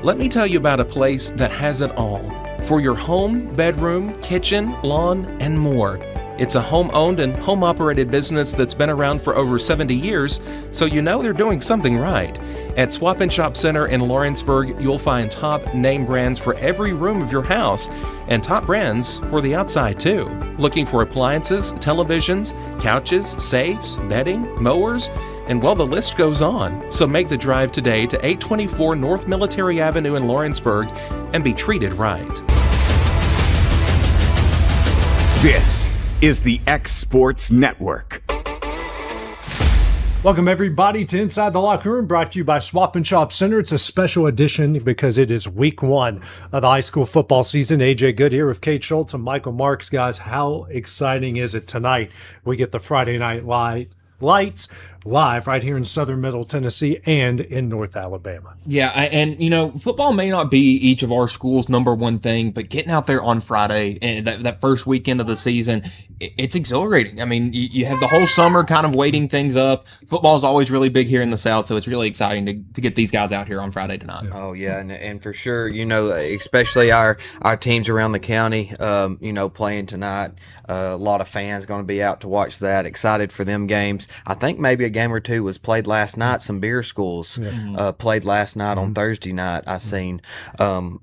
Let me tell you about a place that has it all for your home, bedroom, kitchen, lawn, and more. It's a home-owned and home-operated business that's been around for over 70 years, so you know they're doing something right. At Swap and Shop Center in Lawrenceburg, you'll find top name brands for every room of your house, and top brands for the outside too. Looking for appliances, televisions, couches, safes, bedding, mowers, and well, the list goes on. So make the drive today to 824 North Military Avenue in Lawrenceburg and be treated right. This is the X Sports Network. Welcome, everybody, to Inside the Locker Room, brought to you by Swap and Shop Center. It's a special edition because it is week one of the high school football season. AJ Good here with Kate Schultz and Michael Marks. Guys, how exciting is it tonight? We get the Friday Night Lights live right here in southern middle Tennessee and in North Alabama. Yeah, and you know, football may not be each of our schools' number one thing, but getting out there on Friday and that first weekend of the season, it's exhilarating. I mean, you have the whole summer kind of waiting things up. Football is always really big here in the South, so it's really exciting to get these guys out here on Friday tonight. Oh yeah, and for sure, you know, especially our teams around the county, you know, playing tonight. A lot of fans going to be out to watch that. Excited for them games. I think maybe a game or two was played last night. Some beer schools played last night on Thursday night. I seen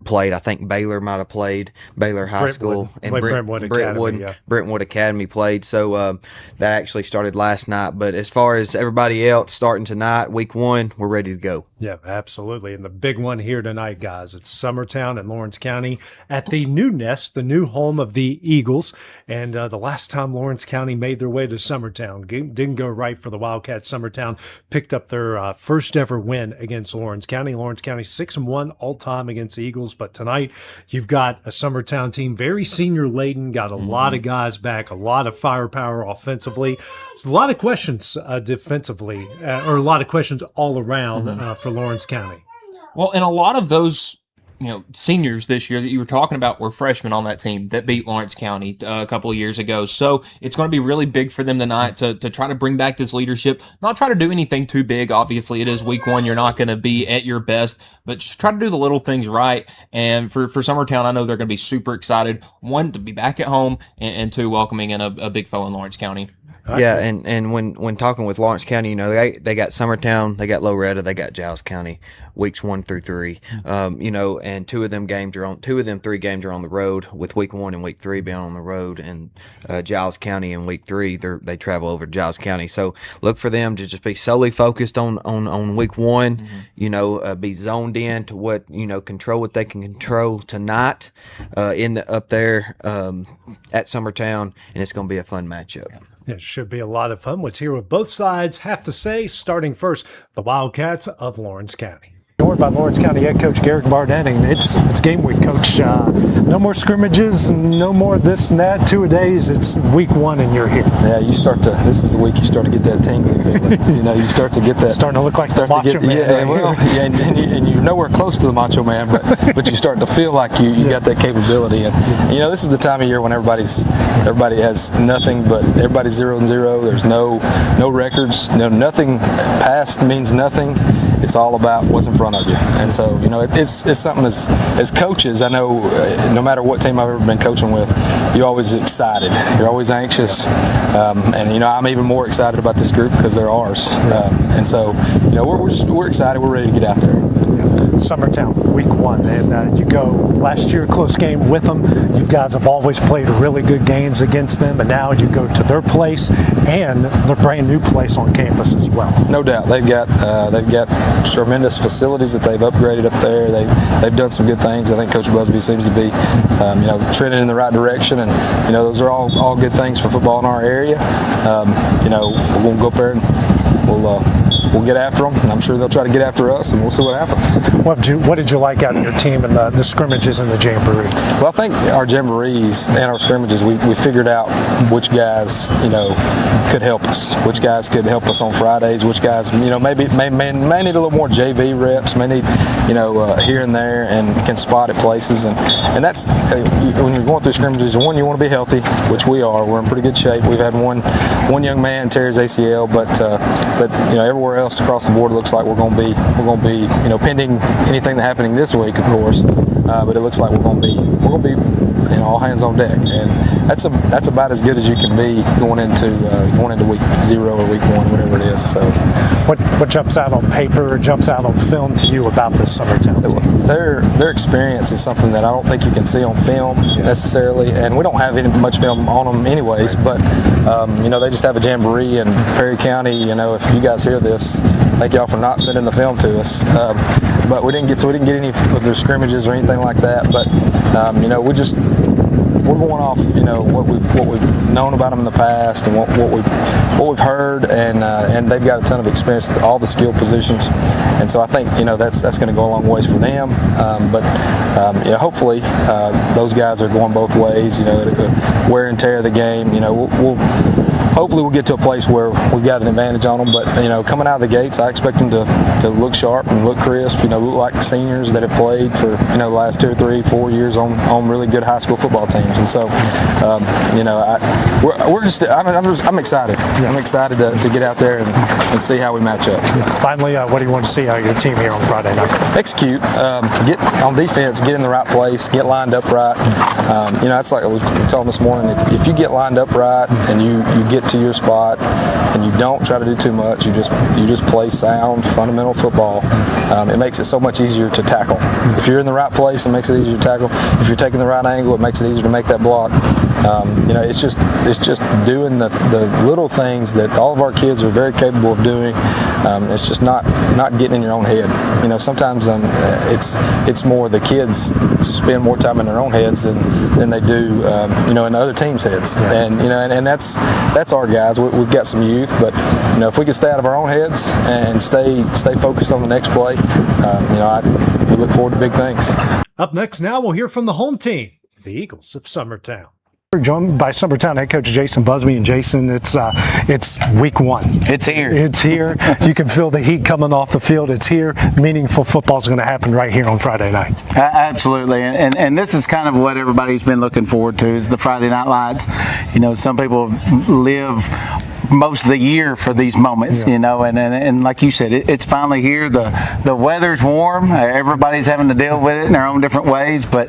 played. I think Baylor might have played. Baylor High School and Brentwood Academy played. So that actually started last night. But as far as everybody else starting tonight, week one, we're ready to go. Yeah, absolutely. And the big one here tonight, guys, it's Summertown in Lawrence County at the new nest, the new home of the Eagles. And the last time Lawrence County made their way to Summertown, didn't go right for the Wildcats. Summertown picked up their first ever win against Lawrence County. Lawrence County 6-1 all time against the Eagles. But tonight you've got a Summertown team, very senior laden, got a lot of guys back, a lot of firepower offensively. There's a lot of questions defensively, or a lot of questions all around for Lawrence County. Well, and a lot of those, you know, seniors this year that you were talking about were freshmen on that team that beat Lawrence County a couple of years ago. So it's going to be really big for them tonight to try to bring back this leadership. Not try to do anything too big. Obviously, it is week one. You're not going to be at your best, but just try to do the little things right. And for Summertown, I know they're going to be super excited. One, to be back at home, and two, welcoming in a big foe in Lawrence County. Yeah, and when talking with Lawrence County, you know, they got Summertown, they got Loretta, they got Giles County, weeks 1 through 3. You know, and two of them three games are on the road, with week 1 and week 3 being on the road, and Giles County in week 3 they travel over to Giles County. So look for them to just be solely focused on week 1. You know, be zoned in to what, you know, control what they can control tonight up there at Summertown, and it's going to be a fun matchup. It should be a lot of fun. What's here with both sides have to say, starting first, the Wildcats of Lawrence County. Joined by Lawrence County head coach Garrick Barnett, and it's game week, Coach. No more scrimmages, no more this and that, 2-a-days. It's week one, and you're here. Yeah, this is the week you start to get that tingling feeling. You know, you start to get that. Starting to look like the Macho Man. Yeah, well, yeah, and you're nowhere close to the Macho Man, but you start to feel like you got that capability. And you know, this is the time of year when everybody has nothing, but everybody's 0-0. There's no records, nothing past means nothing. It's all about what's in front of you. And so, you know, it's something as coaches, I know no matter what team I've ever been coaching with, you're always excited. You're always anxious. And, you know, I'm even more excited about this group because they're ours. And so, you know, we're excited. We're ready to get out there. Summertown, week one, and you go last year, close game with them. You guys have always played really good games against them, and now you go to their place and their brand new place on campus as well. No doubt, they've got tremendous facilities that they've upgraded up there. They've done some good things. I think Coach Busby seems to be, you know, trending in the right direction, and you know, those are all good things for football in our area. You know, we're going to go up there and we'll get after them, and I'm sure they'll try to get after us, and we'll see what happens. What did you like out of your team in the scrimmages and the jamboree? Well, I think our jamborees and our scrimmages, we figured out which guys, you know, could help us, which guys could help us on Fridays, which guys, you know, may need a little more JV reps, may need, you know, here and there, and can spot at places, and that's when you're going through scrimmages. One, you want to be healthy, which we are. We're in pretty good shape. We've had one young man tear his ACL, but you know, everywhere else across the board, it looks like we're going to be, you know, pending anything that's happening this week, of course. But it looks like we're going to be, you know, all hands on deck, and that's about as good as you can be going into week 0 or week 1, whatever it is. So, What jumps out on paper or jumps out on film to you about this Summertown team? Their experience is something that I don't think you can see on film necessarily, and we don't have much film on them anyways. But you know, they just have a jamboree in Perry County. You know, if you guys hear this, thank y'all for not sending the film to us. But we didn't get any of their scrimmages or anything like that. But you know, we're going off, you know, what we've known about them in the past and what we've heard, and they've got a ton of experience at all the skill positions, and so I think, you know, that's going to go a long ways for them. But you know, hopefully those guys are going both ways. You know, the wear and tear of the game. You know, hopefully we'll get to a place where we've got an advantage on them. But you know, coming out of the gates, I expect them to look sharp and look crisp. You know, look like seniors that have played for, you know, the last 2 or 3, 4 years on really good high school football teams. And so, you know, I'm excited. I'm excited to get out there and see how we match up. Finally, what do you want to see out of your team here on Friday night? Execute, get on defense, get in the right place, get lined up right. You know, that's like we told them this morning. If you get lined up right and you get to your spot and you don't try to do too much, you just play sound, fundamental football. It makes it so much easier to tackle. If you're in the right place, it makes it easier to tackle. If you're taking the right angle, it makes it easier to make that block. You know, it's just doing the little things that all of our kids are very capable of doing. It's just not getting in your own head. You know, sometimes it's more the kids spend more time in their own heads than they do, you know, in other teams' heads. Yeah. And you know, and that's our guys. We've got some youth, but you know, if we can stay out of our own heads and stay focused on the next play, you know, we look forward to big things. Up next now, we'll hear from the home team, the Eagles of Summertown. We're joined by Summertown head coach Jason Busby. And Jason, it's week 1. It's here. It's here. You can feel the heat coming off the field. It's here. Meaningful football is going to happen right here on Friday night. Absolutely, and this is kind of what everybody's been looking forward to, is the Friday Night Lights. You know, some people live most of the year for these moments, you know, and like you said, it's finally here. The weather's warm. Everybody's having to deal with it in their own different ways, but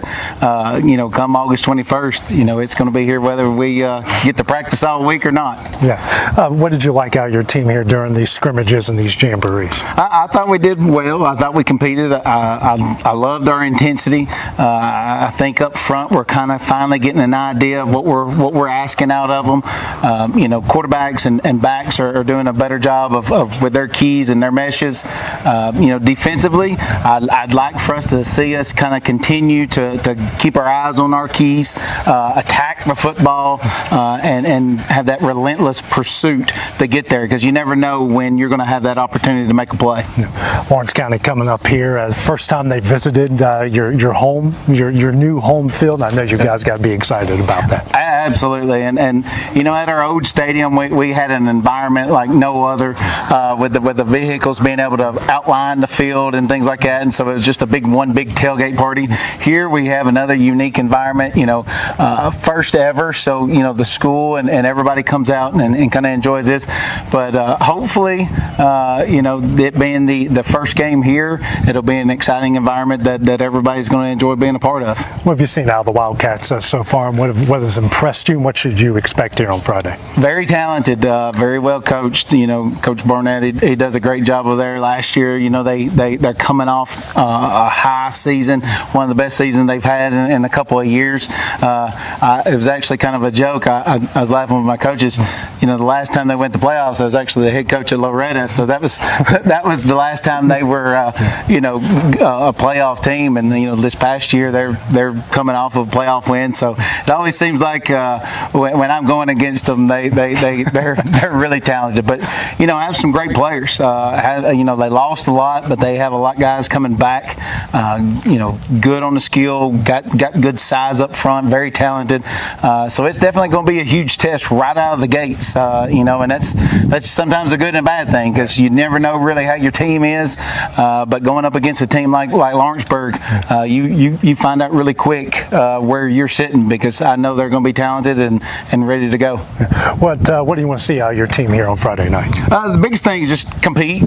you know, come August 21st, you know, it's going to be here whether we get to practice all week or not. Yeah. What did you like out of your team here during these scrimmages and these jamborees? I thought we did well. I thought we competed. I loved our intensity. I think up front we're kind of finally getting an idea of what we're asking out of them. You know, quarterbacks and backs are doing a better job of with their keys and their meshes. You know, defensively, I'd like for us to see us kind of continue to keep our eyes on our keys, attack the football, and have that relentless pursuit to get there, because you never know when you're going to have that opportunity to make a play. Lawrence County coming up here, first time they visited your home, your new home field. I know you guys got to be excited about that. Absolutely, and you know, at our old stadium, we had an environment like no other, with the vehicles being able to outline the field and things like that, and so it was just one big tailgate party. Here we have another unique environment, you know, first ever, so you know, the school and everybody comes out and kind of enjoys this, but hopefully, you know, it being the first game here, it'll be an exciting environment that everybody's going to enjoy being a part of. What have you seen out of the Wildcats so far, and what has impressed you, and what should you expect here on Friday? Very talented, very well coached. You know, Coach Barnett, he does a great job over there. Last year, you know, they're coming off a high season, one of the best seasons they've had in a couple of years. It was actually kind of a joke. I was laughing with my coaches. You know, the last time they went to playoffs, I was actually the head coach at Loretta, so that was the last time they were, you know, a playoff team. And you know, this past year they're coming off of a playoff win. So it always seems like when I'm going against them, they're really talented. But you know, I have some great players. You know, they lost a lot, but they have a lot of guys coming back. You know, good on the skill, got good size up front, very talented. So it's definitely going to be a huge test right out of the gates. practice, and that's sometimes a good and a bad thing because you never know really how your team is. But going up against a team like Lawrenceburg, you find out really quick where you're sitting because I know they're going to be talented and ready to go. What do you want to see out of your team here on Friday night? The biggest thing is just compete,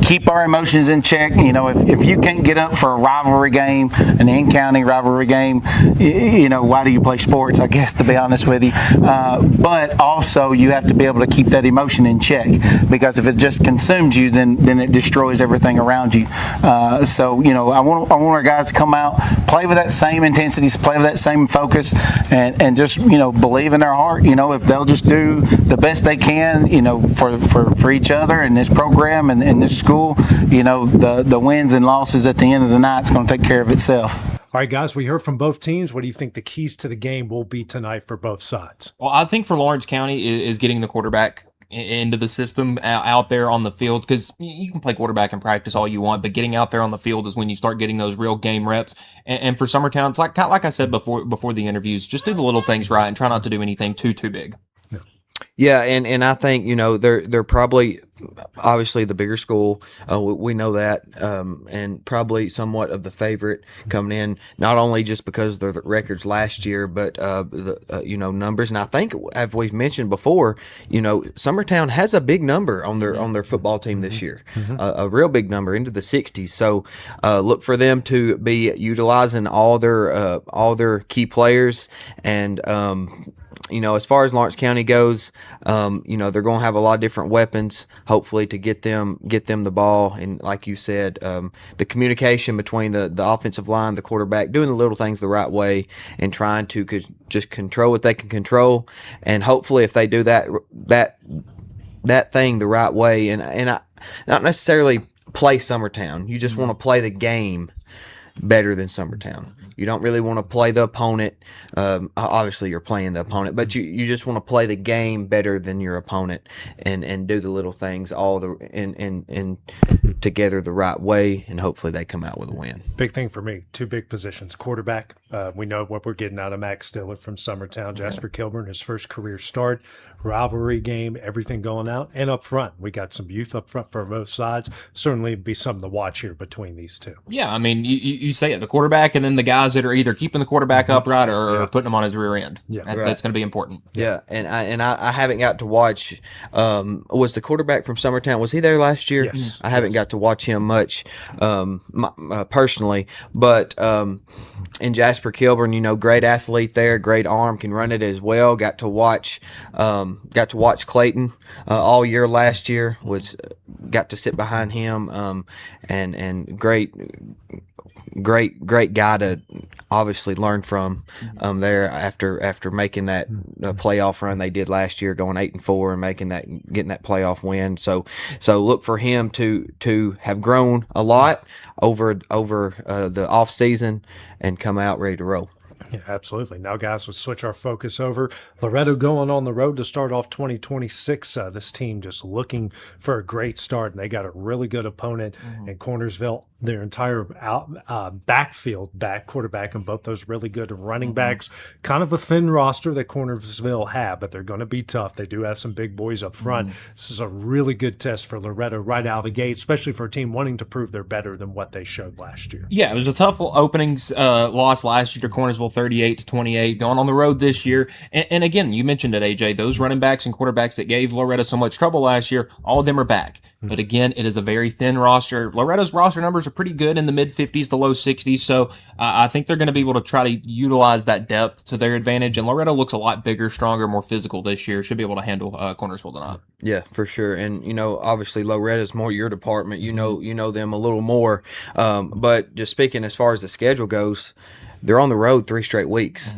keep our emotions in check. If you can't get up for a rivalry game, an in-county rivalry game, why do you play sports, I guess, to be honest with you. But also you have to be able to keep that emotion in check because if it just consumes you, then it destroys everything around you. So I want our guys to come out, play with that same intensity, play with that same focus, and just believe in their heart. If they'll just do the best they can, for each other and this program and this school, the wins and losses at the end of the night is going to take care of itself. All right, guys, we heard from both teams. What do you think the keys to the game will be tonight for both sides? Well, I think for Lawrence County is getting the quarterback into the system out there on the field, because you can play quarterback in practice all you want, but getting out there on the field is when you start getting those real game reps. And for Summertown, it's like I said before the interviews, just do the little things right and try not to do anything too big. Yeah, and I think they're probably obviously the bigger school. We know that, and probably somewhat of the favorite coming in. Not only just because of the records last year, but numbers. And I think, as we've mentioned before, Summertown has a big number on their football team this year, a real big number into the 60s. So look for them to be utilizing all their key players and. As far as Lawrence County goes, they're going to have a lot of different weapons, hopefully, to get them the ball. And like you said, the communication between the offensive line, the quarterback, doing the little things the right way and trying to just control what they can control. And hopefully, if they do that thing the right way, and I, not necessarily play Summertown, you just want to play the game better than Summertown. You don't really want to play the opponent. Obviously, you're playing the opponent, but you just want to play the game better than your opponent and do the little things and together the right way, and hopefully they come out with a win. Big thing for me, two big positions. Quarterback, we know what we're getting out of Max Stillett from Summertown. Jasper Kilburn, his first career start, rivalry game, everything going out. And up front, we got some youth up front for both sides. Certainly be something to watch here between these two. Yeah, I mean, you say it, the quarterback and then the guys that are either keeping the quarterback upright or putting him on his rear end. Yeah, that's going to be important. Yeah, and I haven't got to watch. Was the quarterback from Summertown? Was he there last year? Yes. I haven't got to watch him much personally, but in Jasper Kilburn, great athlete there, great arm, can run it as well. Got to watch Clayton all year last year. Got to sit behind him, and great guy to obviously learn from there after making that playoff run they did last year, going 8-4 and getting that playoff win. So look for him to have grown a lot over the off season and come out ready to roll. Yeah, absolutely. Now, guys, let's switch our focus over. Loretto going on the road to start off 2026. This team just looking for a great start, and they got a really good opponent in Cornersville. Their entire quarterback, and both those really good running backs. Kind of a thin roster that Cornersville have, but they're going to be tough. They do have some big boys up front. This is a really good test for Loretto right out of the gate, especially for a team wanting to prove they're better than what they showed last year. Yeah, it was a tough openings loss last year to Cornersville, 38-28, going on the road this year. And again, you mentioned it, AJ, those running backs and quarterbacks that gave Loretto so much trouble last year, all of them are back. But again, it is a very thin roster. Loretto's roster numbers are pretty good in the mid-50s to low 60s, so I think they're going to be able to try to utilize that depth to their advantage. And Loretto looks a lot bigger, stronger, more physical this year. Should be able to handle Cornersville tonight. Yeah, for sure. And obviously Loretta's more your department. You know them a little more. But just speaking as far as the schedule goes, they're on the road 3 straight weeks,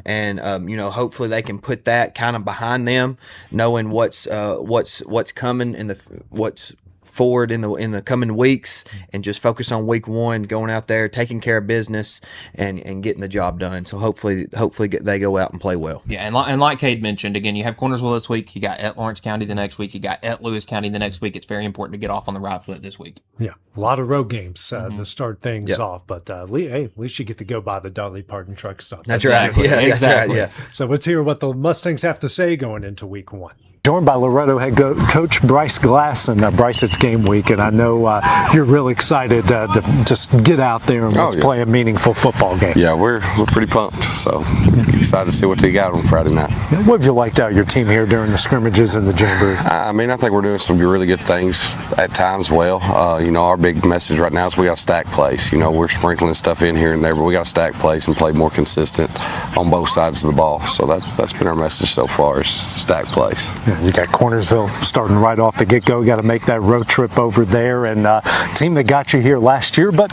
and hopefully they can put that kind of behind them, knowing what's coming and what's forward in the coming weeks, and just focus on week 1, going out there, taking care of business, and getting the job done. So hopefully they go out and play well. Yeah, and like Cade mentioned, again, you have Cornersville this week, you got at Lawrence County the next week, you got at Lewis County the next week. It's very important to get off on the right foot this week. Yeah, a lot of road games to start things off, but at least you get to go by the Dolly Parton truck stop. That's right. Yeah, exactly. That's right. Yeah. So let's hear what the Mustangs have to say going into week 1. Joined by Loretto head coach Bryce Glass, and Bryce, it's game week, and I know you're really excited to just get out there and let's play a meaningful football game. Yeah, we're pretty pumped, so excited to see what they got on Friday night. What have you liked out your team here during the scrimmages and the jamboree? I mean, I think we're doing some really good things at times. Well, our big message right now is we got to stack plays. We're sprinkling stuff in here and there, but we got to stack plays and play more consistent on both sides of the ball. So that's been our message so far, is stack plays. Yeah, you got Cornersville starting right off the get-go. You got to make that road trip over there, and team that got you here last year, but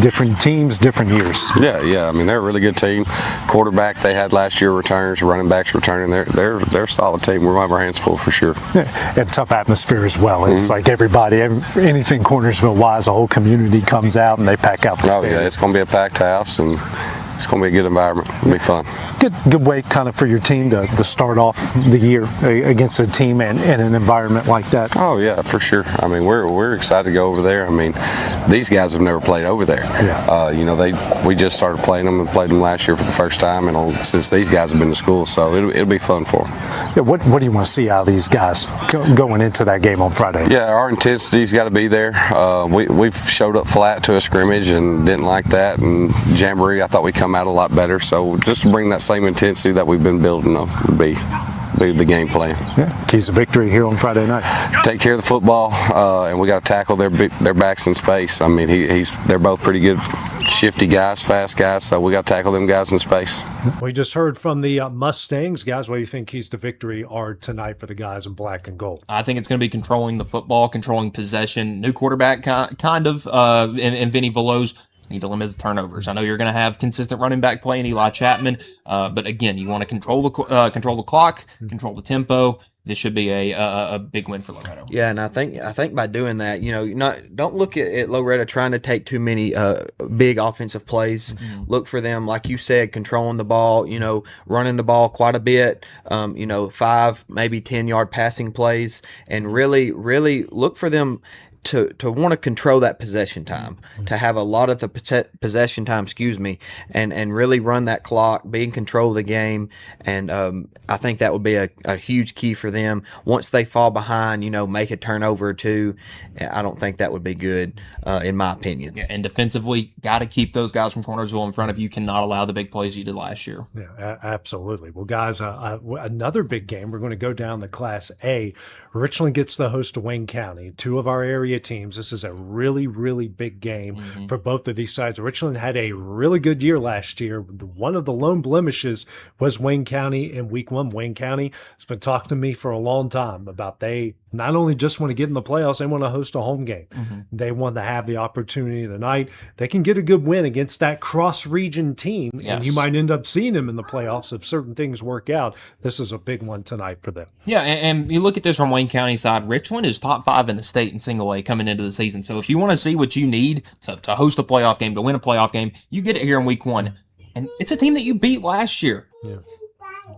different teams, different years. Yeah. I mean, they're a really good team. Quarterback they had last year returns, running backs returning. They're a solid team. We're gonna have our hands full for sure. Yeah, and tough atmosphere as well. It's like everybody, anything Cornersville-wise, the whole community comes out and they pack out the stadium. Yeah, it's gonna be a packed house, and it's going to be a good environment. It'll be fun. Good way kind of for your team to start off the year against a team and an environment like that. Oh, yeah, for sure. I mean, we're excited to go over there. I mean, these guys have never played over there. Yeah. We just started playing them and played them last year for the first time, and since these guys have been to school, so it'll be fun for them. Yeah, what do you want to see out of these guys going into that game on Friday? Yeah, our intensity's got to be there. We've showed up flat to a scrimmage and didn't like that, and Jamboree, I thought we come out a lot better. So just to bring that same intensity that we've been building up would be the game plan. Yeah, keys to victory here on Friday night. Take care of the football, and we got to tackle their backs in space. I mean, they're both pretty good, shifty guys, fast guys. So we got to tackle them guys in space. We just heard from the Mustangs, guys. What do you think keys to victory are tonight for the guys in black and gold? I think it's going to be controlling the football, controlling possession. New quarterback, kind of, and Vinny Veloz. Need to limit the turnovers. I know you're going to have consistent running back play in Eli Chapman, but again, you want to control the clock, control the tempo. This should be a big win for Loretto. Yeah, and I think by doing that, don't look at Loretto trying to take too many big offensive plays. Mm-hmm. Look for them, like you said, controlling the ball, running the ball quite a bit, 5, maybe 10-yard passing plays, and really, really look for them to want to control that possession time, to have a lot of the possession time, and really run that clock, be in control of the game. And I think that would be a huge key for them. Once they fall behind, make a turnover or two, I don't think that would be good, in my opinion. Yeah, and defensively, got to keep those guys from Cornersville in front of you. Cannot allow the big plays you did last year. Yeah, absolutely. Well, guys, another big game. We're going to go down the Class A. Richland gets the host of Wayne County, two of our area teams. This is a really, really big game for both of these sides. Richland had a really good year last year. One of the lone blemishes was Wayne County in week 1. Wayne County has been talking to me for a long time about they not only just want to get in the playoffs, they want to host a home game. They want to have the opportunity tonight. They can get a good win against that cross-region team, and you might end up seeing them in the playoffs if certain things work out. This is a big one tonight for them. Yeah, and you look at this from Wayne County side, Richland is top 5 in the state in single A coming into the season. So if you want to see what you need to host a playoff game, to win a playoff game, you get it here in week 1. And it's a team that you beat last year. Yeah.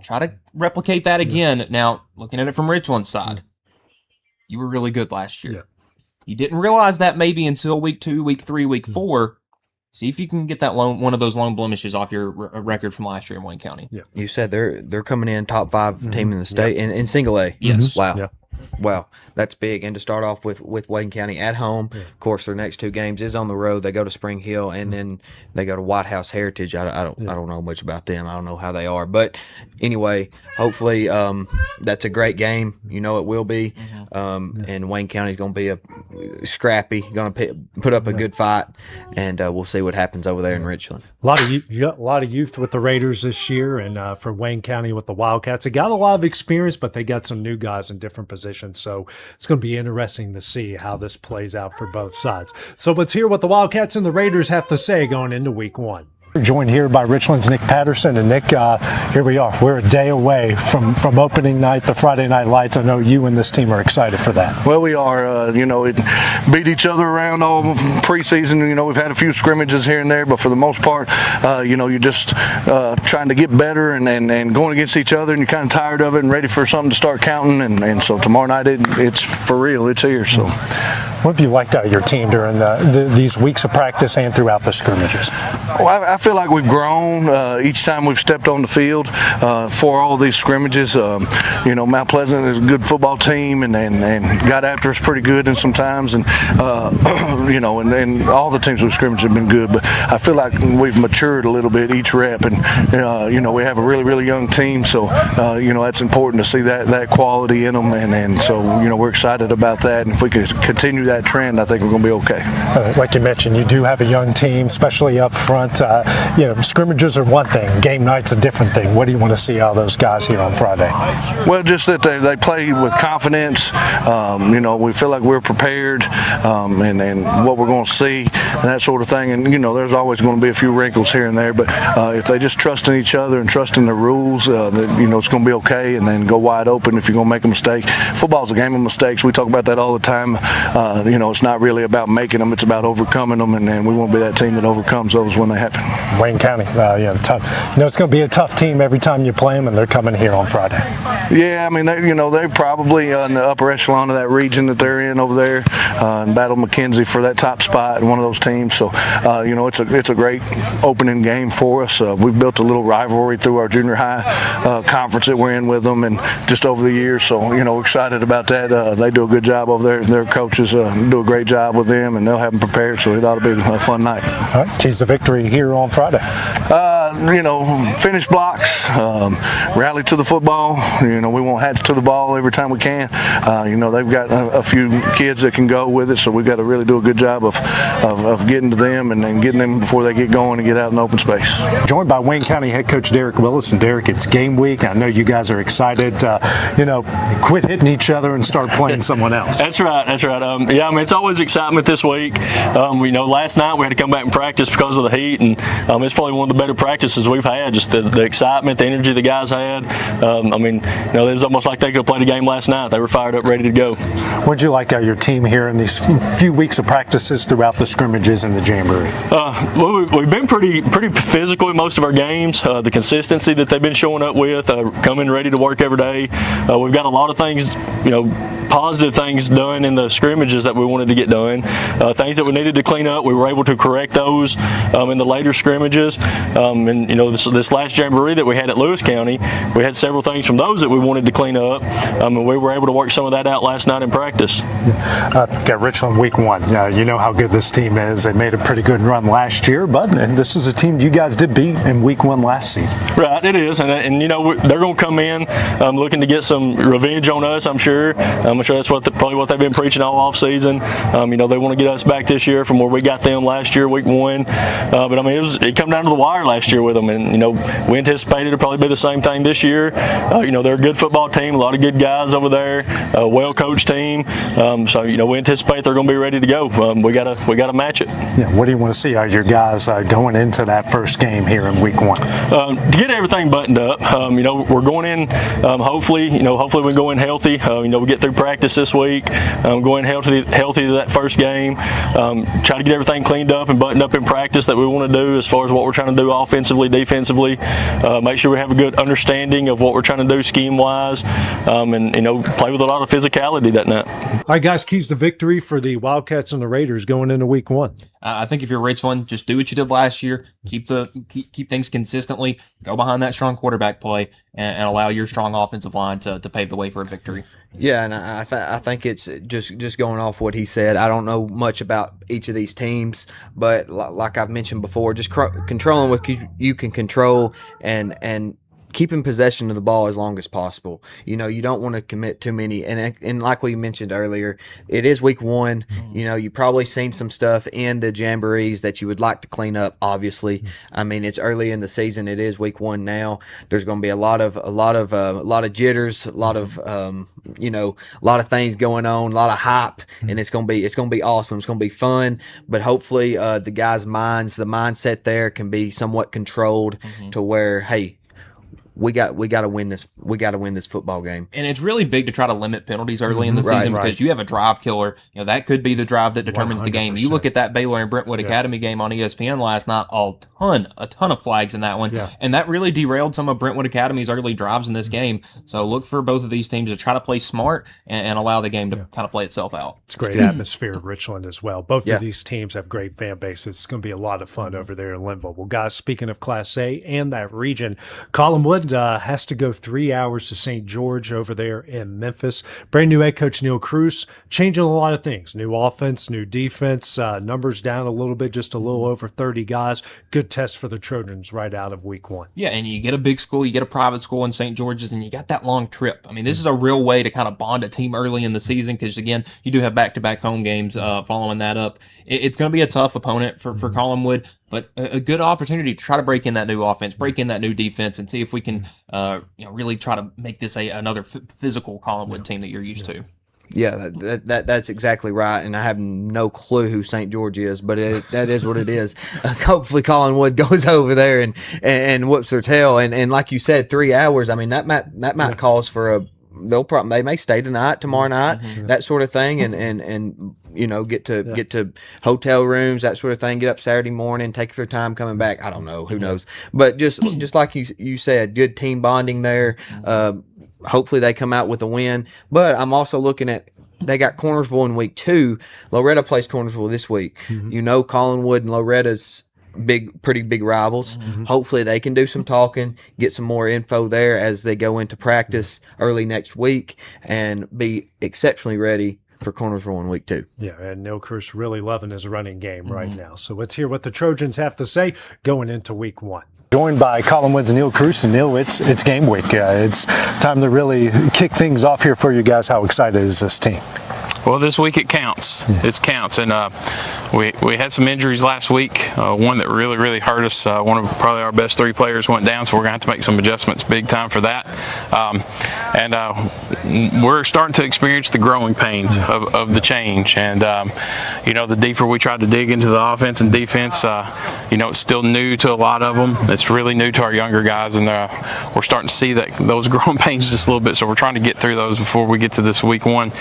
Try to replicate that again. Now, looking at it from Richland's side, you were really good last year. Yeah. You didn't realize that maybe until week 2, week 3, week 4. See if you can get that one of those lone blemishes off your record from last year in Wayne County. Yeah. You said they're coming in top 5 team in the state in single A. Yes. Wow. Yeah. Wow, that's big. And to start off with Wayne County at home, of course, their next 2 games is on the road. They go to Spring Hill, and then they go to White House Heritage. I don't know much about them. I don't know how they are, but anyway, hopefully that's a great game. It will be. And Wayne County is going to be a scrappy, going to put up a good fight, and we'll see what happens over there in Richland. A lot of youth with the Raiders this year, and for Wayne County with the Wildcats, they got a lot of experience, but they got some new guys in different positions. So it's going to be interesting to see how this plays out for both sides. So let's hear what the Wildcats and the Raiders have to say going into week 1. We're joined here by Richland's Nick Patterson. And Nick, here we are. We're a day away from opening night, the Friday Night Lights. I know you and this team are excited for that. Well, we are. It beat each other around all preseason. We've had a few scrimmages here and there, but for the most part, you're just trying to get better and going against each other, and you're kind of tired of it and ready for something to start counting. And so tomorrow night, it's for real. It's here. So. What have you liked out of your team during these weeks of practice and throughout the scrimmages? Well, I feel like we've grown each time we've stepped on the field for all these scrimmages. Mount Pleasant is a good football team and got after us pretty good in some times, and and all the teams we've scrimmaged have been good. But I feel like we've matured a little bit each rep, and we have a really, really young team, so that's important to see that quality in them, and so we're excited about that. And if we can continue that trend, I think we're going to be okay. Like you mentioned, you do have a young team, especially up front. Scrimmages are one thing, game night's a different thing. What do you want to see out of those guys here on Friday? Well, just that they play with confidence. We feel like we're prepared, and what we're going to see, and that sort of thing. And there's always going to be a few wrinkles here and there, but if they just trust in each other and trust in the rules, it's going to be okay. And then go wide open if you're going to make a mistake. Football's a game of mistakes. We talk about that all the time. It's not really about making them; it's about overcoming them, and we want to be that team that overcomes those when they happen. Wayne County, tough. It's going to be a tough team every time you play them, and they're coming here on Friday. Yeah, I mean, they're probably in the upper echelon of that region that they're in over there, and battle McKenzie for that top spot in one of those teams. So, it's a great opening game for us. We've built a little rivalry through our junior high conference that we're in with them, and just over the years. So, we're excited about that. They do a good job over there. Their coaches do a great job with them, and they'll have them prepared. So it ought to be a fun night. All right, keys to victory here on Friday. Finish blocks, rally to the football. We won't hatch to the ball every time we can. They've got a few kids that can go with it, so we've got to really do a good job of getting to them and then getting them before they get going and get out in open space. Joined by Wayne County head coach Derek Willis. And Derek, it's game week. I know you guys are excited. Quit hitting each other and start playing someone else. That's right. It's always excitement this week. Last night we had to come back and practice because of the heat, and it's probably one of the better practices we've had. Just the excitement, the energy the guys had. It was almost like they could have played a game last night. They were fired up, ready to go. What'd you like out of your team here in these few weeks of practices throughout the scrimmages and the jamboree? We've been pretty physical in most of our games. The consistency that they've been showing up with, coming ready to work every day. We've got a lot of things, positive things done in the scrimmages that we wanted to get done. Things that we needed to clean up, we were able to correct those in the later scrimmages. This last jamboree that we had at Lewis County, we had several things from those that we wanted to clean up, and we were able to work some of that out last night in practice. Got Richland week one. You know how good this team is. They made a pretty good run last year, but this is a team you guys did beat in week one last season. Right, it is, and they're going to come in looking to get some revenge on us. I'm sure. I'm sure that's probably what they've been preaching all off season. They want to get us back this year from where we got them last year, week one. But it come down to the wire last year with them, and we anticipated it'll probably be the same thing this year. They're a good football team, a lot of good guys over there, a well-coached team. We anticipate they're going to be ready to go. We gotta match it. Yeah. What do you want to see out of your guys going into that first game here in week one? To get everything buttoned up. We're going in. Hopefully we go in healthy. We get through practice this week. Go in healthy to that first game. Try to get everything cleaned up and buttoned up in practice that we want to do as far as what we're trying to do offensively, defensively. Make sure we have a good understanding of what we're trying to do scheme-wise, and play with a lot of physicality that night. All right, guys, keys to victory for the Wildcats and the Raiders going into week one. I think if you're Richland, just do what you did last year. Keep things consistently. Go behind that strong quarterback play and allow your strong offensive line to pave the way for a victory. Yeah, and I think it's just going off what he said. I don't know much about each of these teams, but like I've mentioned before, just controlling what you can control and keeping possession of the ball as long as possible. You don't want to commit too many. And like we mentioned earlier, it is week one. You've probably seen some stuff in the jamborees that you would like to clean up. Obviously, it's early in the season. It is week one now. There's going to be a lot of jitters, a lot of things going on, a lot of hype, and it's going to be awesome. It's going to be fun. But hopefully, the guys' minds, the mindset there can be somewhat controlled to where, hey, we got to win this. We got to win this football game. And it's really big to try to limit penalties early in the season because you have a drive killer. You know, that could be the drive that determines the game. You look at that Baylor and Brentwood Academy game on ESPN last night, a ton of flags in that one. Yeah. And that really derailed some of Brentwood Academy's early drives in this game. So look for both of these teams to try to play smart and allow the game to kind of play itself out. It's a great atmosphere in Richland as well. Both of these teams have great fan bases. It's going to be a lot of fun over there in Linville. Well, guys, speaking of Class A and that region, Collinwood has to go 3 hours to St. George over there in Memphis. Brand new head coach Neil Cruz changing a lot of things. New offense, new defense, numbers down a little bit, just a little over 30 guys. Good test for the Trojans right out of week 1. Yeah, and you get a big school, you get a private school in St. George's, and you got that long trip. I mean, this is a real way to kind of bond a team early in the season because, again, you do have back-to-back home games following that up. It's going to be a tough opponent for Collinwood, but a good opportunity to try to break in that new offense, break in that new defense, and see if we can really try to make this another physical Collinwood team that you're used to. Yeah, that's exactly right, and I have no clue who St. George is, but that is what it is. Hopefully, Collinwood goes over there and whoops their tail, and like you said, 3 hours. I mean, that might cause for they may stay tonight, tomorrow night, that sort of thing, and get to hotel rooms, that sort of thing. Get up Saturday morning, take their time coming back. I don't know, who knows, but just like you said, good team bonding there. Hopefully they come out with a win. But I'm also looking at they got Cornersville in week 2. Loretta plays Cornersville this week. Collinwood and Loretta's pretty big rivals. Hopefully they can do some talking, get some more info there as they go into practice early next week, and be exceptionally ready for Cornersville in week 2. Yeah, and Neil Cruz really loving his running game right now. So let's hear what the Trojans have to say going into week 1. Joined by Collinwood's Neil Cruz. And Neil, it's game week. It's time to really kick things off here for you guys. How excited is this team? Well, this week it counts. It counts, and we had some injuries last week. One that really hurt us. One of probably our best 3 players went down, so we're going to have to make some adjustments big time for that. We're starting to experience the growing pains of the change. And the deeper we try to dig into the offense and defense, it's still new to a lot of them. It's really new to our younger guys, and we're starting to see those growing pains just a little bit. So we're trying to get through those before we get to this week 1.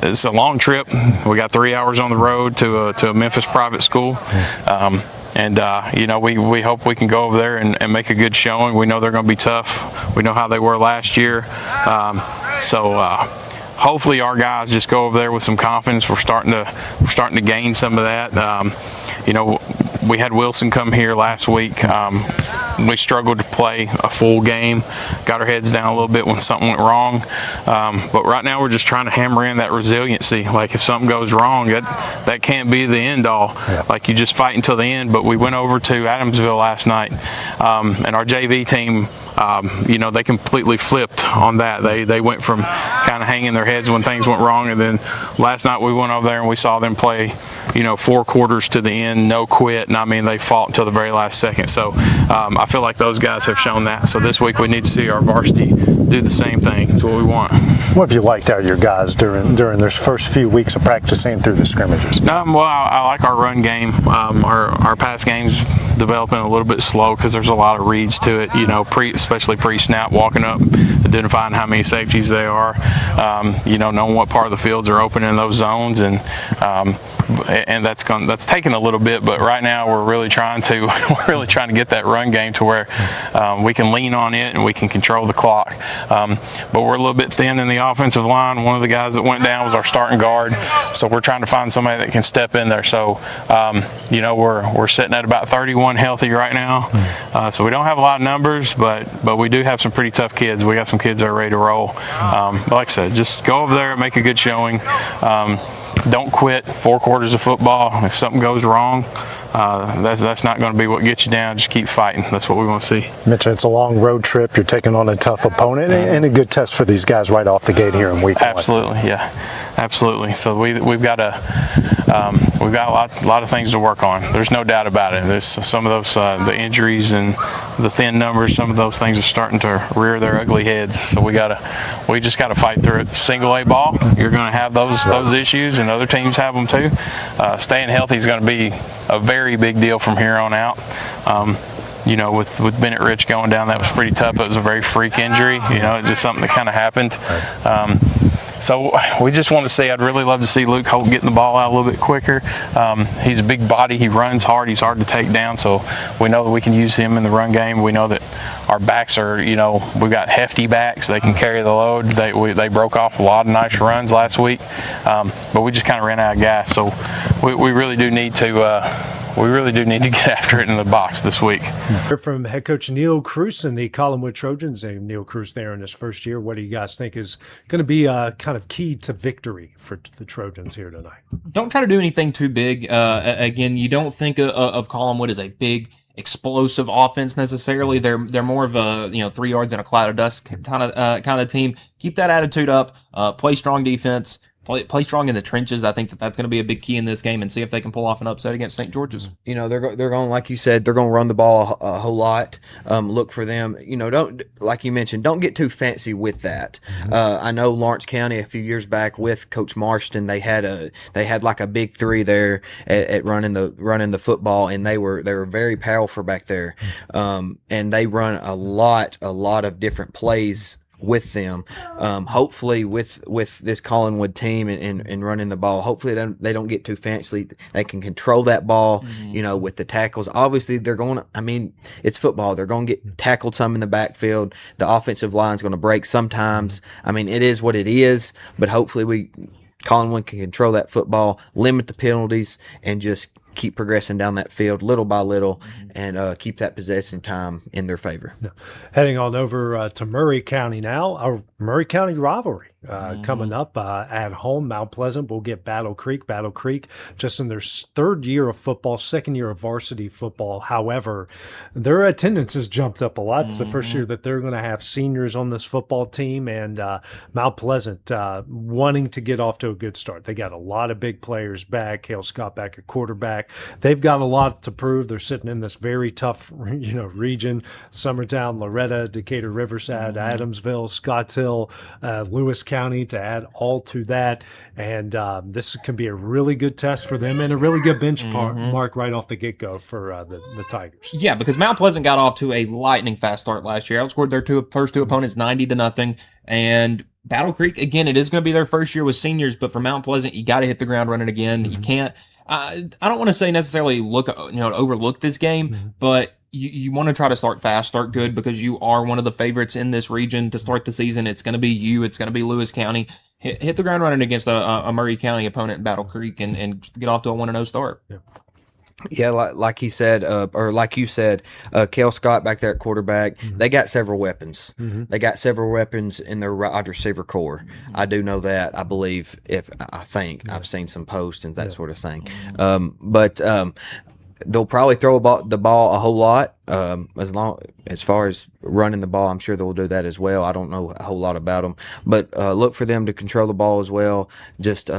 It's a long trip. We got 3 hours on the road to a Memphis private school. We hope we can go over there and make a good showing. We know they're going to be tough. We know how they were last year. Hopefully our guys just go over there with some confidence. We're starting to gain some of that. We had Wilson come here last week. We struggled to play a full game, got our heads down a little bit when something went wrong. But right now we're just trying to hammer in that resiliency. Like if something goes wrong, that can't be the end all. Yeah. Like you just fight until the end. But we went over to Adamsville last night, and our JV team, they completely flipped on that. They went from kind of hanging their heads when things went wrong, and then last night we went over there and we saw them play, 4 quarters to the end, no quit, and I mean they fought until the very last second. So I feel like those guys have shown that. So this week we need to see our varsity do the same thing. That's what we want. What have you liked out of your guys during their first few weeks of practicing through the scrimmages? I like our run game. Our pass game's developing a little bit slow because there's a lot of reads to it, especially pre-snap, walking up, identifying how many safeties they are, knowing what part of the fields are open in those zones, and that's taken a little bit, but right now we're really trying to get that run game to where we can lean on it and we can control the clock. But we're a little bit thin in the offensive line. One of the guys that went down was our starting guard, so we're trying to find somebody that can step in there. So we're sitting at about 31 healthy right now. So we don't have a lot of numbers, but we do have some pretty tough kids. We got some kids that are ready to roll. But like I said, just go over there and make a good showing. Don't quit 4 quarters of football. If something goes wrong, that's not going to be what gets you down. Just keep fighting. That's what we want to see. Mitch, it's a long road trip. You're taking on a tough opponent and a good test for these guys right off the gate here in week 1. Absolutely, yeah, absolutely. So we've got a lot of things to work on. There's no doubt about it. There's some of those the injuries and the thin numbers. Some of those things are starting to rear their ugly heads. So we just gotta fight through it. Single A ball, you're going to have those issues, and other teams have them too. Staying healthy is going to be a very big deal from here on out. with Bennett Rich going down, that was pretty tough. It was a very freak injury. It's just something that kind of happened. So we just want to see, I'd really love to see Luke Holt getting the ball out a little bit quicker. He's a big body. He runs hard. He's hard to take down. So we know that we can use him in the run game. We know that our backs are, we've got hefty backs. They can carry the load. They broke off a lot of nice runs last week. But we just kind of ran out of gas. So we really do need to get after it in the box this week. Heard from head coach Neil Cruz and the Collinwood Trojans. And Neil Cruz there in his first year. What do you guys think is going to be kind of key to victory for the Trojans here tonight? Don't try to do anything too big. Again, you don't think of Collinwood as a big, explosive offense necessarily. They're more of a 3 yards in a cloud of dust kind of team. Keep that attitude up. Play strong defense. Play strong in the trenches. I think that's going to be a big key in this game, and see if they can pull off an upset against St. George's. They're going, like you said, they're going to run the ball a whole lot. Look for them. Don't, like you mentioned, don't get too fancy with that. I know Lawrence County a few years back with Coach Marston, they had like a big 3 there at running the football, and they were very powerful back there. And they run a lot of different plays with them. Hopefully with this Collinwood team and running the ball, hopefully they don't get too fancy. They can control that ball, with the tackles. Obviously it's football. They're going to get tackled some in the backfield. The offensive line's going to break sometimes. it is what it is, but hopefully Collinwood can control that football, limit the penalties, and just keep progressing down that field little by little, and keep that possession time in their favor. Heading on over to Murray County now, our Murray County rivalry coming up at home. Mount Pleasant will get Battle Creek. Battle Creek just in their 3rd year of football, 2nd year of varsity football. However, their attendance has jumped up a lot. It's the first year that they're going to have seniors on this football team, and Mount Pleasant wanting to get off to a good start. They got a lot of big players back. Hale Scott back at quarterback. They've got a lot to prove. They're sitting in this very tough, region: Summertown, Loretta, Decatur, Riverside, Adamsville, Scottsville, Lewis County to add all to that. And this can be a really good test for them and a really good benchmark right off the get-go for the Tigers. Yeah, because Mount Pleasant got off to a lightning fast start last year. Outscored their first two opponents 90-0. And Battle Creek, again, it is going to be their first year with seniors, but for Mount Pleasant, you got to hit the ground running again. You can't. I don't want to say necessarily overlook this game, but you want to try to start fast, start good, because you are one of the favorites in this region to start the season. It's going to be you. It's going to be Lewis County. Hit the ground running against a Murray County opponent in Battle Creek and get off to a 1-0 start. Yeah. Yeah, like he said, or like you said, Cale Scott back there at quarterback. They got several weapons. They got several weapons in their wide receiver core. I do know that. I believe, I've seen some posts and that sort of thing. But they'll probably throw the ball a whole lot. As far as running the ball, I'm sure they'll do that as well. I don't know a whole lot about them, but look for them to control the ball as well. Just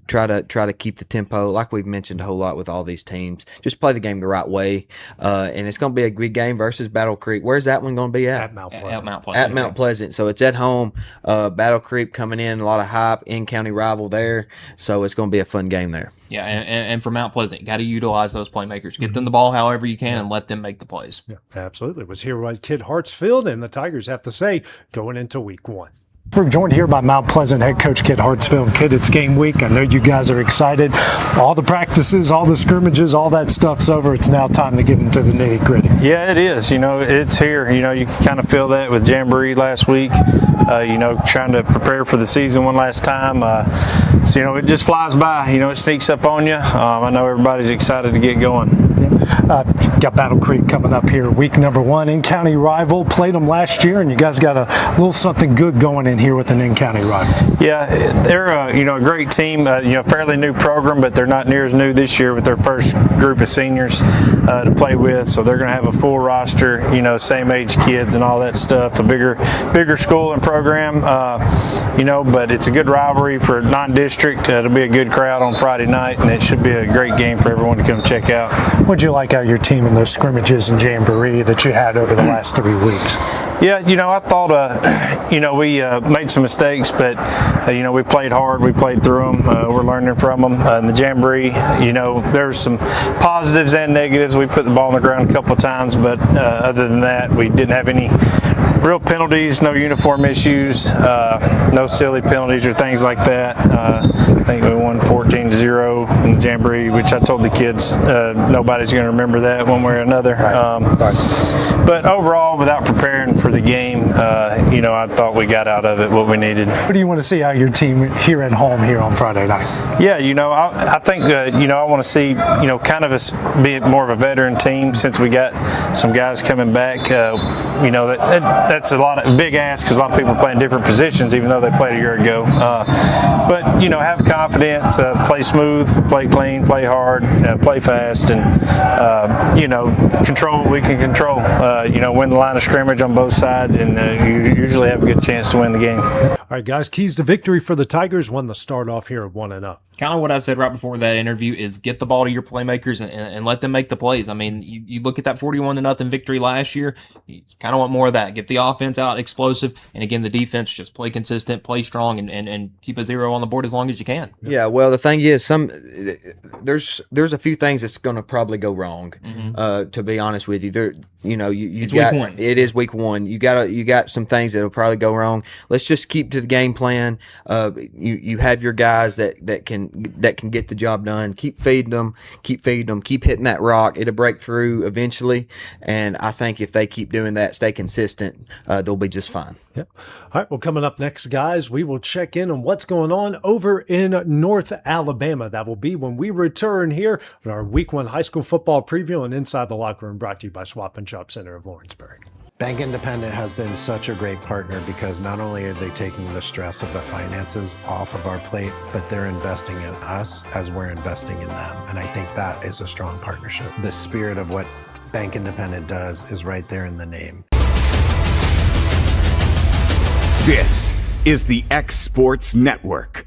try to keep the tempo, like we've mentioned a whole lot with all these teams. Just play the game the right way, and it's going to be a good game versus Battle Creek. Where's that one going to be at? At Mount Pleasant. At Mount Pleasant. So it's at home. Battle Creek coming in, a lot of hype, in-county rival there. So it's going to be a fun game there. Yeah, and for Mount Pleasant, you got to utilize those playmakers. Get them the ball however you can and let them make the plays. Yeah, absolutely. It was here by Kid Hartsfield, and the Tigers have to say going into week 1. We're joined here by Mount Pleasant head coach Kid Hartsfield. Kid, it's game week. I know you guys are excited. All the practices, all the scrimmages, all that stuff's over. It's now time to get into the nitty-gritty. Yeah, it is. It's here. You can kind of feel that with Jamboree last week. Trying to prepare for the season one last time. So, it just flies by. It sneaks up on you. I know everybody's excited to get going. Got Battle Creek coming up here, week number 1, in-county rival. Played them last year, and you guys got a little something good going in here with an in-county rival. Yeah, they're a great team. Fairly new program, but they're not near as new this year with their first group of seniors to play with. So they're going to have a full roster, same age kids and all that stuff. A bigger school and program, but it's a good rivalry for non-district. It'll be a good crowd on Friday night, and it should be a great game for everyone to come check out. What'd you like out of your team in those scrimmages and Jamboree that you had over the last 3 weeks? Yeah, I thought, we made some mistakes, but, we played hard. We played through them. We're learning from them. In the Jamboree, there's some positives and negatives. We put the ball on the ground a couple of times, but other than that, we didn't have any real penalties, no uniform issues, no silly penalties or things like that. I think we won 14-0 in the Jamboree, which I told the kids nobody's going to remember that one way or another. But overall, without preparing for the game, I thought we got out of it what we needed. What do you want to see out of your team here at home here on Friday night? Yeah, I think, I want to see, kind of us be more of a veteran team since we got some guys coming back. That's a lot of big ask because a lot of people are playing different positions, even though they played a year ago. But have confidence, play smooth, play clean, play hard, play fast, and control what we can control. Win the line of scrimmage on both sides, and you usually have a good chance to win the game. All right, guys, keys to victory for the Tigers. Won the start off here at 1-0. Kind of what I said right before that interview is get the ball to your playmakers and let them make the plays. I mean, you look at that 41-0 victory last year, you kind of want more of that. Get the offense out explosive, and again, the defense just play consistent, play strong, and keep a 0 on the board as long as you can. Yeah, well, the thing is, there's a few things that's going to probably go wrong. To be honest with you, It's week one. It is week one. You got some things that'll probably go wrong. Let's just keep to the game plan. You have your guys that can get the job done. Keep feeding them. Keep hitting that rock. It'll break through eventually. And I think if they keep doing that, stay consistent, they'll be just fine. Yep. All right. Well, coming up next, guys, we will check in on what's going on over in North Alabama. That will be when we return here on our Week 1 high school football preview and Inside the Locker Room, brought to you by Swap and Shop Center of Lawrenceburg. Bank Independent has been such a great partner because not only are they taking the stress of the finances off of our plate, but they're investing in us as we're investing in them. And I think that is a strong partnership. The spirit of what Bank Independent does is right there in the name. This is the X Sports Network.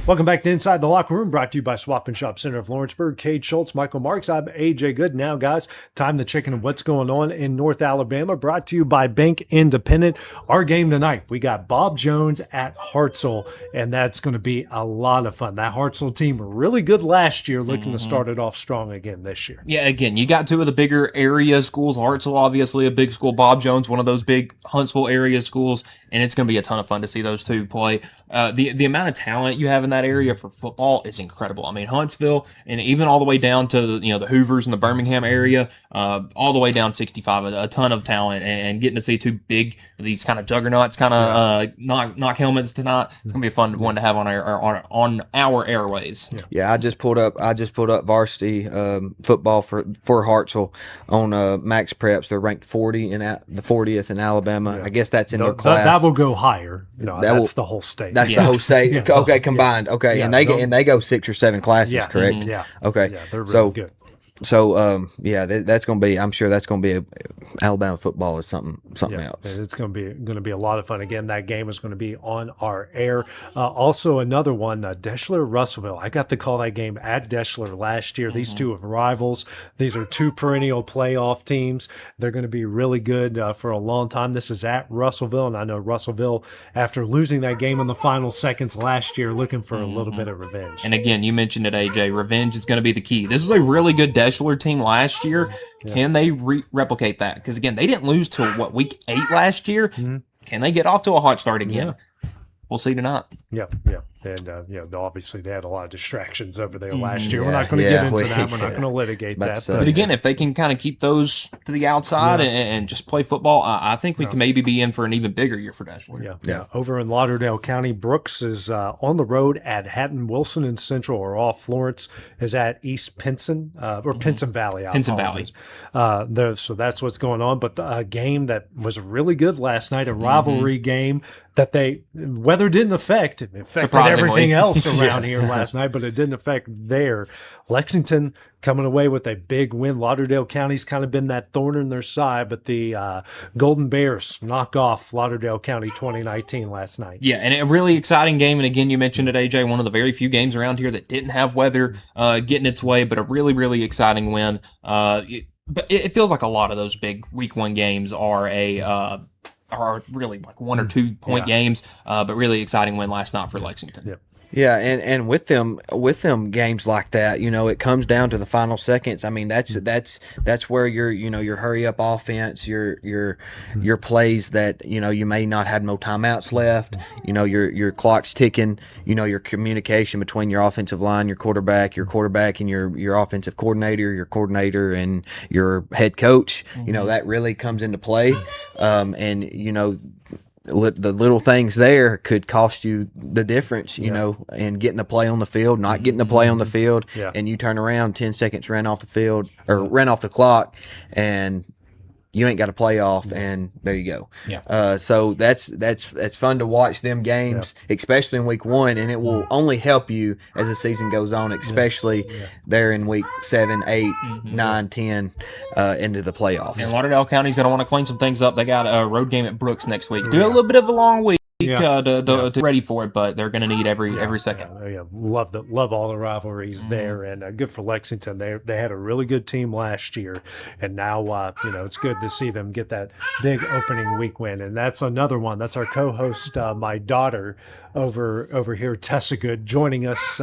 Welcome back to Inside the Locker Room, brought to you by Swap and Shop Center of Lawrenceburg. Cade Schultz, Michael Marks, I'm AJ Good. Now, guys, time to check in what's going on in North Alabama, brought to you by Bank Independent. Our game tonight, we got Bob Jones at Hartselle, and that's going to be a lot of fun. That Hartselle team were really good last year, looking to start it off strong again this year. Yeah, again, you got two of the bigger area schools. Hartselle, obviously a big school. Bob Jones, one of those big Huntsville area schools, and it's going to be a ton of fun to see those two play. The amount of talent you have in that area for football is incredible. I mean, Huntsville, and even all the way down to the Hoovers and the Birmingham area, all the way down 65, a ton of talent, and getting to see two big, these kind of juggernauts, kind of knock helmets tonight. It's gonna be a fun one to have on our airways. Yeah, I just pulled up varsity football for Hartselle on Max Preps. They're ranked 40 in the 40th in Alabama. Yeah. I guess that's in their class. That will go higher. That's the whole state. That's the whole state. Okay, combined. Okay, and they go 6 or 7 classes, correct? Yeah. Okay. Yeah, they're really good. So, that's going to be. I'm sure that's going to be Alabama football is something else. It's going to be a lot of fun. Again, that game is going to be on our air. Also, another one, Deschler Russellville. I got to call that game at Deschler last year. These two are rivals. These are two perennial playoff teams. They're going to be really good for a long time. This is at Russellville, and I know Russellville, after losing that game in the final seconds last year, looking for a little bit of revenge. And again, you mentioned it, AJ. Revenge is going to be the key. This is a really good Deschler team last year. Can they replicate that? Because again, they didn't lose till week 8 last year. Can they get off to a hot start again? We'll see tonight. Yeah. And, obviously they had a lot of distractions over there last year. We're not going to get into that. We're not going to litigate that. But again, if they can kind of keep those to the outside and just play football, I think we can maybe be in for an even bigger year for Deschler. Yeah. Over in Lauderdale County, Brooks is on the road at Hatton. Wilson and Central are off. Florence is at East Pinson, or Pinson Valley. Pinson Valley. So that's what's going on. But a game that was really good last night, a rivalry game that weather didn't affect. It affected everything else around here last night, but it didn't affect there. Lexington coming away with a big win. Lauderdale County's kind of been that thorn in their side, but the Golden Bears knock off Lauderdale County 2019 last night. Yeah, and a really exciting game. And again, you mentioned it, AJ, one of the very few games around here that didn't have weather getting its way, but a really, really exciting win. But it feels like a lot of those big week one games are are really like 1 or 2 point games, but really exciting win last night for Lexington. Yep. Yeah, and with them games like that, it comes down to the final seconds. I mean, that's where your hurry up offense, your plays that you may not have no timeouts left. Your clock's ticking. Your communication between your offensive line, your quarterback, and your offensive coordinator, your coordinator and your head coach. That really comes into play, and the little things there could cost you the difference, and getting a play on the field, not getting a play on the field, and you turn around, 10 seconds ran off the field or ran off the clock, and you ain't got a play off, and there you go. So that's fun to watch them games, especially in week one, and it will only help you as the season goes on, especially there in week 7, 8, 9, 10 into the playoffs. And Lauderdale County's going to want to clean some things up. They got a road game at Brooks next week. Do a little bit of a long week. To ready for it, but they're going to need every second. Love all the rivalries there, and good for Lexington. They had a really good team last year, and now it's good to see them get that big opening week win. And that's another one. That's our co-host, my daughter over here, Tessa Good, joining us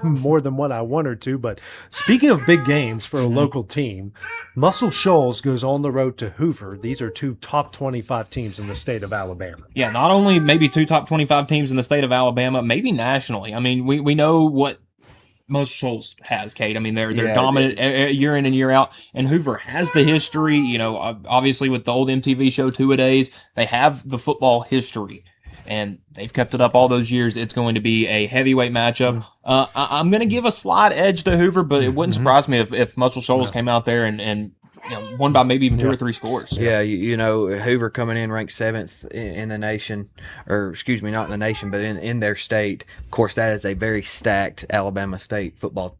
more than what I want her to. But speaking of big games for a local team, Muscle Shoals goes on the road to Hoover. These are 2 top 25 teams in the state of Alabama. Yeah, not only maybe 2 top 25 teams in the state of Alabama, maybe nationally. I mean, we know what Muscle Shoals has, Kate. I mean, they're dominant year in and year out, and Hoover has the history. Obviously with the old MTV show 2-A-Days, they have the football history, and they've kept it up all those years. It's going to be a heavyweight matchup. I'm going to give a slight edge to Hoover, but it wouldn't surprise me if Muscle Shoals came out there and won by maybe even 2 or 3 scores. Yeah, Hoover coming in ranked 7th in the nation, or excuse me, not in the nation, but in their state. Of course, that is a very stacked Alabama State football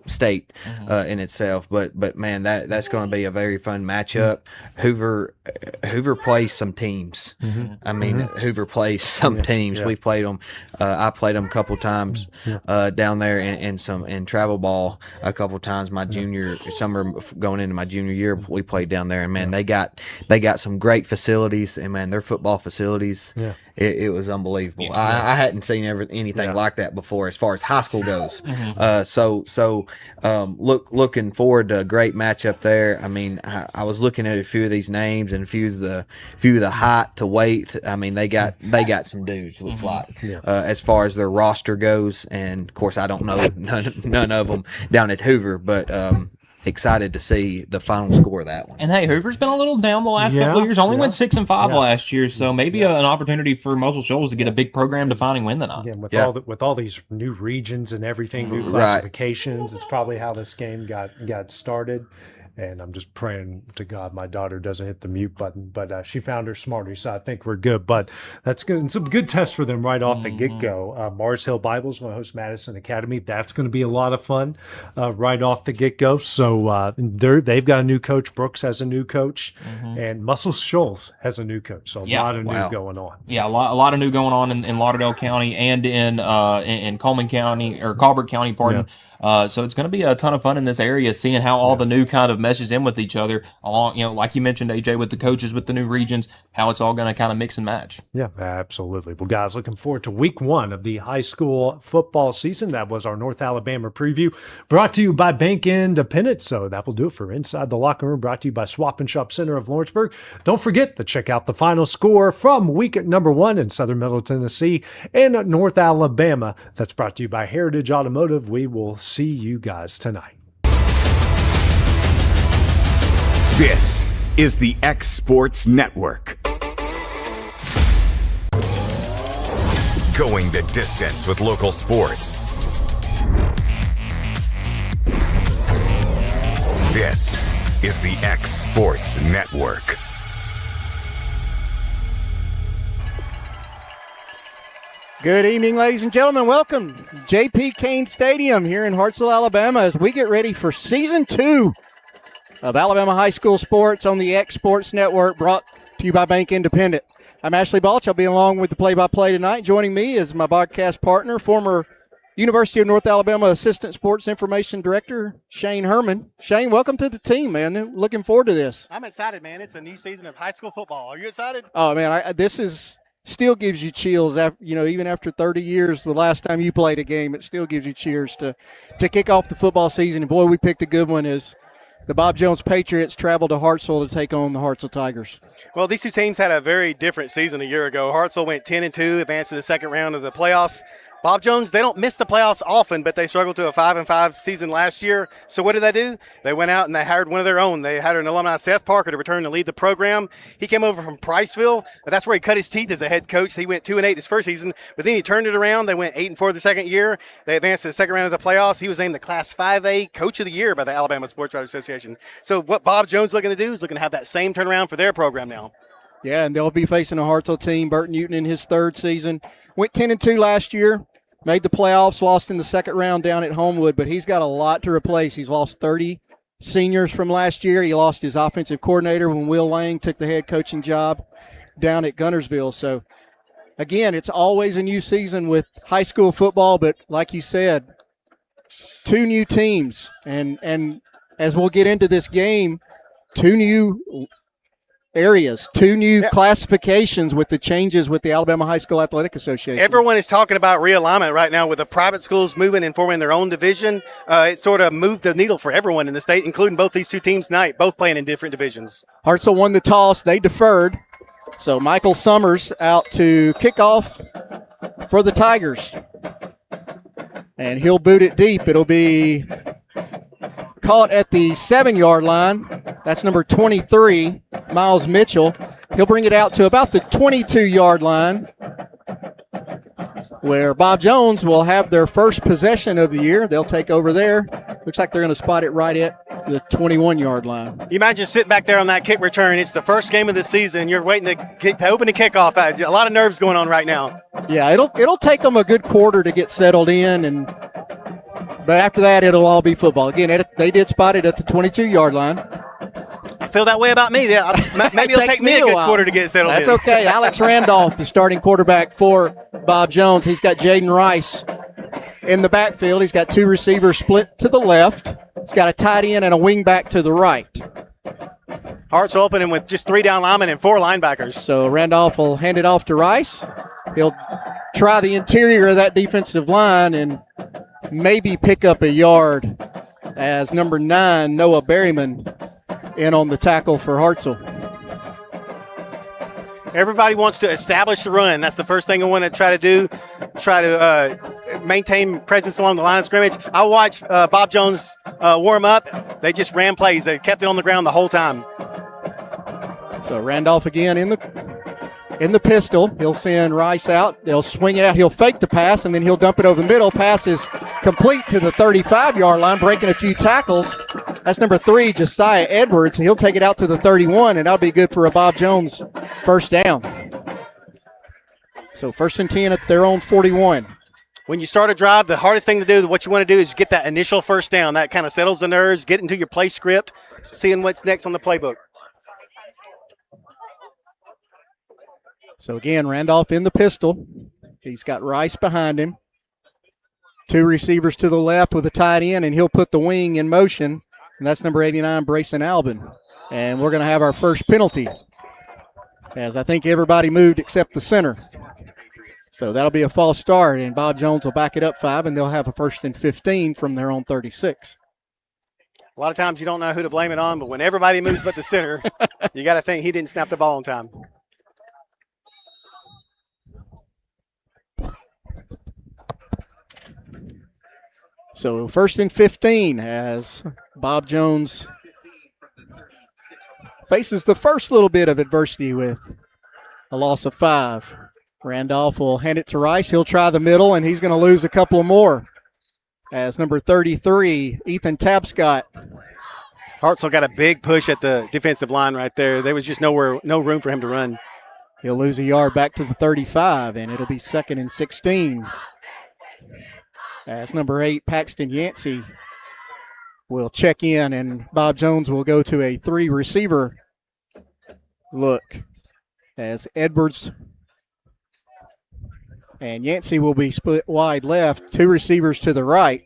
state in itself. But man, that's going to be a very fun matchup. Hoover plays some teams. I mean, Hoover plays some teams. We've played them. I played them a couple times down there in travel ball a couple times. My junior summer going into my junior year, we played down there, and man, they got some great facilities, and man, their football facilities, it was unbelievable. I hadn't seen anything like that before as far as high school goes. Looking forward to a great matchup there. I mean, I was looking at a few of these names and a few of the height to weight. I mean, they got some dudes. Looks like as far as their roster goes, and of course, I don't know none of them down at Hoover, but excited to see the final score of that one. And hey, Hoover's been a little down the last couple of years. Only went 6-5 last year, so maybe an opportunity for Muscle Shoals to get a big program-defining win tonight. Again, with all these new regions and everything, new classifications, it's probably how this game got started. And I'm just praying to God my daughter doesn't hit the mute button, but she found her smarter, so I think we're good. But that's good. And some good tests for them right off the get-go. Mars Hill Bible's going to host Madison Academy. That's going to be a lot of fun right off the get-go. So they've got a new coach. Brooks has a new coach, and Muscle Shoals has a new coach. So a lot of new going on. Yeah, a lot of new going on in Lauderdale County and in Coleman County, or Colbert County, pardon. So it's going to be a ton of fun in this area, seeing how all the new kind of meshes in with each other, along, like you mentioned, AJ, with the coaches, with the new regions, how it's all going to kind of mix and match. Yeah, absolutely. Well, guys, looking forward to week 1 of the high school football season. That was our North Alabama preview, brought to you by Bank Independent. So that will do it for Inside the Locker Room, brought to you by Swap and Shop Center of Lawrenceburg. Don't forget to check out the final score from week number 1 in Southern Middle Tennessee and North Alabama. That's brought to you by Heritage Automotive. We will see you guys tonight. This is the X Sports Network. Going the distance with local sports. This is the X Sports Network. Good evening, ladies and gentlemen. Welcome to J.P. Kane Stadium here in Hartselle, Alabama, as we get ready for Season 2 of Alabama High School Sports on the X Sports Network, brought to you by Bank Independent. I'm Ashley Balch. I'll be along with the play-by-play tonight. Joining me is my broadcast partner, former University of North Alabama Assistant Sports Information Director, Shane Herman. Shane, welcome to the team, man. Looking forward to this. I'm excited, man. It's a new season of high school football. Are you excited? Oh, man, still gives you chills. After, even after 30 years, the last time you played a game, it still gives you cheers to kick off the football season. And, boy, we picked a good one as the Bob Jones Patriots travel to Hartselle to take on the Hartselle Tigers. Well, these two teams had a very different season a year ago. Hartselle went 10-2, advanced to the second round of the playoffs. Bob Jones, they don't miss the playoffs often, but they struggled to a 5-5 season last year. So what did they do? They went out and they hired one of their own. They hired an alumni, Seth Parker, to return to lead the program. He came over from Priceville, but that's where he cut his teeth as a head coach. He went 2-8 his first season, but then he turned it around. They went 8-4 the second year. They advanced to the second round of the playoffs. He was named the Class 5A Coach of the Year by the Alabama Sports Writers Association. So what Bob Jones is looking to do is looking to have that same turnaround for their program now. Yeah, and they'll be facing a Hartselle team. Burton Newton in his third season. Went 10-2 last year. Made the playoffs, lost in the second round down at Homewood, but he's got a lot to replace. He's lost 30 seniors from last year. He lost his offensive coordinator when Will Lang took the head coaching job down at Guntersville. So, again, it's always a new season with high school football, but like you said, two new teams. And as we'll get into this game, two new areas, two new classifications with the changes with the Alabama High School Athletic Association. Everyone is talking about realignment right now with the private schools moving and forming their own division. It sort of moved the needle for everyone in the state, including both these two teams tonight, both playing in different divisions. Hartselle won the toss. They deferred. So Michael Summers out to kick off for the Tigers. And he'll boot it deep. It'll be caught at the 7-yard line. That's number 23, Miles Mitchell. He'll bring it out to about the 22-yard line, where Bob Jones will have their first possession of the year. They'll take over there. Looks like they're going to spot it right at the 21-yard line. You imagine sitting back there on that kick return. It's the first game of the season. You're waiting to open the kickoff. A lot of nerves going on right now. Yeah, it'll take them a good quarter to get settled in, but after that, it'll all be football. Again, they did spot it at the 22-yard line. I feel that way about me. Maybe it'll take me a good quarter to get settled in. That's okay. Alex Randolph, the starting quarterback for Bob Jones. He's got Jaden Rice in the backfield. He's got two receivers split to the left. He's got a tight end and a wing back to the right. Hartselle opening with just 3 down linemen and 4 linebackers. So Randolph will hand it off to Rice. He'll try the interior of that defensive line and maybe pick up a yard as number 9, Noah Berryman, in on the tackle for Hartselle. Everybody wants to establish the run. That's the first thing I want to try to do, maintain presence along the line of scrimmage. I watched Bob Jones warm up. They just ran plays. They kept it on the ground the whole time. So Randolph again in the pistol. He'll send Rice out. They'll swing it out. He'll fake the pass, and then he'll dump it over the middle. Pass is complete to the 35-yard line, breaking a few tackles. That's number 3, Josiah Edwards, and he'll take it out to the 31, and that'll be good for a Bob Jones first down. So 1st and 10 at their own 41. When you start a drive, the hardest thing to do, what you want to do is get that initial first down. That kind of settles the nerves, get into your play script, seeing what's next on the playbook. So again, Randolph in the pistol. He's got Rice behind him. 2 receivers to the left with a tight end, and he'll put the wing in motion. And that's number 89, Brayson Albin. And we're going to have our first penalty, as I think everybody moved except the center. So that'll be a false start, and Bob Jones will back it up 5, and they'll have a 1st and 15 from their own 36. A lot of times you don't know who to blame it on, but when everybody moves but the center, you got to think he didn't snap the ball on time. So 1st and 15 as Bob Jones faces the first little bit of adversity with a loss of 5. Randolph will hand it to Rice. He'll try the middle, and he's going to lose a couple more as number 33, Ethan Tapscott. Hartselle got a big push at the defensive line right there. There was just no room for him to run. He'll lose a yard back to the 35, and it'll be 2nd and 16. As number 8, Paxton Yancey, will check in, and Bob Jones will go to a 3-receiver look as Edwards And Yancey will be split wide left, 2 receivers to the right,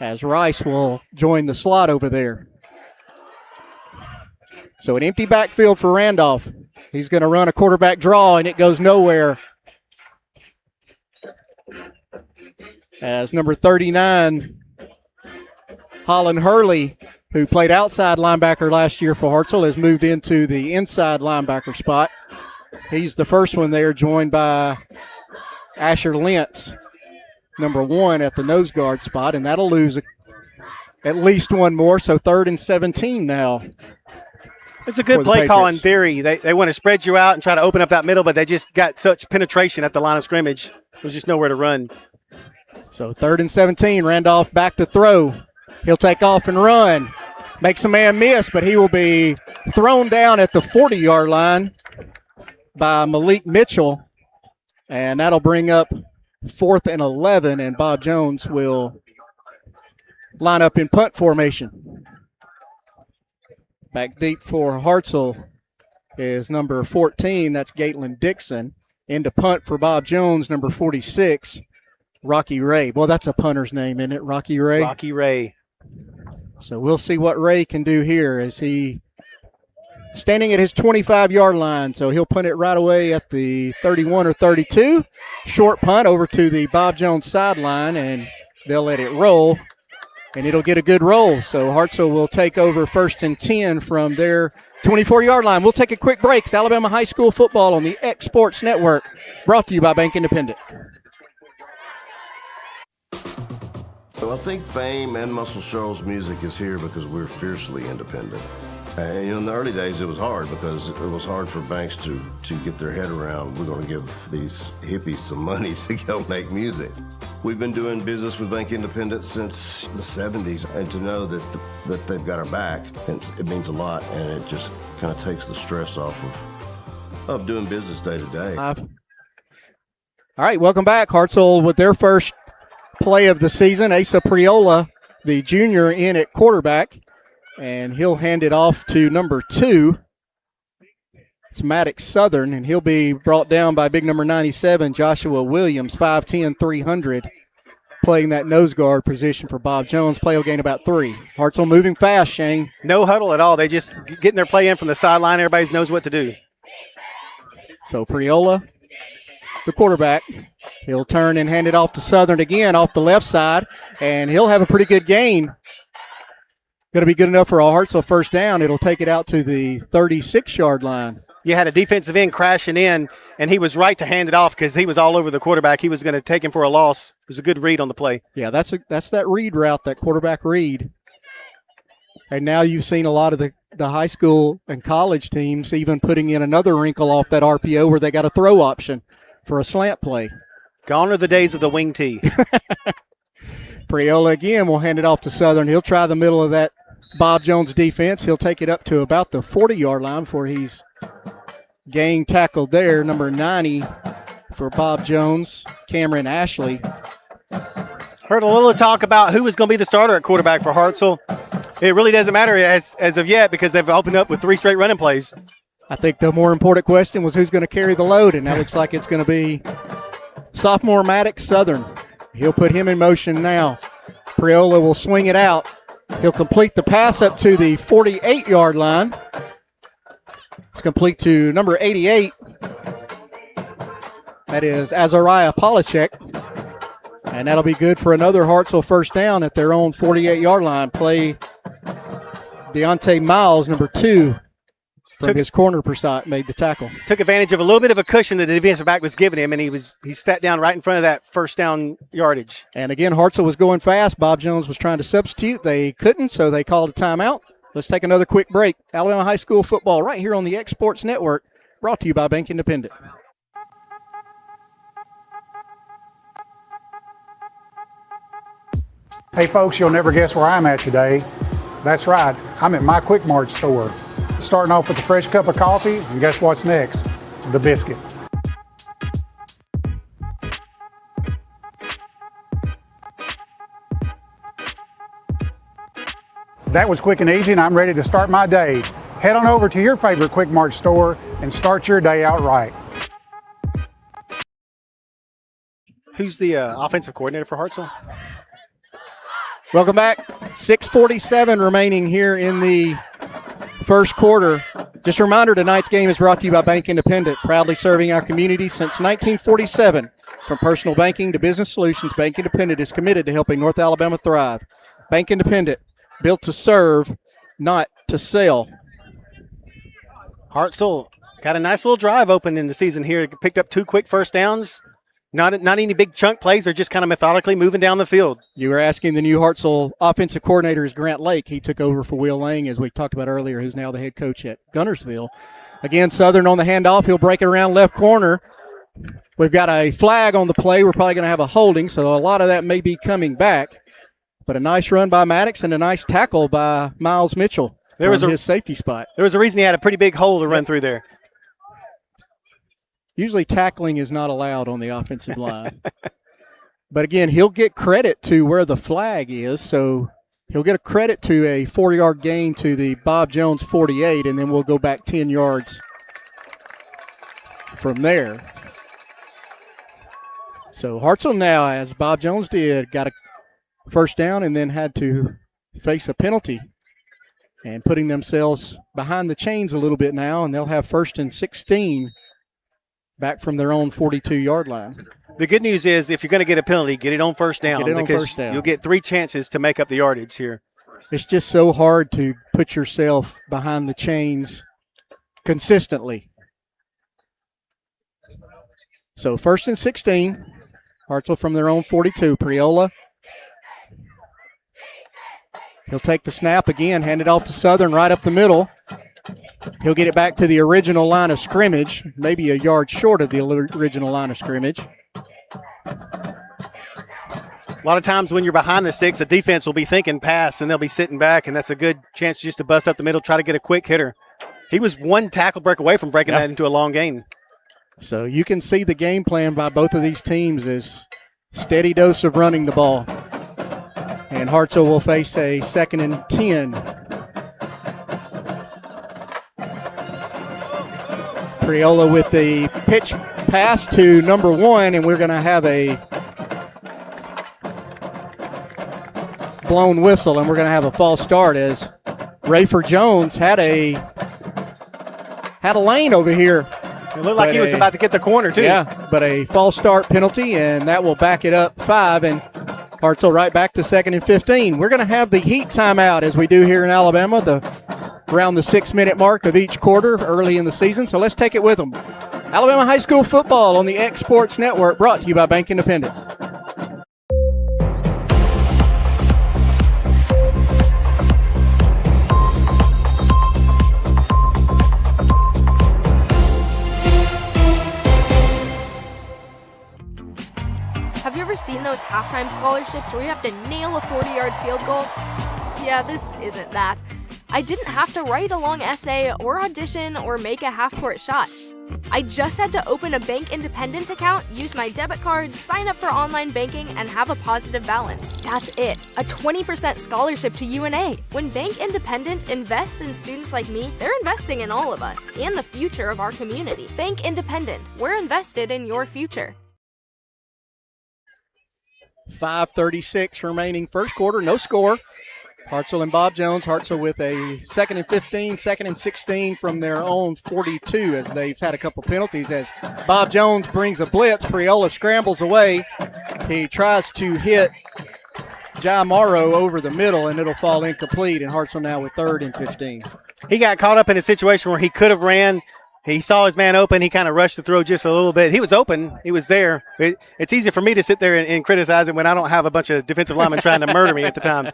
as Rice will join the slot over there. So an empty backfield for Randolph. He's going to run a quarterback draw, and it goes nowhere. As number 39, Holland Hurley, who played outside linebacker last year for Hartselle, has moved into the inside linebacker spot. He's the first one there, joined by Asher Lentz, number 1 at the nose guard spot, and that'll lose at least one more, so 3rd and 17 now. It's a good play call in theory. They want to spread you out and try to open up that middle, but they just got such penetration at the line of scrimmage. There's just nowhere to run. So 3rd and 17, Randolph back to throw. He'll take off and run. Makes a man miss, but he will be thrown down at the 40-yard line by Malik Mitchell. And that'll bring up 4th and 11, and Bob Jones will line up in punt formation. Back deep for Hartselle is number 14. That's Gatelyn Dixon. Into punt for Bob Jones, number 46, Rocky Ray. Boy, that's a punter's name, isn't it? Rocky Ray? Rocky Ray. So we'll see what Ray can do here as he standing at his 25-yard line. So he'll punt it right away at the 31 or 32. Short punt over to the Bob Jones sideline, and they'll let it roll. And it'll get a good roll. So Hartselle will take over 1st and 10 from their 24-yard line. We'll take a quick break. It's Alabama High School football on the X Sports Network, brought to you by Bank Independent. Well, I think fame and Muscle Shoals music is here because we're fiercely independent. And in the early days, it was hard because it was hard for banks to get their head around, we're going to give these hippies some money to go make music. We've been doing business with Bank Independent since the 70s, and to know that they've got our back, it means a lot, and it just kind of takes the stress off of doing business day to day. All right, welcome back. Hartselle with their first play of the season. Asa Priola, the junior, in at quarterback. And he'll hand it off to number 2. It's Maddox Southern, and he'll be brought down by big number 97, Joshua Williams, 5'10", 300, playing that nose guard position for Bob Jones. Play will gain about 3. Hartselle moving fast, Shane. No huddle at all. They just getting their play in from the sideline. Everybody knows what to do. So Priola, the quarterback, he'll turn and hand it off to Southern again off the left side, and he'll have a pretty good gain. Going to be good enough for a Hartselle first down. It'll take it out to the 36-yard line. You had a defensive end crashing in, and he was right to hand it off because he was all over the quarterback. He was going to take him for a loss. It was a good read on the play. Yeah, that's that read route, that quarterback read. And now you've seen a lot of the high school and college teams even putting in another wrinkle off that RPO where they got a throw option for a slant play. Gone are the days of the wing tee. Priola again will hand it off to Southern. He'll try the middle of that Bob Jones defense. He'll take it up to about the 40-yard line before he's gang tackled there. Number 90 for Bob Jones, Cameron Ashley. Heard a little talk about who was going to be the starter at quarterback for Hartselle. It really doesn't matter as of yet because they've opened up with 3 straight running plays. I think the more important question was who's going to carry the load, and that looks like it's going to be sophomore Maddox Southern. He'll put him in motion now. Priola will swing it out. He'll complete the pass up to the 48-yard line. It's complete to number 88. That is Azariah Polachek. And that'll be good for another Hartselle first down at their own 48-yard line. Play Deontay Miles, number 2, from his corner made the tackle. Took advantage of a little bit of a cushion that the defensive back was giving him, and he sat down right in front of that first down yardage. And again, Hartselle was going fast. Bob Jones was trying to substitute. They couldn't, so they called a timeout. Let's take another quick break. Alabama High School football right here on the X Sports Network, brought to you by Bank Independent. Hey folks, you'll never guess where I'm at today. That's right, I'm at my Quick Mart store. Starting off with a fresh cup of coffee, and guess what's next? The biscuit. That was quick and easy, and I'm ready to start my day. Head on over to your favorite Quick Mart store and start your day out right. Who's the offensive coordinator for Hartselle? Welcome back. 6:47 remaining here in the first quarter. Just a reminder, tonight's game is brought to you by Bank Independent, proudly serving our community since 1947. From personal banking to business solutions, Bank Independent is committed to helping North Alabama thrive. Bank Independent, built to serve, not to sell. Hartselle got a nice little drive open in the season here. Picked up 2 quick first downs. Not any big chunk plays. They're just kind of methodically moving down the field. You were asking the new Hartselle offensive coordinator is Grant Lake. He took over for Will Lang, as we talked about earlier, who's now the head coach at Gunnersville. Again, Southern on the handoff. He'll break it around left corner. We've got a flag on the play. We're probably going to have a holding, so a lot of that may be coming back. But a nice run by Maddox and a nice tackle by Miles Mitchell from his safety spot. There was a reason he had a pretty big hole to run through there. Usually tackling is not allowed on the offensive line. But again, he'll get credit to where the flag is, so he'll get a credit to a 4-yard gain to the Bob Jones 48, and then we'll go back 10 yards from there. So Hartselle now, as Bob Jones did, got a first down and then had to face a penalty and putting themselves behind the chains a little bit now, and they'll have 1st and 16 back from their own 42-yard line. The good news is if you're going to get a penalty, get it on first down. Get it on because first down. You'll get 3 chances to make up the yardage here. It's just so hard to put yourself behind the chains consistently. So 1st and 16. Hartselle from their own 42. Priola. He'll take the snap again, hand it off to Southern right up the middle. He'll get it back to the original line of scrimmage, maybe a yard short of the original line of scrimmage. A lot of times when you're behind the sticks, a defense will be thinking pass, and they'll be sitting back, and that's a good chance just to bust up the middle, try to get a quick hitter. He was 1 tackle break away from breaking that into a long gain. So you can see the game plan by both of these teams is steady dose of running the ball. And Hartselle will face a 2nd and 10. Priola with the pitch pass to number 1, and we're going to have a blown whistle, and we're going to have a false start as Rayford Jones had a lane over here. It looked like he was about to get the corner, too. Yeah, but a false start penalty, and that will back it up 5, and Hartselle right back to 2nd and 15. We're going to have the heat timeout as we do here in Alabama, around the 6-minute mark of each quarter early in the season, so let's take it with them. Alabama High School football on the X Sports Network, brought to you by Bank Independent. Have you ever seen those halftime scholarships where you have to nail a 40-yard field goal? Yeah, this isn't that. I didn't have to write a long essay or audition or make a half-court shot. I just had to open a Bank Independent account, use my debit card, sign up for online banking, and have a positive balance. That's it. A 20% scholarship to UNA. When Bank Independent invests in students like me, they're investing in all of us and the future of our community. Bank Independent. We're invested in your future. 5:36 remaining first quarter, no score. Hartselle and Bob Jones. Hartselle with a 2nd and 15, 2nd and 16 from their own 42 as they've had a couple penalties. As Bob Jones brings a blitz, Priola scrambles away. He tries to hit Jai Morrow over the middle, and it'll fall incomplete, and Hartselle now with 3rd and 15. He got caught up in a situation where he could have ran. He saw his man open. He kind of rushed the throw just a little bit. He was open. He was there. It's easy for me to sit there and criticize it when I don't have a bunch of defensive linemen trying to murder me at the time.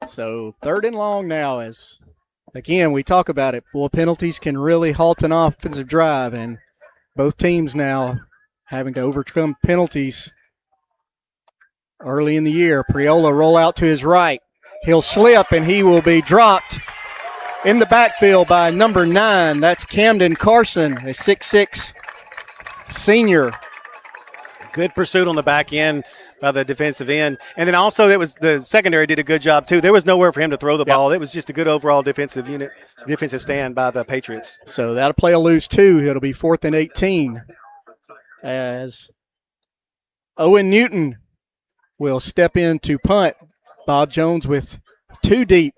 So 3rd and long now as, again, we talk about it. Well, penalties can really halt an offensive drive, and both teams now having to overcome penalties early in the year. Priola roll out to his right. He'll slip, and he will be dropped in the backfield by number 9. That's Camden Carson, a 6'6" senior. Good pursuit on the back end by the defensive end. And then also the secondary did a good job too. There was nowhere for him to throw the ball. It was just a good overall defensive stand by the Patriots. So that'll play a loose too. It'll be 4th and 18 as Owen Newton will step in to punt. Bob Jones with 2 deep,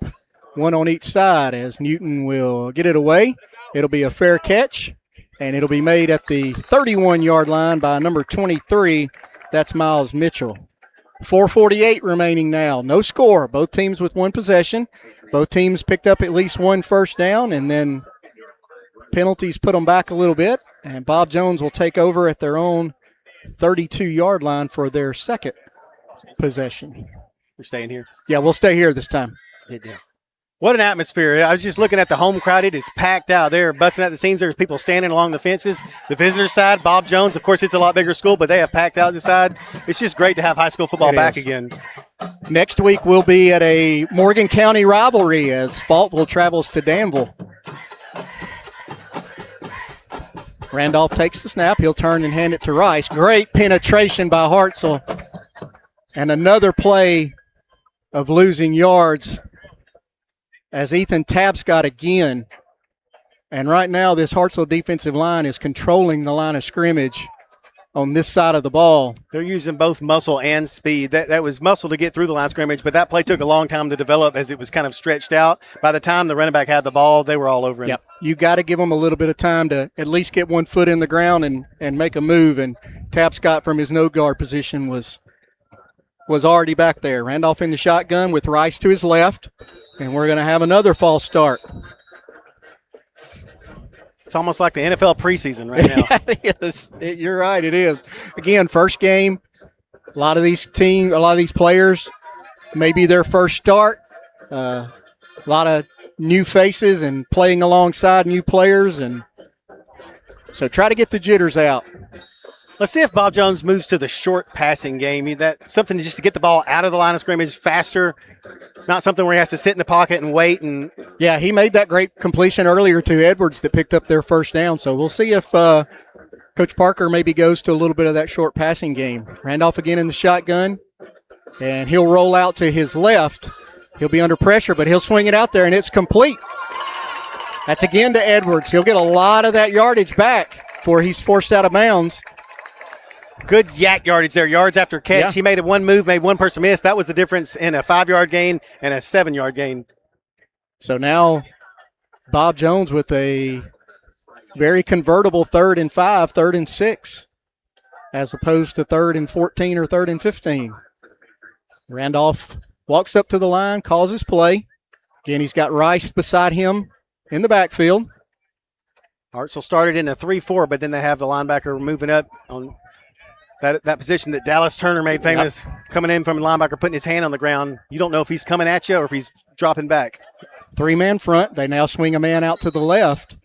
1 on each side, as Newton will get it away. It'll be a fair catch, and it'll be made at the 31-yard line by number 23. That's Miles Mitchell. 4:48 remaining now. No score. Both teams with 1 possession. Both teams picked up at least 1 first down, and then penalties put them back a little bit. And Bob Jones will take over at their own 32-yard line for their second possession. We're staying here. Yeah, we'll stay here this time. Yeah. What an atmosphere. I was just looking at the home crowd. It is packed out there, busting at the seams. There's people standing along the fences. The visitor side, Bob Jones, of course, it's a lot bigger school, but they have packed out the side. It's just great to have high school football back again. Next week, we'll be at a Morgan County rivalry as Faultville travels to Danville. Randolph takes the snap. He'll turn and hand it to Rice. Great penetration by Hartselle. And another play of losing yards as Ethan Tabscott again. And right now, this Hartselle defensive line is controlling the line of scrimmage on this side of the ball. They're using both muscle and speed. That was muscle to get through the line of scrimmage, but that play took a long time to develop as it was kind of stretched out. By the time the running back had the ball, they were all over him. Yep. You got to give them a little bit of time to at least get 1 foot in the ground and make a move. And Tabscott from his no guard position was already back there. Randolph in the shotgun with Rice to his left, and we're going to have another false start. It's almost like the NFL preseason right now. Yeah, it is. You're right, it is. Again, first game, a lot of these players, maybe their first start. A lot of new faces and playing alongside new players, and so try to get the jitters out. Let's see if Bob Jones moves to the short passing game. That's something just to get the ball out of the line of scrimmage faster, not something where he has to sit in the pocket and wait. And yeah, he made that great completion earlier to Edwards that picked up their first down. So we'll see if Coach Parker maybe goes to a little bit of that short passing game. Randolph again in the shotgun, and he'll roll out to his left. He'll be under pressure, but he'll swing it out there, and it's complete. That's again to Edwards. He'll get a lot of that yardage back before he's forced out of bounds. Good yak yardage there, yards after catch. Yeah. He made one move, made one person miss. That was the difference in a 5-yard gain and a 7-yard gain. So now Bob Jones with a very convertible 3rd and 5, 3rd and 6, as opposed to 3rd and 14 or 3rd and 15. Randolph walks up to the line, calls his play. Again, he's got Rice beside him in the backfield. Hartselle started in a 3-4, but then they have the linebacker moving up on that position that Dallas Turner made famous, coming in from the linebacker, putting his hand on the ground. You don't know if he's coming at you or if he's dropping back. 3-man front. They now swing a man out to the left.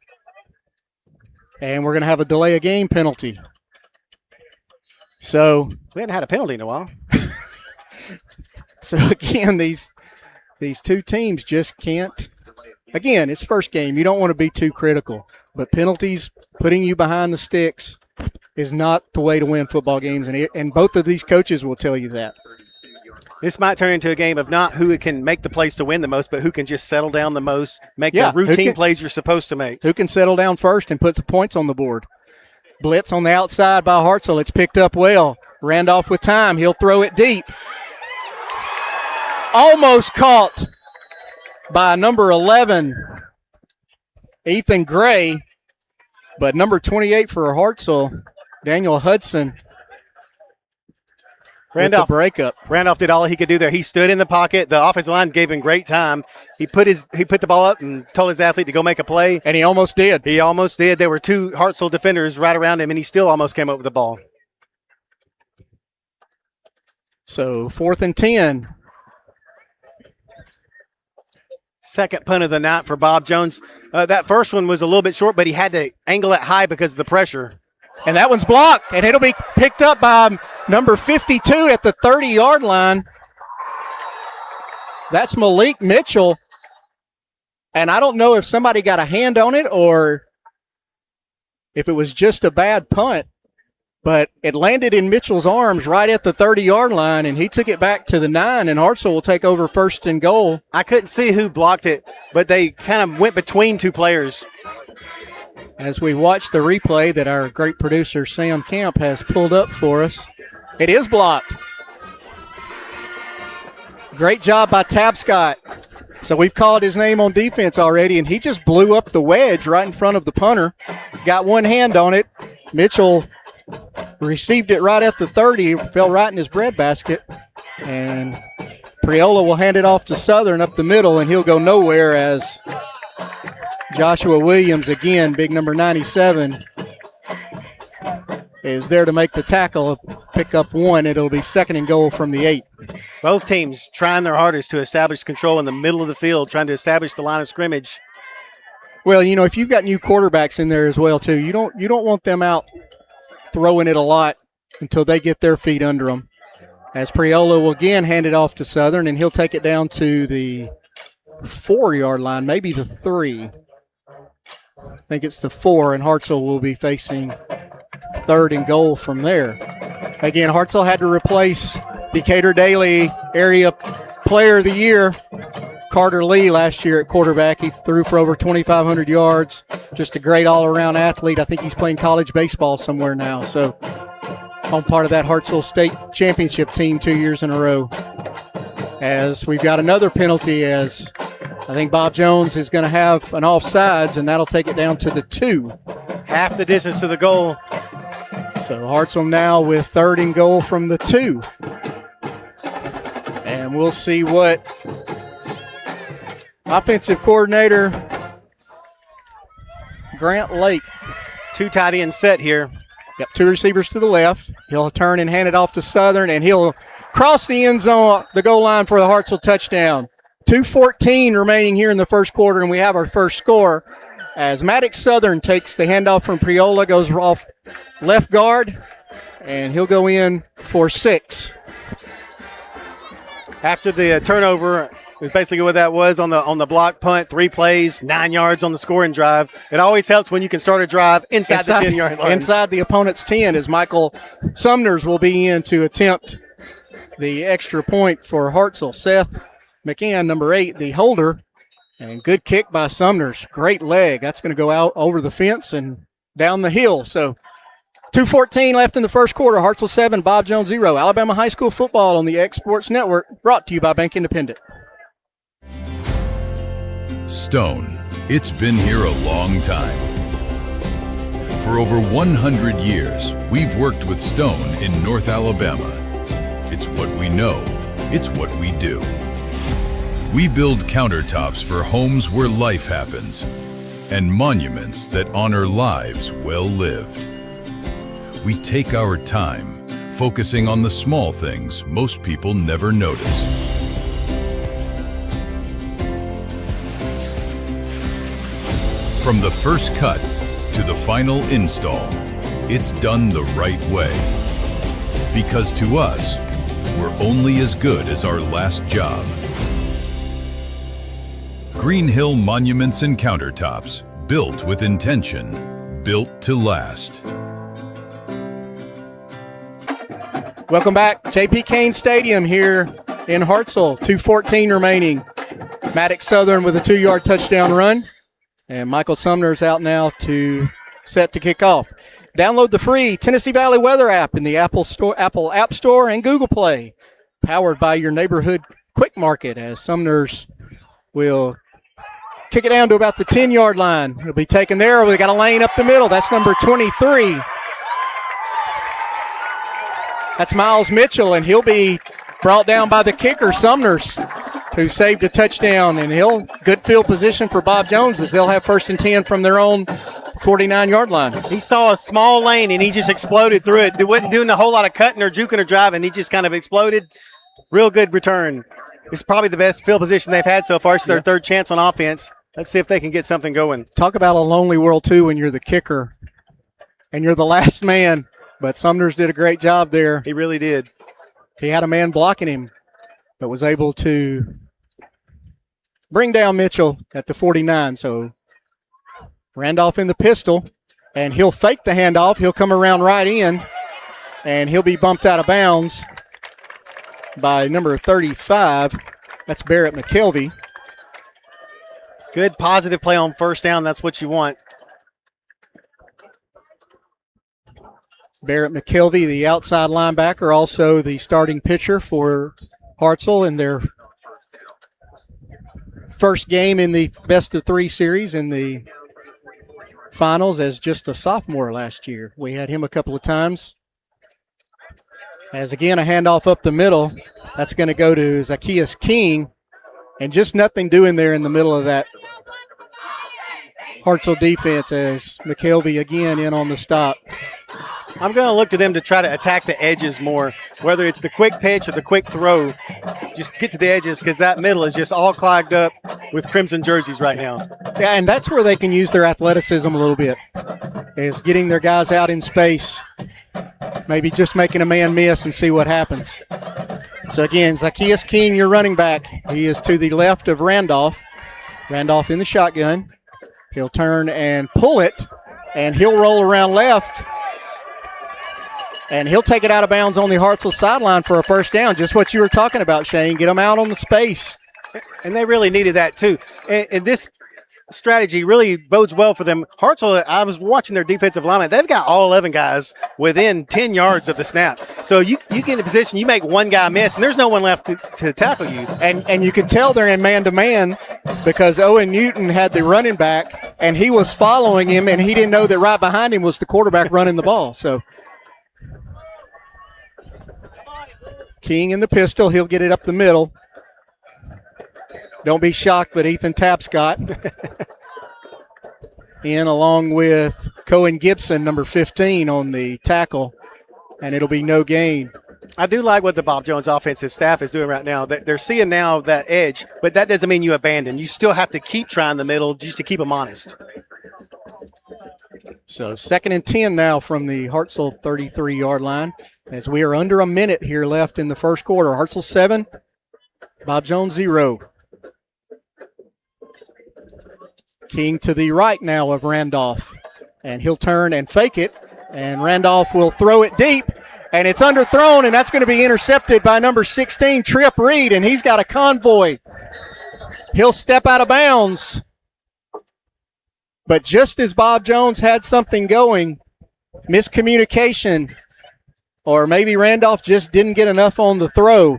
And we're going to have a delay of game penalty. So we hadn't had a penalty in a while. So again, these two teams just can't. Again, it's first game. You don't want to be too critical. But penalties, putting you behind the sticks, is not the way to win football games, and both of these coaches will tell you that. This might turn into a game of not who can make the plays to win the most, but who can just settle down the most, make the routine plays you're supposed to make. Who can settle down first and put the points on the board. Blitz on the outside by Hartselle. It's picked up well. Randolph with time. He'll throw it deep. Almost caught by number 11, Ethan Gray, but number 28 for Hartselle, Daniel Hudson, Randolph, with the breakup. Randolph did all he could do there. He stood in the pocket. The offensive line gave him great time. He put the ball up and told his athlete to go make a play. And he almost did. He almost did. There were 2 Hartselle defenders right around him, and he still almost came up with the ball. So 4th and 10. Second punt of the night for Bob Jones. That first one was a little bit short, but he had to angle it high because of the pressure. And that one's blocked, and it'll be picked up by number 52 at the 30-yard line. That's Malik Mitchell. And I don't know if somebody got a hand on it or if it was just a bad punt, but it landed in Mitchell's arms right at the 30-yard line, and he took it back to the 9, and Hartselle will take over 1st and goal. I couldn't see who blocked it, but they kind of went between 2 players. As we watch the replay that our great producer Sam Camp has pulled up for us. It is blocked. Great job by Tapscott. So we've called his name on defense already, and he just blew up the wedge right in front of the punter. Got one hand on it. Mitchell received it right at the 30, fell right in his breadbasket. And Priola will hand it off to Southern up the middle, and he'll go nowhere as Joshua Williams, again, big number 97, is there to make the tackle, pick up one. It'll be 2nd and goal from the 8. Both teams trying their hardest to establish control in the middle of the field, trying to establish the line of scrimmage. Well, you know, if you've got new quarterbacks in there as well, too, you don't want them out throwing it a lot until they get their feet under them. As Priola will again hand it off to Southern, and he'll take it down to the 4-yard line, maybe the 3. I think it's the 4, and Hartselle will be facing 3rd and goal from there. Again, Hartselle had to replace Decatur Daily Area Player of the Year, Carter Lee, last year at quarterback. He threw for over 2,500 yards. Just a great all-around athlete. I think he's playing college baseball somewhere now. So on part of that Hartselle State Championship team 2 years in a row. As we've got another penalty, as I think Bob Jones is going to have an offsides, and that'll take it down to the 2. Half the distance to the goal. So Hartselle now with 3rd and goal from the 2. And we'll see what offensive coordinator Grant Lake. 2 tight end set here. Got 2 receivers to the left. He'll turn and hand it off to Southern, and he'll cross the end zone, the goal line for the Hartselle touchdown. 2:14 remaining here in the first quarter, and we have our first score as Maddox Southern takes the handoff from Priola, goes off left guard, and he'll go in for 6. After the turnover, basically what that was on the block punt, 3 plays, 9 yards on the scoring drive. It always helps when you can start a drive inside the 10-yard line. Inside the opponent's 10, as Michael Sumners will be in to attempt the extra point for Hartselle. Seth McCann, number 8, the holder, and good kick by Sumners. Great leg. That's going to go out over the fence and down the hill. So 2:14 left in the first quarter. Hartselle 7, Bob Jones 0. Alabama High School football on the X Sports Network, brought to you by Bank Independent. Stone, it's been here a long time. For over 100 years, we've worked with Stone in North Alabama. It's what we know. It's what we do. We build countertops for homes where life happens and monuments that honor lives well lived. We take our time, focusing on the small things most people never notice. From the first cut to the final install, it's done the right way. Because to us, we're only as good as our last job. Green Hill Monuments and Countertops, built with intention, built to last. Welcome back. J.P. Cain Stadium here in Hartselle. 2:14 remaining. Maddox Southern with a 2-yard touchdown run. And Michael Sumner's out now to set to kick off. Download the free Tennessee Valley Weather app in the Apple App Store and Google Play. Powered by your neighborhood Quick Market, as Sumner's will kick it down to about the 10-yard line. It'll be taken there. We got a lane up the middle. That's number 23. That's Miles Mitchell, and he'll be brought down by the kicker, Sumners, who saved a touchdown. And good field position for Bob Jones, as they'll have 1st and 10 from their own 49-yard line. He saw a small lane, and he just exploded through it. He wasn't doing a whole lot of cutting or juking or driving. He just kind of exploded. Real good return. It's probably the best field position they've had so far. It's their 3rd chance on offense. Let's see if they can get something going. Talk about a lonely world, too, when you're the kicker and you're the last man. But Sumners did a great job there. He really did. He had a man blocking him, but was able to bring down Mitchell at the 49. So Randolph in the pistol, and he'll fake the handoff. He'll come around right in, and he'll be bumped out of bounds by number 35. That's Barrett McKelvey. Good positive play on 1st down. That's what you want. Barrett McKelvey, the outside linebacker, also the starting pitcher for Hartselle in their first game in the best-of-3 series in the finals as just a sophomore last year. We had him a couple of times. As again, a handoff up the middle. That's going to go to Zacchaeus King. And just nothing doing there in the middle of that Hartselle defense as McKelvey again in on the stop. I'm going to look to them to try to attack the edges more, whether it's the quick pitch or the quick throw. Just get to the edges because that middle is just all clogged up with crimson jerseys right now. Yeah, and that's where they can use their athleticism a little bit, is getting their guys out in space, maybe just making a man miss and see what happens. So again, Zacchaeus King, your running back. He is to the left of Randolph. Randolph in the shotgun. He'll turn and pull it, and he'll roll around left. And he'll take it out of bounds on the Hartselle sideline for a first down. Just what you were talking about, Shane. Get them out on the space. And they really needed that too. And this strategy really bodes well for them. Hartselle, I was watching their defensive lineman. They've got all 11 guys within 10 yards of the snap. So you get in a position, you make one guy miss, and there's no one left to tackle you. And you can tell they're in man-to-man because Owen Newton had the running back, and he was following him, and he didn't know that right behind him was the quarterback running the ball. So King in the pistol. He'll get it up the middle. Don't be shocked, but Ethan Tapscott in along with Cohen Gibson, number 15, on the tackle, and it'll be no gain. I do like what the Bob Jones offensive staff is doing right now. They're seeing now that edge, but that doesn't mean you abandon. You still have to keep trying the middle just to keep them honest. So 2nd and 10 now from the Hartselle 33-yard line as we are under a minute here left in the first quarter. Hartselle 7, Bob Jones 0. King to the right now of Randolph, and he'll turn and fake it, and Randolph will throw it deep, and it's underthrown, and that's going to be intercepted by number 16, Tripp Reed, and he's got a convoy. He'll step out of bounds. But just as Bob Jones had something going, miscommunication, or maybe Randolph just didn't get enough on the throw,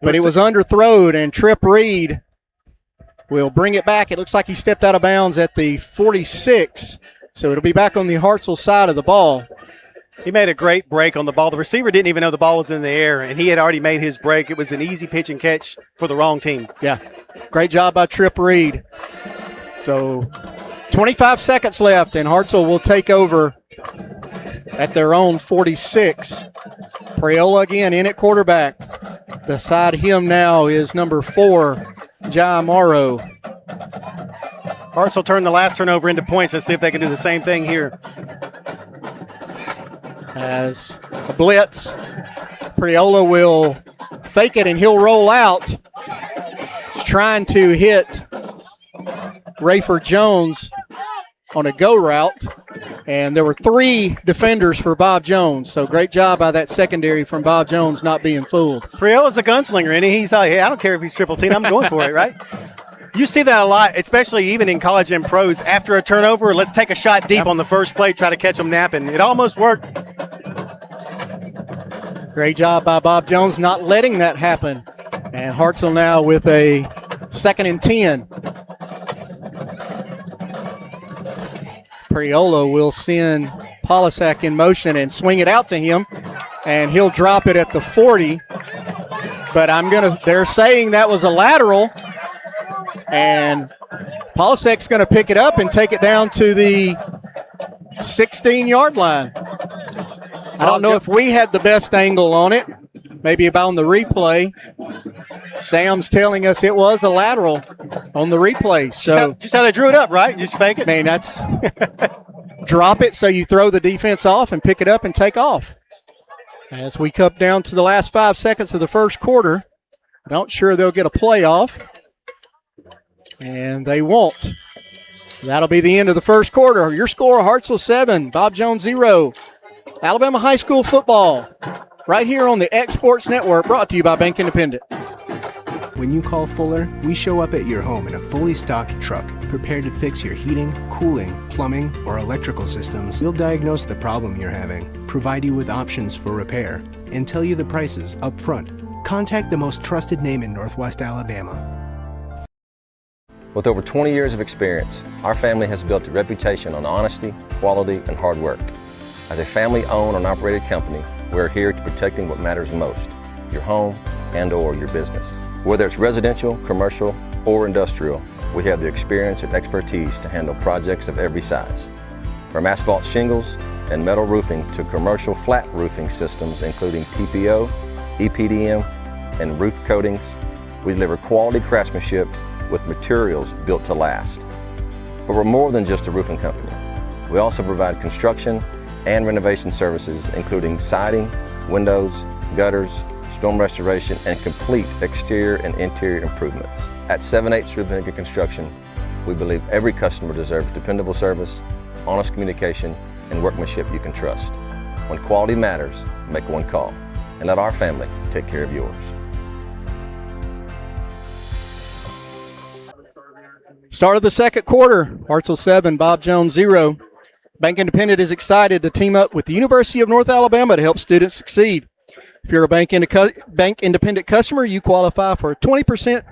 but it was underthrown, and Tripp Reed will bring it back. It looks like he stepped out of bounds at the 46, so it'll be back on the Hartselle side of the ball. He made a great break on the ball. The receiver didn't even know the ball was in the air, and he had already made his break. It was an easy pitch and catch for the wrong team. Yeah, great job by Tripp Reed. So 25 seconds left, and Hartselle will take over at their own 46. Priola again in at quarterback. Beside him now is number 4, Jai Morrow. Hartselle turned the last turnover into points. Let's see if they can do the same thing here. As a blitz, Priola will fake it and he'll roll out. He's trying to hit Rayford Jones on a go route, and there were 3 defenders for Bob Jones, so great job by that secondary from Bob Jones not being fooled. Priola's a gunslinger, and he's like, hey, I don't care if he's triple team, I'm going for it, right? You see that a lot, especially even in college and pros. After a turnover, let's take a shot deep on the first play, try to catch them napping. It almost worked. Great job by Bob Jones not letting that happen. And Hartselle now with a 2nd and 10. Priola will send Polisak in motion and swing it out to him, and he'll drop it at the 40. But they're saying that was a lateral, and Polisak's going to pick it up and take it down to the 16-yard line. I don't know if we had the best angle on it, maybe about on the replay. Sam's telling us it was a lateral on the replay. So just how they drew it up, right? Just fake it. I mean, that's drop it so you throw the defense off and pick it up and take off. As we come down to the last 5 seconds of the first quarter, not sure they'll get a playoff, and they won't. That'll be the end of the first quarter. Your score, Hartselle 7, Bob Jones 0. Alabama High School football right here on the X Sports Network, brought to you by Bank Independent. When you call Fuller, we show up at your home in a fully stocked truck, prepared to fix your heating, cooling, plumbing, or electrical systems. We'll diagnose the problem you're having, provide you with options for repair, and tell you the prices up front. Contact the most trusted name in Northwest Alabama. With over 20 years of experience, our family has built a reputation on honesty, quality, and hard work. As a family-owned and operated company, we're here to protecting what matters most, your home and/or your business. Whether it's residential, commercial, or industrial, we have the experience and expertise to handle projects of every size. From asphalt shingles and metal roofing to commercial flat roofing systems including TPO, EPDM, and roof coatings, we deliver quality craftsmanship with materials built to last. But we're more than just a roofing company. We also provide construction and renovation services including siding, windows, gutters, storm restoration, and complete exterior and interior improvements. At 7-8 Rubiniga Construction, we believe every customer deserves dependable service, honest communication, and workmanship you can trust. When quality matters, make one call, and let our family take care of yours. Start of the second quarter, Hartselle 7, Bob Jones 0. Bank Independent is excited to team up with the University of North Alabama to help students succeed. If you're a Bank Independent customer, you qualify for a 20%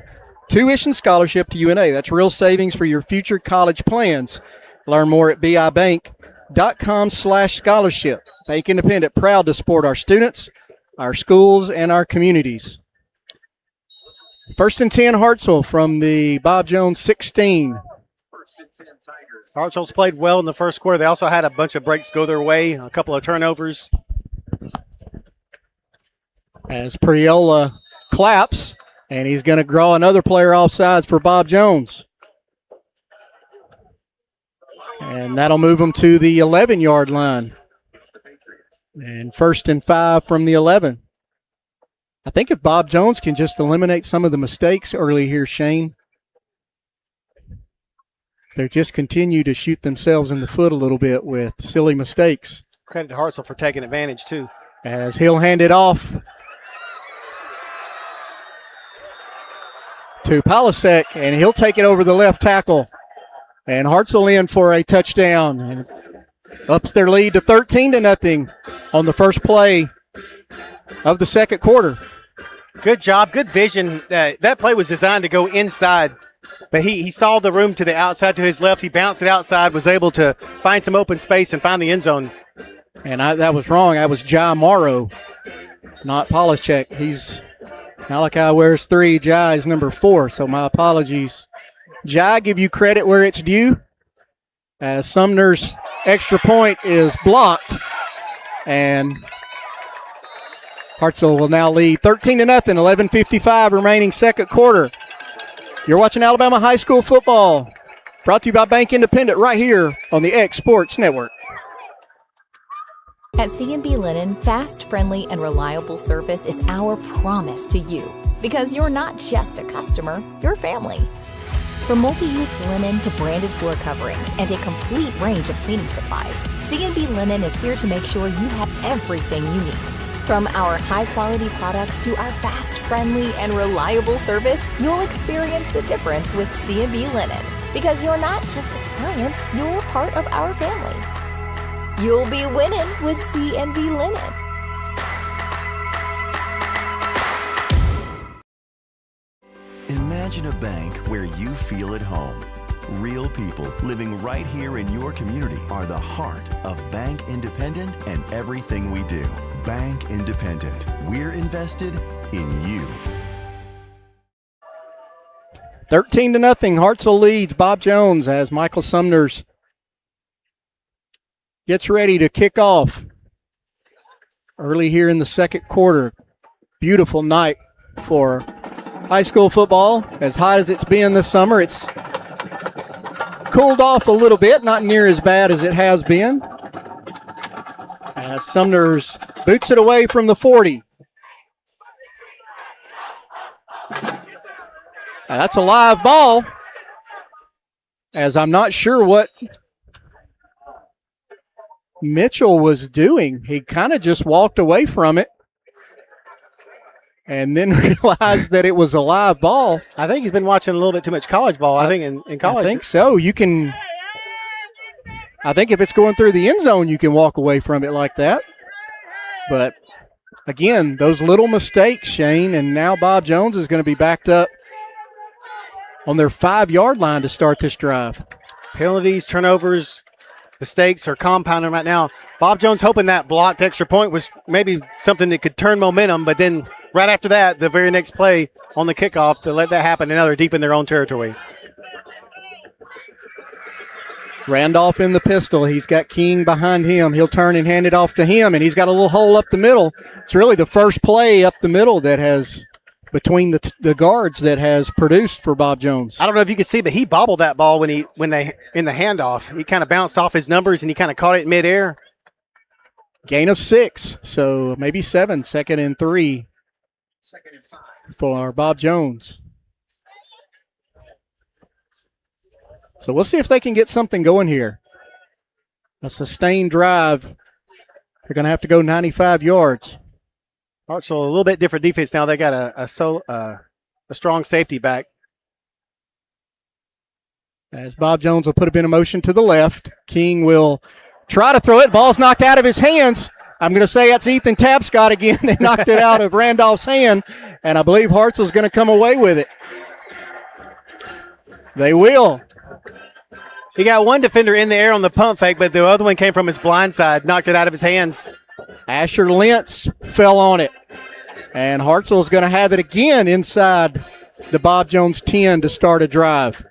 tuition scholarship to UNA. That's real savings for your future college plans. Learn more at bibank.com/scholarship. Bank Independent, proud to support our students, our schools, and our communities. 1st and 10 Hartselle from the Bob Jones 16. Hartselle's played well in the first quarter. They also had a bunch of breaks go their way, a couple of turnovers. As Priola claps, and he's going to draw another player offsides for Bob Jones. And that'll move him to the 11-yard line. And 1st and 5 from the 11. I think if Bob Jones can just eliminate some of the mistakes early here, Shane, they just continue to shoot themselves in the foot a little bit with silly mistakes. Credit to Hartselle for taking advantage, too. As he'll hand it off to Palasek, and he'll take it over the left tackle. And Hartselle in for a touchdown, and ups their lead to 13-0 on the first play of the second quarter. Good job, good vision. That play was designed to go inside, but he saw the room to the outside to his left. He bounced it outside, was able to find some open space and find the end zone. And that was wrong. That was Jai Morrow, not Polishek. Malachi wears 3, Jai is number 4, so my apologies. Jai, give you credit where it's due, as Sumner's extra point is blocked, and Hartselle will now lead 13-0, 11:55 remaining second quarter. You're watching Alabama High School football, brought to you by Bank Independent right here on the X Sports Network. At C&B Linen, fast, friendly, and reliable service is our promise to you, because you're not just a customer, you're family. From multi-use linen to branded floor coverings and a complete range of cleaning supplies, C&B Linen is here to make sure you have everything you need. From our high-quality products to our fast, friendly, and reliable service, you'll experience the difference with C&B Linen, because you're not just a client, you're part of our family. You'll be winning with C&B Linen. Imagine a bank where you feel at home. Real people living right here in your community are the heart of Bank Independent and everything we do. Bank Independent. We're invested in you. 13-0, Hartselle leads Bob Jones as Michael Sumners gets ready to kick off early here in the second quarter. Beautiful night for high school football. As hot as it's been this summer, it's cooled off a little bit, not near as bad as it has been. As Sumners boots it away from the 40. That's a live ball, as I'm not sure what Mitchell was doing. He kind of just walked away from it. and then realized that it was a live ball. I think he's been watching a little bit too much college ball. I think in college. I think so. I think if it's going through the end zone, you can walk away from it like that. But, again, those little mistakes, Shane, and now Bob Jones is going to be backed up on their 5-yard line to start this drive. Penalties, turnovers, mistakes are compounding right now. Bob Jones hoping that blocked extra point was maybe something that could turn momentum, but then right after that, the very next play on the kickoff, to let that happen, and now they're deep in their own territory. Randolph in the pistol. He's got King behind him. He'll turn and hand it off to him, and he's got a little hole up the middle. It's really the first play up the middle that has, between the guards, that has produced for Bob Jones. I don't know if you can see, but he bobbled that ball when they in the handoff. He kind of bounced off his numbers, and he kind of caught it in midair. Gain of 6, so maybe 7, 2nd and 3 for Bob Jones. So we'll see if they can get something going here. A sustained drive. They're going to have to go 95 yards. Hartselle, a little bit different defense now. They got a strong safety back. As Bob Jones will put it in motion to the left. King will try to throw it. Ball's knocked out of his hands. I'm going to say that's Ethan Tapscott again. They knocked it out of Randolph's hand, and I believe Hartselle's going to come away with it. They will. He got one defender in the air on the pump fake, but the other one came from his blind side, knocked it out of his hands. Asher Lentz fell on it. And Hartselle's going to have it again inside the Bob Jones 10 to start a drive.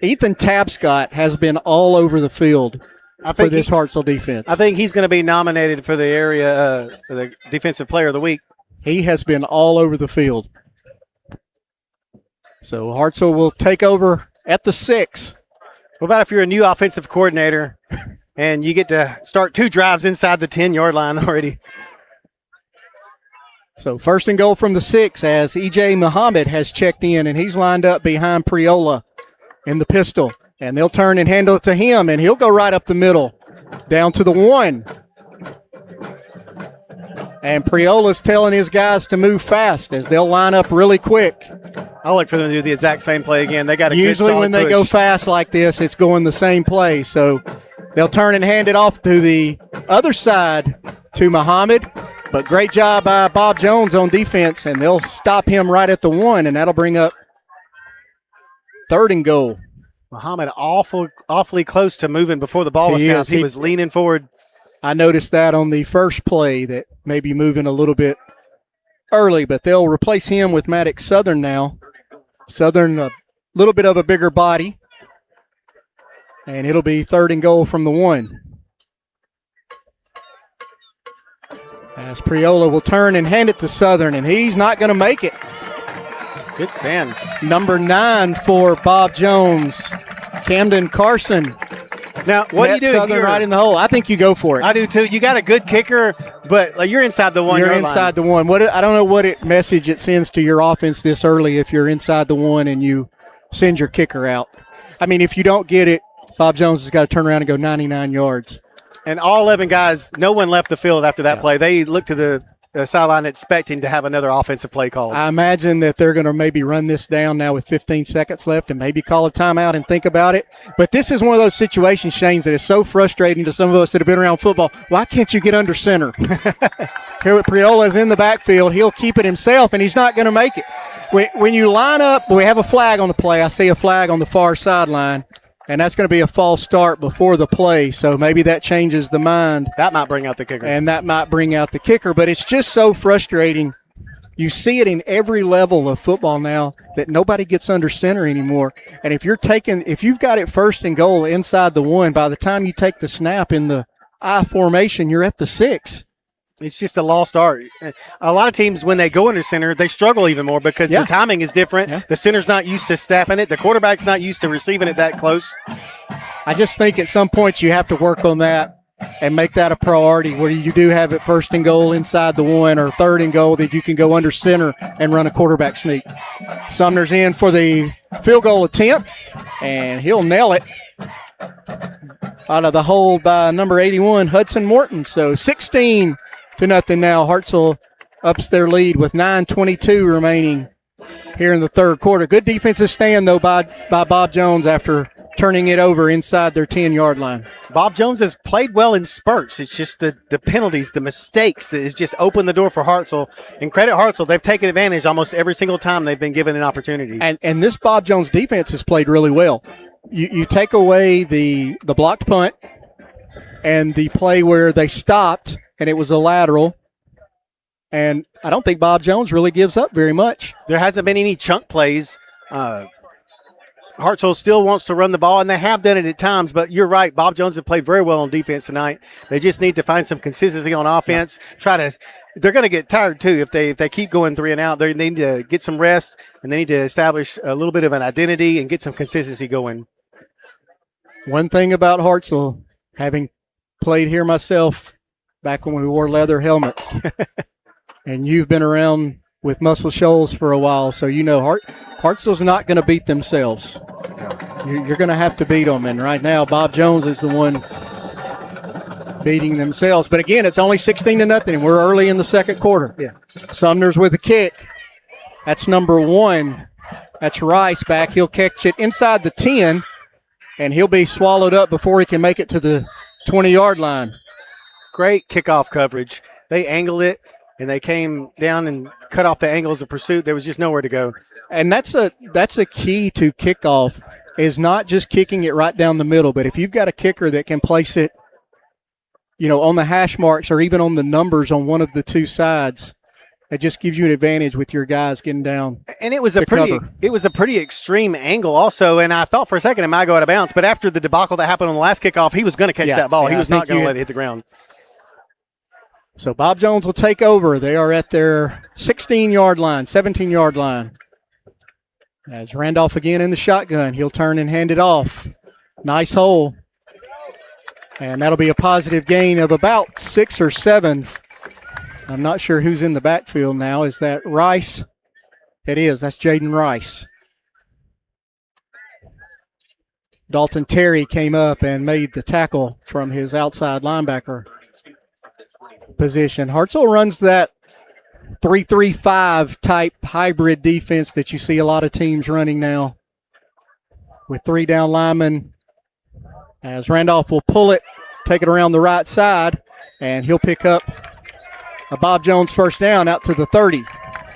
Ethan Tapscott has been all over the field for this Hartselle defense. I think he's going to be nominated for the the Defensive Player of the Week. He has been all over the field. So Hartselle will take over at the 6. What about if you're a new offensive coordinator and you get to start 2 drives inside the 10-yard line already? So 1st and goal from the 6 as E.J. Muhammad has checked in, and he's lined up behind Priola in the pistol. And they'll turn and handle it to him, and he'll go right up the middle, down to the 1. And Priola's telling his guys to move fast as they'll line up really quick. I like for them to do the exact same play again. They got a usually good, when they push. go fast like this, it's going the same play. So they'll turn and hand it off to the other side to Muhammad. But great job by Bob Jones on defense, and they'll stop him right at the 1, and that'll bring up 3rd and goal. Muhammad awfully close to moving before the ball was snapped. He was leaning forward. I noticed that on the first play, that maybe moving a little bit early, but they'll replace him with Maddox Southern now. Southern, a little bit of a bigger body, and it'll be 3rd and goal from the 1. As Priola will turn and hand it to Southern, and he's not going to make it. Good stand. Number 9 for Bob Jones, Camden Carson. Now, what do you do? Southern right in the hole. I think you go for it. I do too. You got a good kicker, but you're inside the 1. You're inside the 1. I don't know what message it sends to your offense this early if you're inside the 1 and you send your kicker out. I mean, if you don't get it, Bob Jones has got to turn around and go 99 yards. And all 11 guys, no one left the field after that play. They looked to the sideline expecting to have another offensive play called. I imagine that they're going to maybe run this down now with 15 seconds left and maybe call a timeout and think about it. But this is one of those situations, Shane, that is so frustrating to some of us that have been around football. Why can't you get under center? Here with Priola's in the backfield. He'll keep it himself, and he's not going to make it. When you line up, we have a flag on the play. I see a flag on the far sideline. And that's going to be a false start before the play, so maybe that changes the mind. That might bring out the kicker. And that might bring out the kicker, but it's just so frustrating. You see it in every level of football now that nobody gets under center anymore. And if you've got it 1st and goal inside the 1, by the time you take the snap in the I formation, you're at the 6. It's just a lost art. A lot of teams, when they go under center, they struggle even more because the timing is different. Yeah. The center's not used to snapping it. The quarterback's not used to receiving it that close. I just think at some point you have to work on that and make that a priority where you do have it 1st and goal inside the 1 or 3rd and goal that you can go under center and run a quarterback sneak. Sumner's in for the field goal attempt, and he'll nail it out of the hold by number 81, Hudson Morton. So 16 2-0 now. Hartselle ups their lead with 9:22 remaining here in the third quarter. Good defensive stand, though, by Bob Jones after turning it over inside their 10-yard line. Bob Jones has played well in spurts. It's just the penalties, the mistakes that has just opened the door for Hartselle. And credit Hartselle, they've taken advantage almost every single time they've been given an opportunity. And this Bob Jones defense has played really well. You take away the blocked punt and the play where they stopped and it was a lateral. And I don't think Bob Jones really gives up very much. There hasn't been any chunk plays. Hartselle still wants to run the ball, and they have done it at times, but you're right. Bob Jones have played very well on defense tonight. They just need to find some consistency on offense. They're going to get tired, too, if they keep going 3 and out. They need to get some rest, and they need to establish a little bit of an identity and get some consistency going. One thing about Hartselle, having played here myself back when we wore leather helmets, and you've been around with Muscle Shoals for a while, so you know Hartselle's not going to beat themselves. You're going to have to beat them, and right now Bob Jones is the one beating themselves. But again, it's only 16-0, and we're early in the second quarter. Yeah. Sumner's with a kick. That's number 1. That's Rice back. He'll catch it inside the 10, and he'll be swallowed up before he can make it to the 20-yard line. Great kickoff coverage. They angled it, and they came down and cut off the angles of pursuit. There was just nowhere to go. And that's a key to kickoff, is not just kicking it right down the middle, but if you've got a kicker that can place it, on the hash marks or even on the numbers on one of the two sides, it just gives you an advantage with your guys getting down. And it was a pretty extreme angle also, and I thought for a second it might go out of bounds, but after the debacle that happened on the last kickoff, he was going to catch that ball. He was not going to let it hit the ground. So Bob Jones will take over. They are at their 16-yard line, 17-yard line. As Randolph again in the shotgun, he'll turn and hand it off. Nice hole. And that'll be a positive gain of about 6 or 7. I'm not sure who's in the backfield now. Is that Rice? It is. That's Jaden Rice. Dalton Terry came up and made the tackle from his outside linebacker position. Hartselle runs that 3-3-5 type hybrid defense that you see a lot of teams running now with 3 down linemen, as Randolph will pull it, take it around the right side, and he'll pick up a Bob Jones first down out to the 30.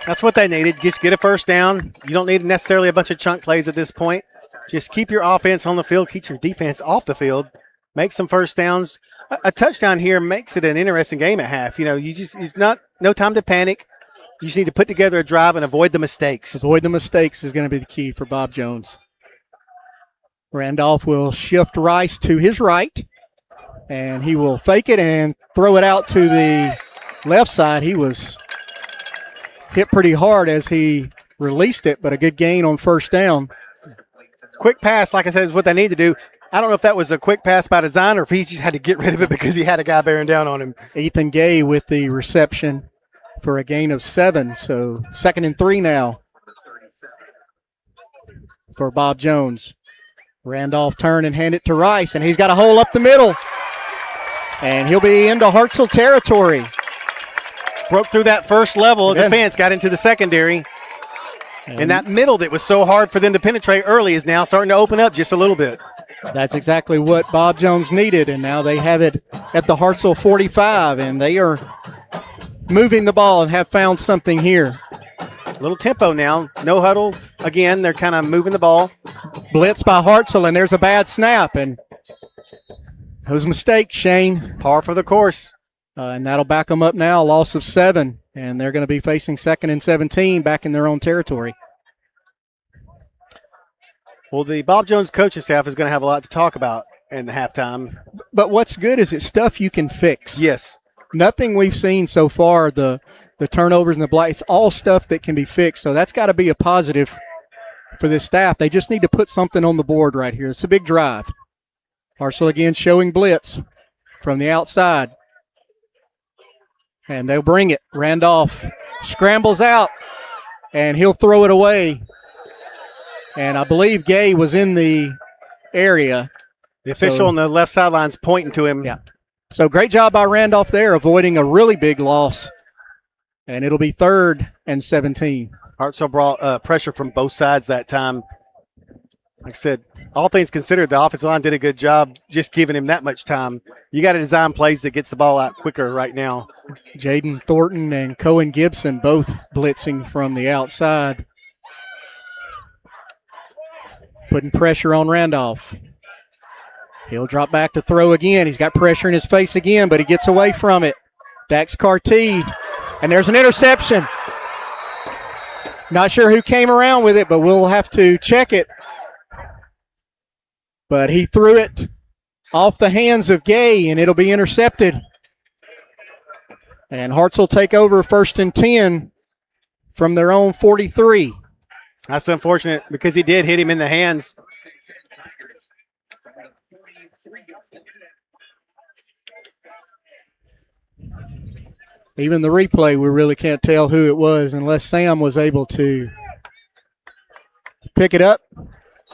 That's what they needed. Just get a first down. You don't need necessarily a bunch of chunk plays at this point. Just keep your offense on the field, keep your defense off the field, make some first downs. A touchdown here makes it an interesting game at half. It's no time to panic. You just need to put together a drive and avoid the mistakes. Avoid the mistakes is going to be the key for Bob Jones. Randolph will shift Rice to his right, and he will fake it and throw it out to the left side. He was hit pretty hard as he released it, but a good gain on first down. Quick pass, like I said, is what they need to do. I don't know if that was a quick pass by design or if he just had to get rid of it because he had a guy bearing down on him. Ethan Gay with the reception for a gain of 7. So 2nd and 3 now for Bob Jones. Randolph turn and hand it to Rice, and he's got a hole up the middle. And he'll be into Hartselle territory. Broke through that first level of defense, got into the secondary. And that middle that was so hard for them to penetrate early is now starting to open up just a little bit. That's exactly what Bob Jones needed, and now they have it at the Hartselle 45, and they are moving the ball and have found something here. A little tempo now. No huddle. Again, they're kind of moving the ball. Blitz by Hartselle, and there's a bad snap, and those mistakes, Shane. Par for the course. And that'll back them up now, loss of 7, and they're going to be facing 2nd and 17 back in their own territory. Well, the Bob Jones coaching staff is going to have a lot to talk about in the halftime. But what's good is it's stuff you can fix. Yes. Nothing we've seen so far, the turnovers and the blight, it's all stuff that can be fixed. So that's got to be a positive for this staff. They just need to put something on the board right here. It's a big drive. Hartselle again showing blitz from the outside. And they'll bring it. Randolph scrambles out, and he'll throw it away. And I believe Gay was in the area. The official on the left sideline's pointing to him. Yeah. So great job by Randolph there, avoiding a really big loss. And it'll be 3rd and 17. Hartselle brought pressure from both sides that time. Like I said, all things considered, the offensive line did a good job just giving him that much time. You got to design plays that gets the ball out quicker right now. Jaden Thornton and Cohen Gibson both blitzing from the outside. Putting pressure on Randolph. He'll drop back to throw again. He's got pressure in his face again, but he gets away from it. Dax Carty, and there's an interception. Not sure who came around with it, but we'll have to check it. But he threw it off the hands of Gay, and it'll be intercepted. And Hartselle will take over 1st and 10 from their own 43. That's unfortunate because he did hit him in the hands. Even the replay, we really can't tell who it was unless Sam was able to pick it up.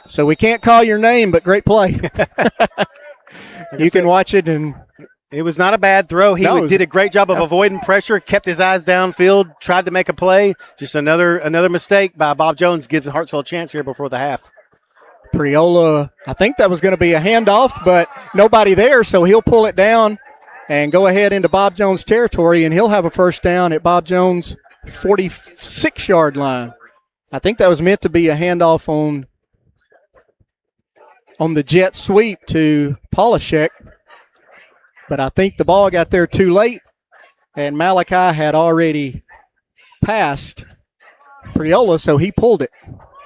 So we can't call your name, but great play. You can watch it. And it was not a bad throw. He did a great job of avoiding pressure, kept his eyes downfield, tried to make a play. Just another mistake by Bob Jones gives Hartselle a chance here before the half. Priola, I think that was going to be a handoff, but nobody there, so he'll pull it down and go ahead into Bob Jones territory, and he'll have a first down at Bob Jones' 46-yard line. I think that was meant to be a handoff on the jet sweep to Polishek, but I think the ball got there too late, and Malachi had already passed Priola, so he pulled it.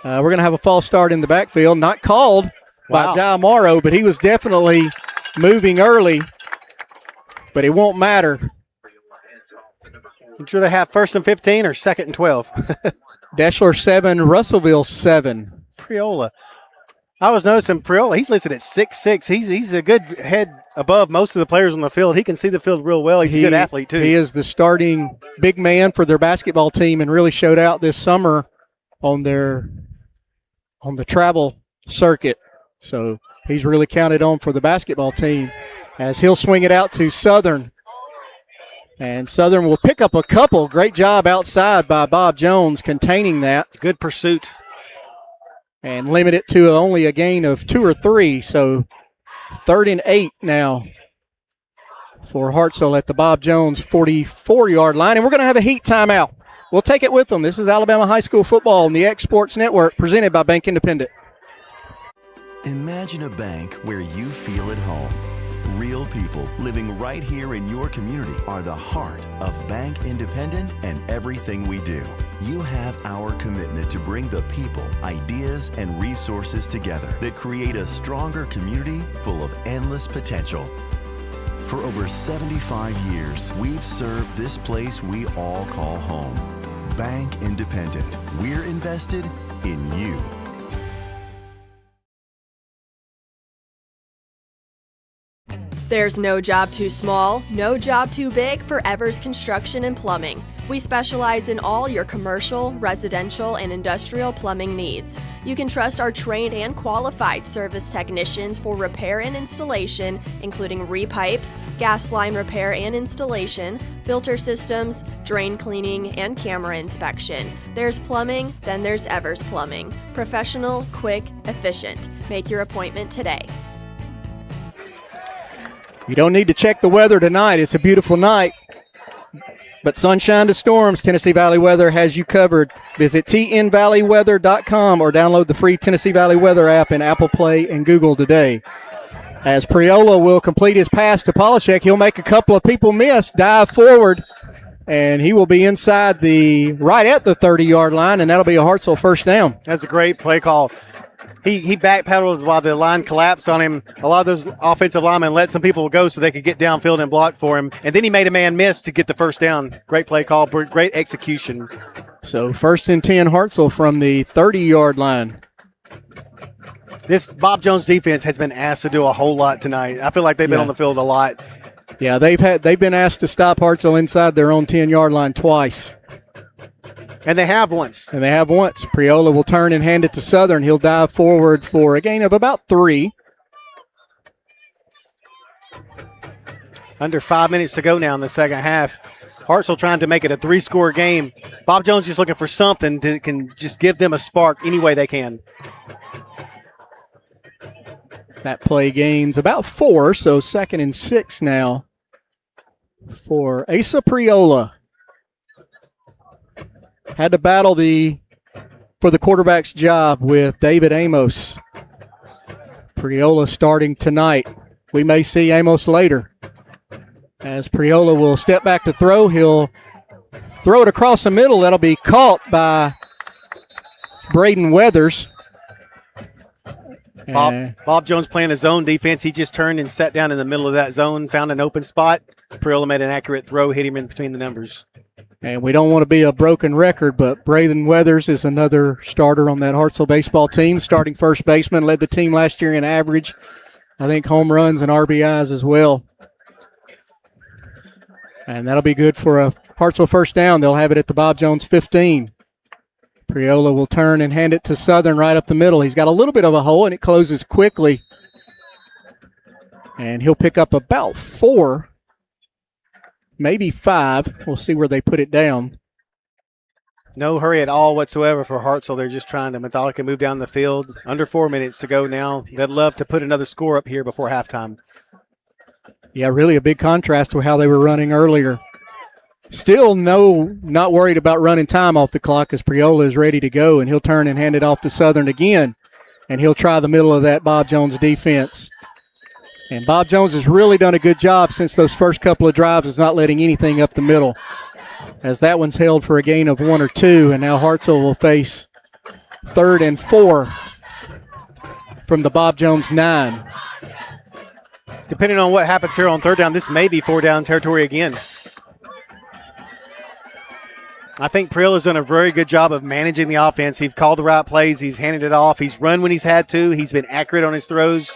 We're going to have a false start in the backfield, not called by Jai Morrow, but he was definitely moving early. But it won't matter. Would you rather have 1st and 15 or 2nd and 12? Deschler 7, Russellville 7. Priola. I was noticing Priola, he's listed at 6'6". He's a good head above most of the players on the field. He can see the field real well. He's a good athlete, too. He is the starting big man for their basketball team and really showed out this summer on the travel circuit. So he's really counted on for the basketball team, as he'll swing it out to Southern. And Southern will pick up a couple. Great job outside by Bob Jones containing that. Good pursuit. And limit it to only a gain of 2 or 3. So 3rd and 8 now for Hartselle at the Bob Jones 44-yard line. And we're going to have a heat timeout. We'll take it with them. This is Alabama High School football on the X Sports Network, presented by Bank Independent. Imagine a bank where you feel at home. Real people living right here in your community are the heart of Bank Independent and everything we do. You have our commitment to bring the people, ideas, and resources together that create a stronger community full of endless potential. For over 75 years, we've served this place we all call home. Bank Independent. We're invested in you. There's no job too small, no job too big for Evers Construction and Plumbing. We specialize in all your commercial, residential, and industrial plumbing needs. You can trust our trained and qualified service technicians for repair and installation, including repipes, gas line repair and installation, filter systems, drain cleaning, and camera inspection. There's plumbing, then there's Evers Plumbing. Professional, quick, efficient. Make your appointment today. You don't need to check the weather tonight. It's a beautiful night. But sunshine to storms, Tennessee Valley Weather has you covered. Visit tnvalleyweather.com or download the free Tennessee Valley Weather app in Apple Play and Google today. As Priola will complete his pass to Polishek, he'll make a couple of people miss, dive forward, and he will be inside right at the 30-yard line, and that'll be a Hartselle first down. That's a great play call. He backpedaled while the line collapsed on him. A lot of those offensive linemen let some people go so they could get downfield and block for him. And then he made a man miss to get the first down. Great play call, great execution. So 1st and 10 Hartselle from the 30-yard line. This Bob Jones defense has been asked to do a whole lot tonight. I feel like they've been on the field a lot. Yeah, they've been asked to stop Hartselle inside their own 10-yard line twice. And they have once. Priola will turn and hand it to Southern. He'll dive forward for a gain of about 3. Under 5 minutes to go now in the second half. Hartselle trying to make it a 3-score game. Bob Jones just looking for something that can just give them a spark any way they can. That play gains about 4, so 2nd and 6 now for Asa Priola. Had to battle for the quarterback's job with David Amos. Priola starting tonight. We may see Amos later. As Priola will step back to throw, he'll throw it across the middle. That'll be caught by Braden Weathers. Bob Jones playing his zone defense. He just turned and sat down in the middle of that zone, found an open spot. Priola made an accurate throw, hit him in between the numbers. And we don't want to be a broken record, but Braden Weathers is another starter on that Hartselle baseball team. Starting first baseman, led the team last year in average. I think home runs and RBIs as well. And that'll be good for a Hartselle first down. They'll have it at the Bob Jones 15. Priola will turn and hand it to Southern right up the middle. He's got a little bit of a hole, and it closes quickly. And he'll pick up about 4. Maybe 5. We'll see where they put it down. No hurry at all whatsoever for Hartselle. They're just trying to methodically move down the field. Under 4 minutes to go now. They'd love to put another score up here before halftime. Yeah, really a big contrast to how they were running earlier. Still not worried about running time off the clock as Priola is ready to go, and he'll turn and hand it off to Southern again, and he'll try the middle of that Bob Jones defense. And Bob Jones has really done a good job since those first couple of drives is not letting anything up the middle, as that one's held for a gain of 1 or 2, and now Hartselle will face 3rd and 4 from the Bob Jones 9. Depending on what happens here on 3rd down, this may be 4-down territory again. I think Priola's done a very good job of managing the offense. He's called the right plays. He's handed it off. He's run when he's had to. He's been accurate on his throws.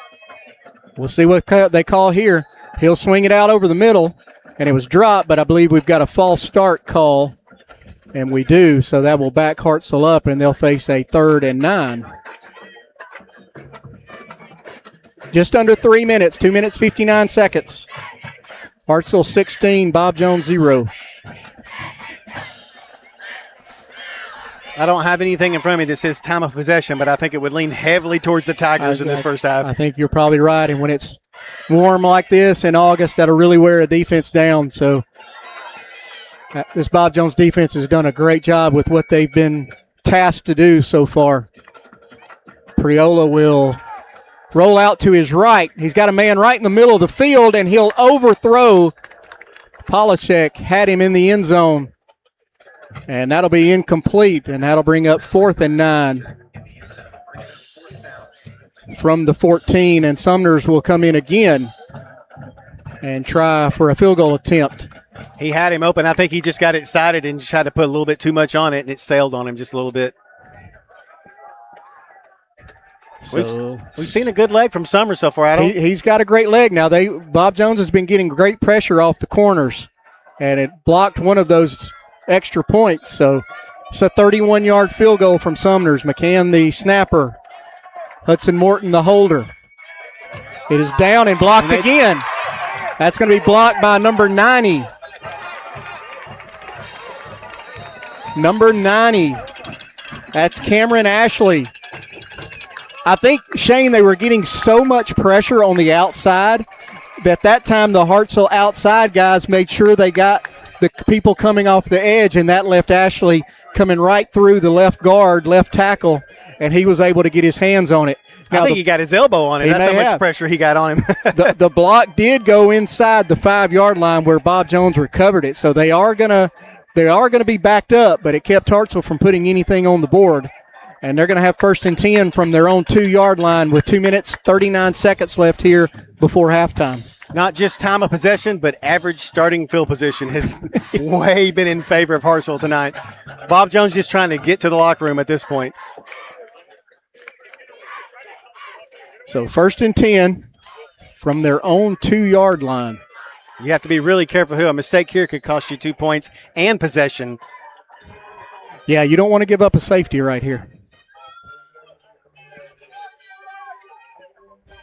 We'll see what they call here. He'll swing it out over the middle, and it was dropped, but I believe we've got a false start call, and we do, so that will back Hartselle up, and they'll face a 3rd and 9. Just under 3 minutes, 2 minutes, 59 seconds. Hartselle 16, Bob Jones 0. I don't have anything in front of me that says time of possession, but I think it would lean heavily towards the Tigers in this first half. I think you're probably right, and when it's warm like this in August, that'll really wear a defense down. So this Bob Jones defense has done a great job with what they've been tasked to do so far. Priola will roll out to his right. He's got a man right in the middle of the field, and he'll overthrow. Polishek had him in the end zone. And that'll be incomplete, and that'll bring up 4th and 9 from the 14, and Sumners will come in again and try for a field goal attempt. He had him open. I think he just got excited and just tried to put a little bit too much on it, and it sailed on him just a little bit. So we've seen a good leg from Summers so far, Adam. He's got a great leg now. Bob Jones has been getting great pressure off the corners, and it blocked one of those extra points. So it's a 31-yard field goal from Sumners. McCann, the snapper. Hudson Morton, the holder. It is down and blocked again. That's going to be blocked by number 90. Number 90. That's Cameron Ashley. I think, Shane, they were getting so much pressure on the outside that time the Hartselle outside guys made sure they got the people coming off the edge, and that left Ashley coming right through the left guard, left tackle, and he was able to get his hands on it. Now, I think he got his elbow on it. That's how much pressure he got on him. the block did go inside the 5-yard line where Bob Jones recovered it, so they are gonna be backed up, but it kept Hartselle from putting anything on the board. And they're going to have 1st and 10 from their own 2-yard line with 2 minutes, 39 seconds left here before halftime. Not just time of possession, but average starting field position has way been in favor of Hartselle tonight. Bob Jones just trying to get to the locker room at this point. So 1st and 10 from their own 2-yard line. You have to be really careful here. A mistake here could cost you 2 points and possession. Yeah, you don't want to give up a safety right here.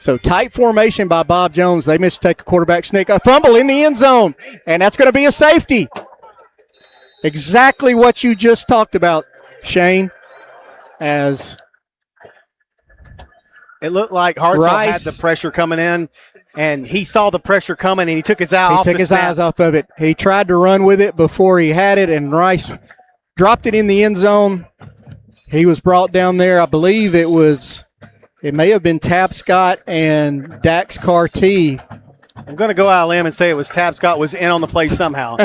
So tight formation by Bob Jones. They mistake a quarterback sneak. A fumble in the end zone, and that's going to be a safety. Exactly what you just talked about, Shane, as it looked like Hartselle Rice had the pressure coming in, and he saw the pressure coming, and he took his eyes off of it. He tried to run with it before he had it, and Rice dropped it in the end zone. He was brought down there. I believe it may have been Tapscott and Dax Carty. I'm going to go out on a limb and say it was Tapscott was in on the play somehow.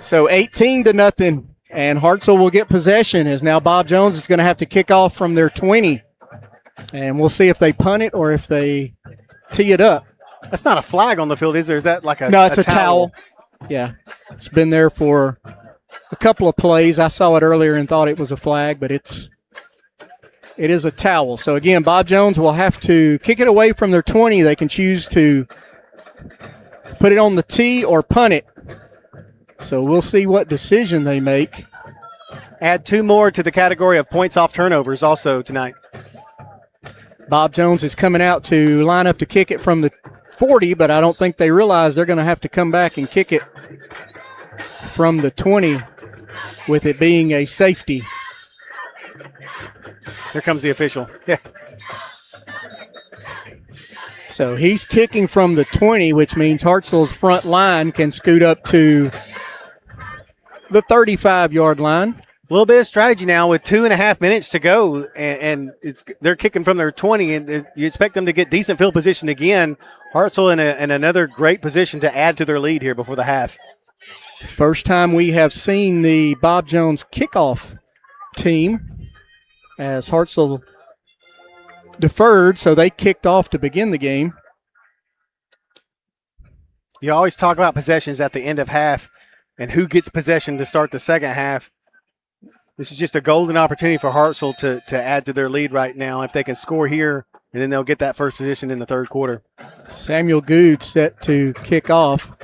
So 18-0, and Hartselle will get possession as now Bob Jones is going to have to kick off from their 20. And we'll see if they punt it or if they tee it up. That's not a flag on the field, is there? Is that like a No, it's a towel. Yeah, it's been there for a couple of plays. I saw it earlier and thought it was a flag, but it is a towel. So, again, Bob Jones will have to kick it away from their 20. They can choose to put it on the tee or punt it. So we'll see what decision they make. Add 2 more to the category of points off turnovers also tonight. Bob Jones is coming out to line up to kick it from the 40, but I don't think they realize they're going to have to come back and kick it from the 20 with it being a safety. Here comes the official. Yeah. So he's kicking from the 20, which means Hartselle's front line can scoot up to the 35-yard line. A little bit of strategy now with 2.5 minutes to go, and they're kicking from their 20, and you expect them to get decent field position again. Hartselle in another great position to add to their lead here before the half. First time we have seen the Bob Jones kickoff team as Hartselle deferred, so they kicked off to begin the game. You always talk about possessions at the end of half and who gets possession to start the second half. This is just a golden opportunity for Hartselle to add to their lead right now. If they can score here, and then they'll get that first position in the third quarter. Samuel Good set to kick off.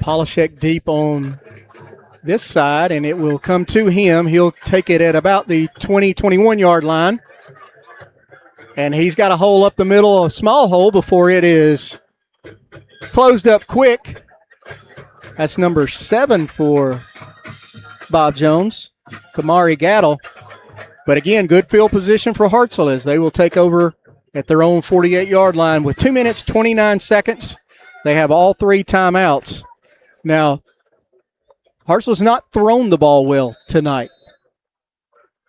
Polishek deep on this side, and it will come to him. He'll take it at about the 20, 21-yard line. And he's got a hole up the middle, a small hole, before it is closed up quick. That's number 7 for Bob Jones, Kamari Gattle. But again, good field position for Hartselle as they will take over at their own 48-yard line with 2 minutes, 29 seconds. They have all 3 timeouts. Now, Hartselle's not thrown the ball well tonight.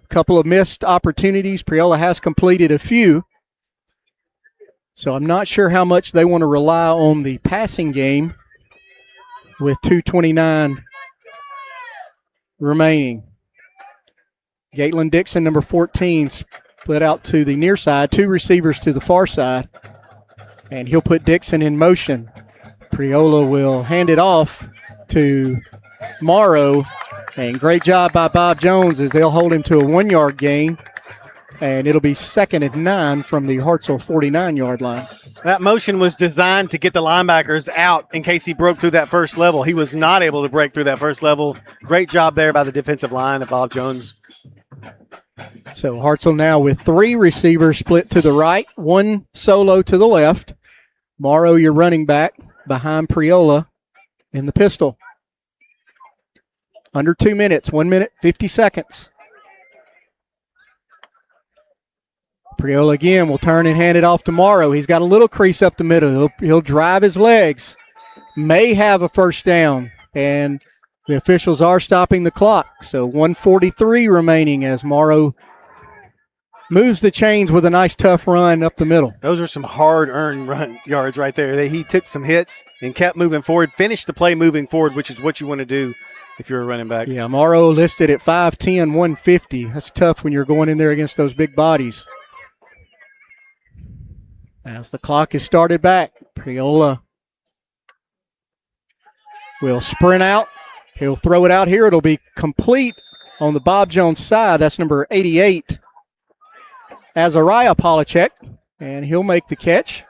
A couple of missed opportunities. Priola has completed a few. So I'm not sure how much they want to rely on the passing game with 2:29 remaining. Gatelyn Dixon, number 14, split out to the near side. 2 receivers to the far side. And he'll put Dixon in motion. Priola will hand it off to Morrow. And great job by Bob Jones as they'll hold him to a 1-yard gain. And it'll be 2nd and 9 from the Hartselle 49-yard line. That motion was designed to get the linebackers out in case he broke through that first level. He was not able to break through that first level. Great job there by the defensive line of Bob Jones. So Hartselle now with 3 receivers split to the right, 1 solo to the left. Morrow, your running back, behind Priola in the pistol. Under 2 minutes, 1 minute, 50 seconds. Priola again will turn and hand it off to Morrow. He's got a little crease up the middle. He'll drive his legs. May have a first down. And the officials are stopping the clock. So 1:43 remaining as Morrow moves the chains with a nice tough run up the middle. Those are some hard-earned run yards right there. He took some hits and kept moving forward, finished the play moving forward, which is what you want to do if you're a running back. Yeah, Morrow listed at 5'10", 150. That's tough when you're going in there against those big bodies. As the clock is started back, Priola will sprint out. He'll throw it out here. It'll be complete on the Bob Jones side. That's number 88, Azariah Polachek, and he'll make the catch.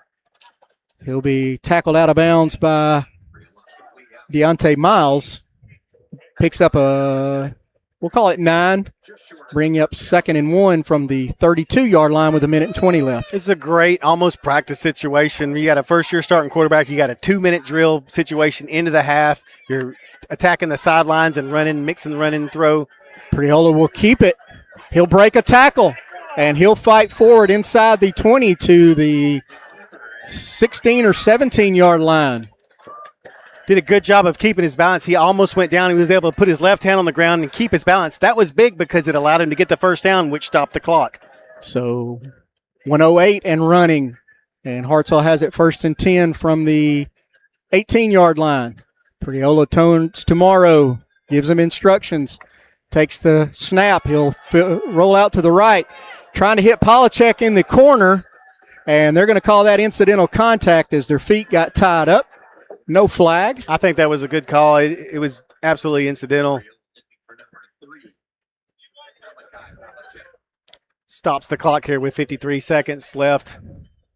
He'll be tackled out of bounds by Deontay Miles. Picks up a we'll call it 9. Bring you up 2nd and 1 from the 32-yard line with 1:20 left. This is a great, almost practice situation. You got a first-year starting quarterback. You got a 2-minute drill situation into the half. You're attacking the sidelines and running, mixing the run and throw. Priola will keep it. He'll break a tackle, and he'll fight forward inside the 20 to the 16 or 17-yard line. Did a good job of keeping his balance. He almost went down. He was able to put his left hand on the ground and keep his balance. That was big because it allowed him to get the first down, which stopped the clock. So 1:08 and running, and Hartselle has it 1st and 10 from the 18-yard line. Priola turns to Morrow, gives him instructions, takes the snap. He'll roll out to the right, trying to hit Polachek in the corner, and they're going to call that incidental contact as their feet got tied up. No flag. I think that was a good call. It was absolutely incidental. Stops the clock here with 53 seconds left.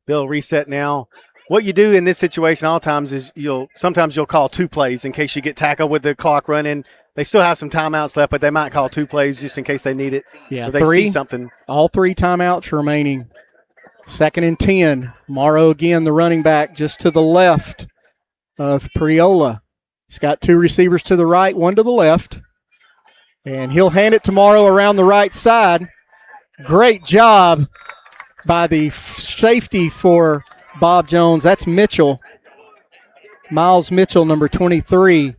They'll reset now. What you do in this situation all times is sometimes you'll call 2 plays in case you get tackled with the clock running. They still have some timeouts left, but they might call 2 plays just in case they need it. Yeah, or they see something. All 3 timeouts remaining. 2nd and 10. Morrow again, the running back, just to the left of Priola. He's got 2 receivers to the right, 1 to the left. And he'll hand it to Morrow around the right side. Great job by the safety for Bob Jones. That's Mitchell. Miles Mitchell, number 23.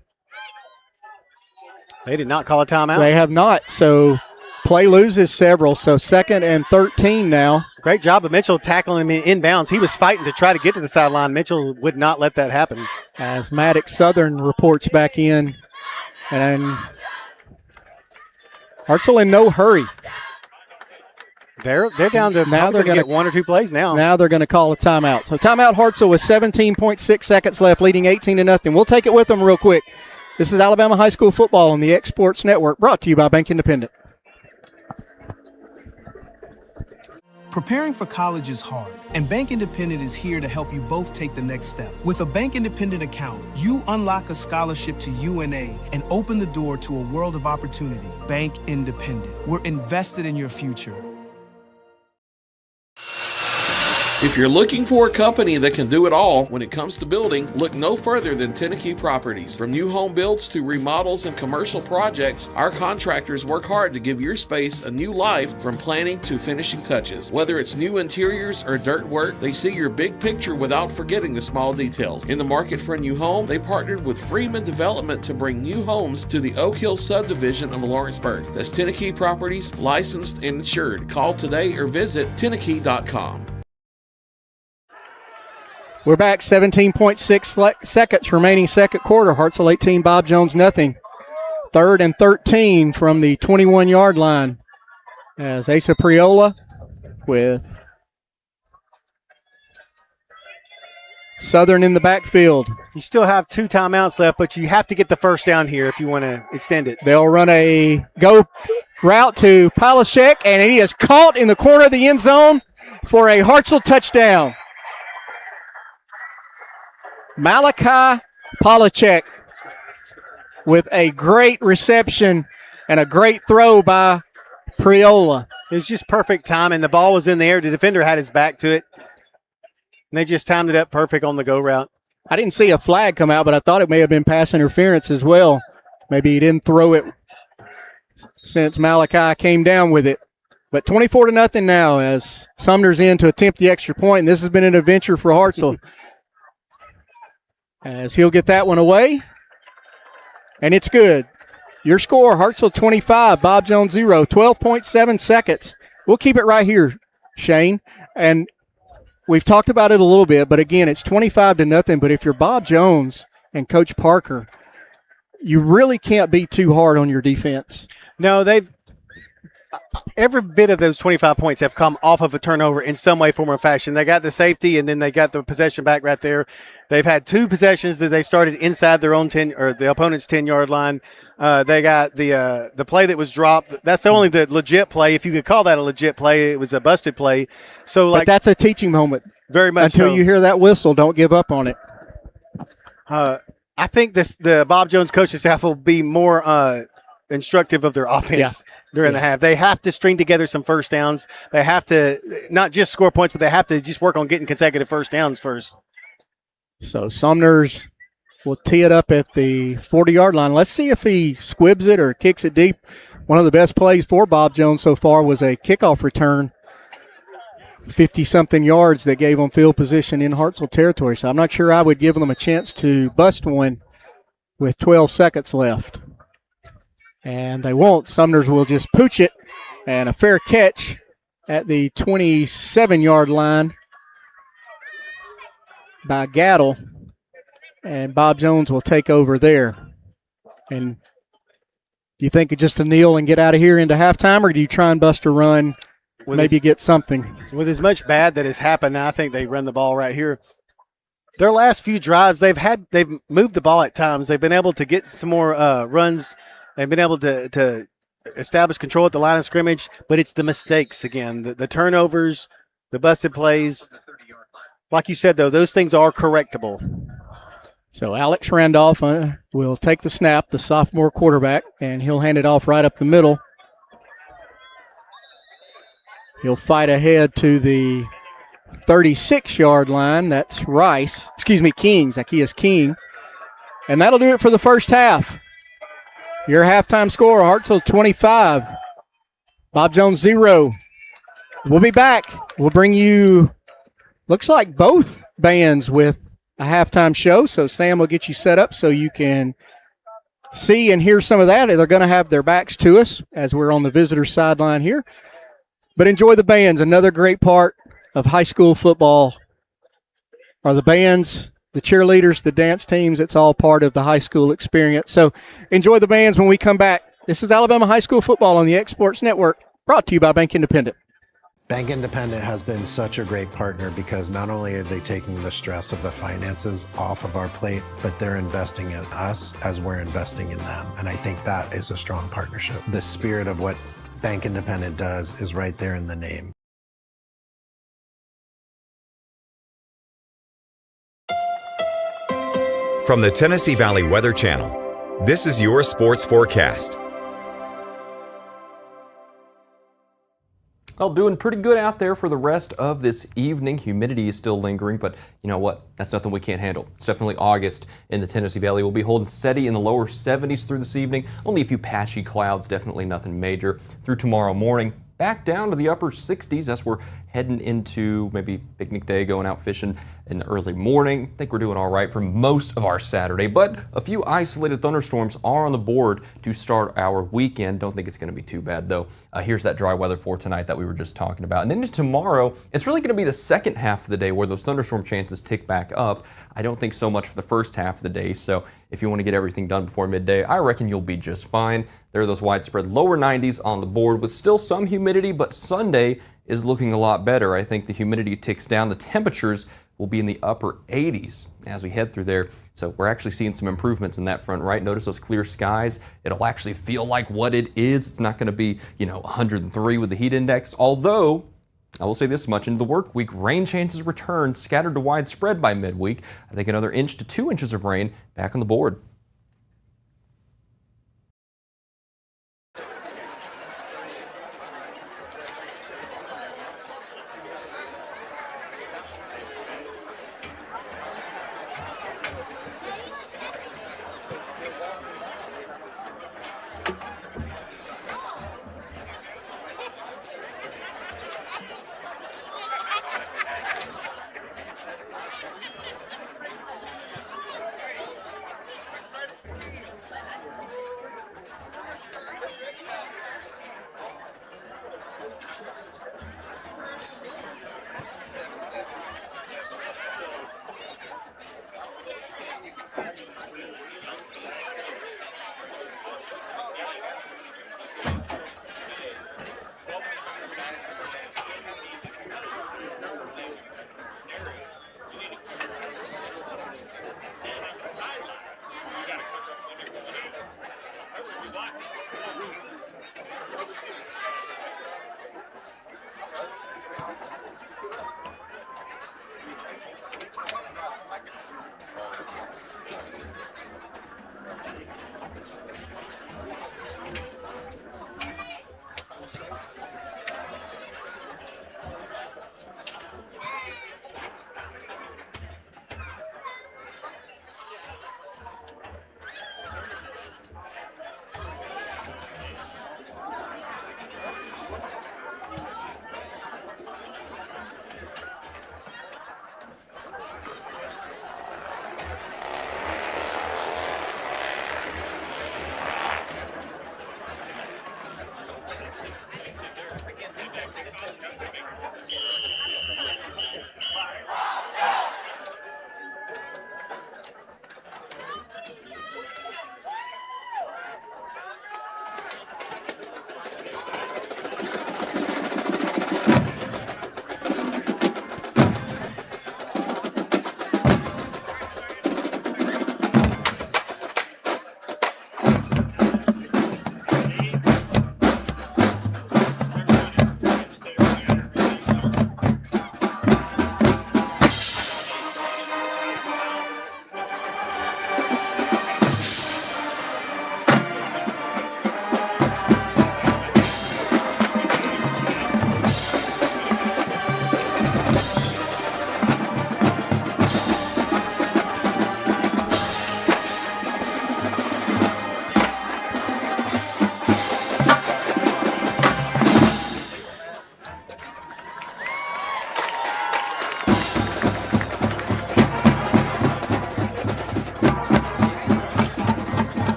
They did not call a timeout. They have not. So play loses several. So 2nd and 13 now. Great job of Mitchell tackling him inbounds. He was fighting to try to get to the sideline. Mitchell would not let that happen. As Maddox Southern reports back in. And Hartselle in no hurry. They're down to now. They're going to get 1 or 2 plays now. Now they're going to call a timeout. So timeout Hartselle with 17.6 seconds left, leading 18-0. We'll take it with them real quick. This is Alabama High School football on the X Sports Network, brought to you by Bank Independent. Preparing for college is hard, and Bank Independent is here to help you both take the next step. With a Bank Independent account, you unlock a scholarship to UNA and open the door to a world of opportunity. Bank Independent. We're invested in your future. If you're looking for a company that can do it all when it comes to building, look no further than Tennessee Properties. From new home builds to remodels and commercial projects, our contractors work hard to give your space a new life from planning to finishing touches. Whether it's new interiors or dirt work, they see your big picture without forgetting the small details. In the market for a new home, they partnered with Freeman Development to bring new homes to the Oak Hill subdivision of Lawrenceburg. That's Tennessee Properties, licensed and insured. Call today or visit tennessee.com. We're back, 17.6 seconds remaining second quarter. Hartselle 18, Bob Jones nothing. 3rd and 13 from the 21-yard line as Asa Priola with Southern in the backfield. You still have 2 timeouts left, but you have to get the first down here if you want to extend it. They'll run a go route to Polachek, and he is caught in the corner of the end zone for a Hartselle touchdown. Malachi Polachek with a great reception and a great throw by Priola. It was just perfect timing. The ball was in the air. The defender had his back to it. And they just timed it up perfect on the go route. I didn't see a flag come out, but I thought it may have been pass interference as well. Maybe he didn't throw it since Malachi came down with it. But 24-0 now as Sumner's in to attempt the extra point. And this has been an adventure for Hartselle. As he'll get that one away. And it's good. Your score, Hartselle 25, Bob Jones 0, 12.7 seconds. We'll keep it right here, Shane. And we've talked about it a little bit, but again, it's 25-0. But if you're Bob Jones and Coach Parker, you really can't be too hard on your defense. No, every bit of those 25 points have come off of a turnover in some way, form, or fashion. They got the safety, and then they got the possession back right there. They've had 2 possessions that they started inside their own 10 or the opponent's 10-yard line. They got the play that was dropped. That's only the legit play, if you could call that a legit play. It was a busted play. So, but that's a teaching moment. Very much until so. You hear that whistle, don't give up on it. I think the Bob Jones coaching staff will be more instructive of their offense during the half. They have to string together some first downs. They have to not just score points, but they have to just work on getting consecutive first downs first. So Sumner's will tee it up at the 40-yard line. Let's see if he squibs it or kicks it deep. One of the best plays for Bob Jones so far was a kickoff return, 50-something yards that gave them field position in Hartselle territory. So I'm not sure I would give them a chance to bust one with 12 seconds left. And they won't. Sumner's will just pooch it, and a fair catch at the 27-yard line by Gattle. And Bob Jones will take over there. And do you think just a kneel and get out of here into halftime, or do you try and bust a run, maybe get something? With as much bad that has happened, I think they run the ball right here. Their last few drives, they've moved the ball at times. They've been able to get some more runs. They've been able to establish control at the line of scrimmage, but it's the mistakes again, the turnovers, the busted plays. Like you said, though, those things are correctable. So Alex Randolph will take the snap, the sophomore quarterback, and he'll hand it off right up the middle. He'll fight ahead to the 36-yard line. That's King, Zacchaeus King. And that'll do it for the first half. Your halftime score, Hartselle 25, Bob Jones 0. We'll be back. We'll bring you, looks like both bands with a halftime show. So Sam will get you set up so you can see and hear some of that. They're going to have their backs to us as we're on the visitor sideline here. But enjoy the bands. Another great part of high school football are the bands, the cheerleaders, the dance teams. It's all part of the high school experience. So enjoy the bands when we come back. This is Alabama High School Football on the X Sports Network, brought to you by Bank Independent. Bank Independent has been such a great partner because not only are they taking the stress of the finances off of our plate, but they're investing in us as we're investing in them. And I think that is a strong partnership. The spirit of what Bank Independent does is right there in the name. From the Tennessee Valley Weather Channel, this is your sports forecast. Well, doing pretty good out there for the rest of this evening. Humidity is still lingering, but you know what? That's nothing we can't handle. It's definitely August in the Tennessee Valley. We'll be holding steady in the lower 70s through this evening. Only a few patchy clouds, definitely nothing major. Through tomorrow morning, back down to the upper 60s as we're heading into maybe picnic day, going out fishing in the early morning. I think we're doing all right for most of our Saturday, but a few isolated thunderstorms are on the board to start our weekend. Don't think it's going to be too bad, though. Here's that dry weather for tonight that we were just talking about. And into tomorrow, it's really going to be the second half of the day where those thunderstorm chances tick back up. I don't think so much for the first half of the day, so if you want to get everything done before midday, I reckon you'll be just fine. There are those widespread lower 90s on the board with still some humidity, but Sunday is looking a lot better. I think the humidity ticks down. The temperatures will be in the upper 80s as we head through there. So we're actually seeing some improvements in that front, right? Notice those clear skies. It'll actually feel like what it is. It's not going to be, 103 with the heat index. Although, I will say this much, into the work week, rain chances return, scattered to widespread by midweek. I think another inch to 2 inches of rain back on the board.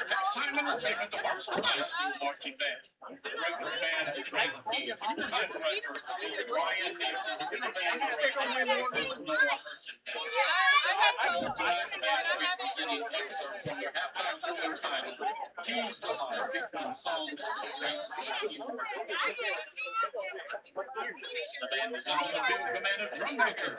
Halftime entertainment, the Hartselle High School marching band. The regular band is Frank P. The junior band director is Brian Nancy. The junior band director is Noah Hudson. Presenting excerpts from their halftime show entitled Keys to Life, featuring songs from great the band is under the field command of drum major.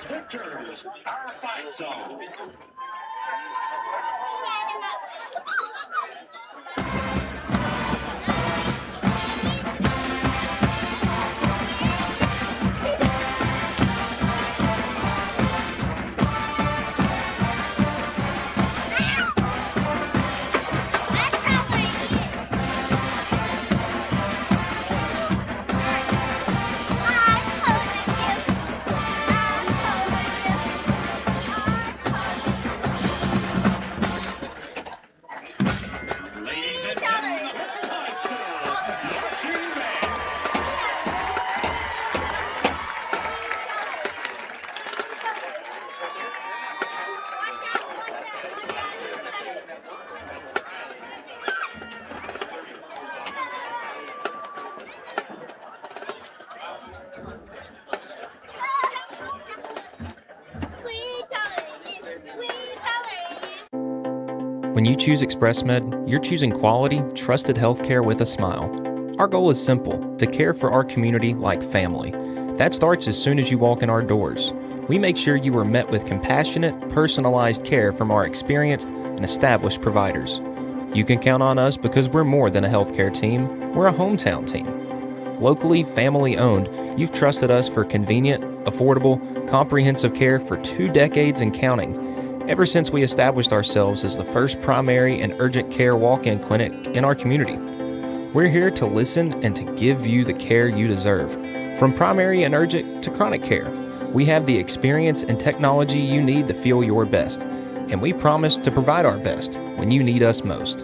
Victors, our fight song. When you choose ExpressMed, you're choosing quality, trusted healthcare with a smile. Our goal is simple, to care for our community like family. That starts as soon as you walk in our doors. We make sure you are met with compassionate, personalized care from our experienced and established providers. You can count on us because we're more than a healthcare team, we're a hometown team. Locally, family-owned, you've trusted us for convenient, affordable, comprehensive care for 2 decades and counting. Ever since we established ourselves as the first primary and urgent care walk-in clinic in our community. We're here to listen and to give you the care you deserve. From primary and urgent to chronic care, we have the experience and technology you need to feel your best. And we promise to provide our best when you need us most.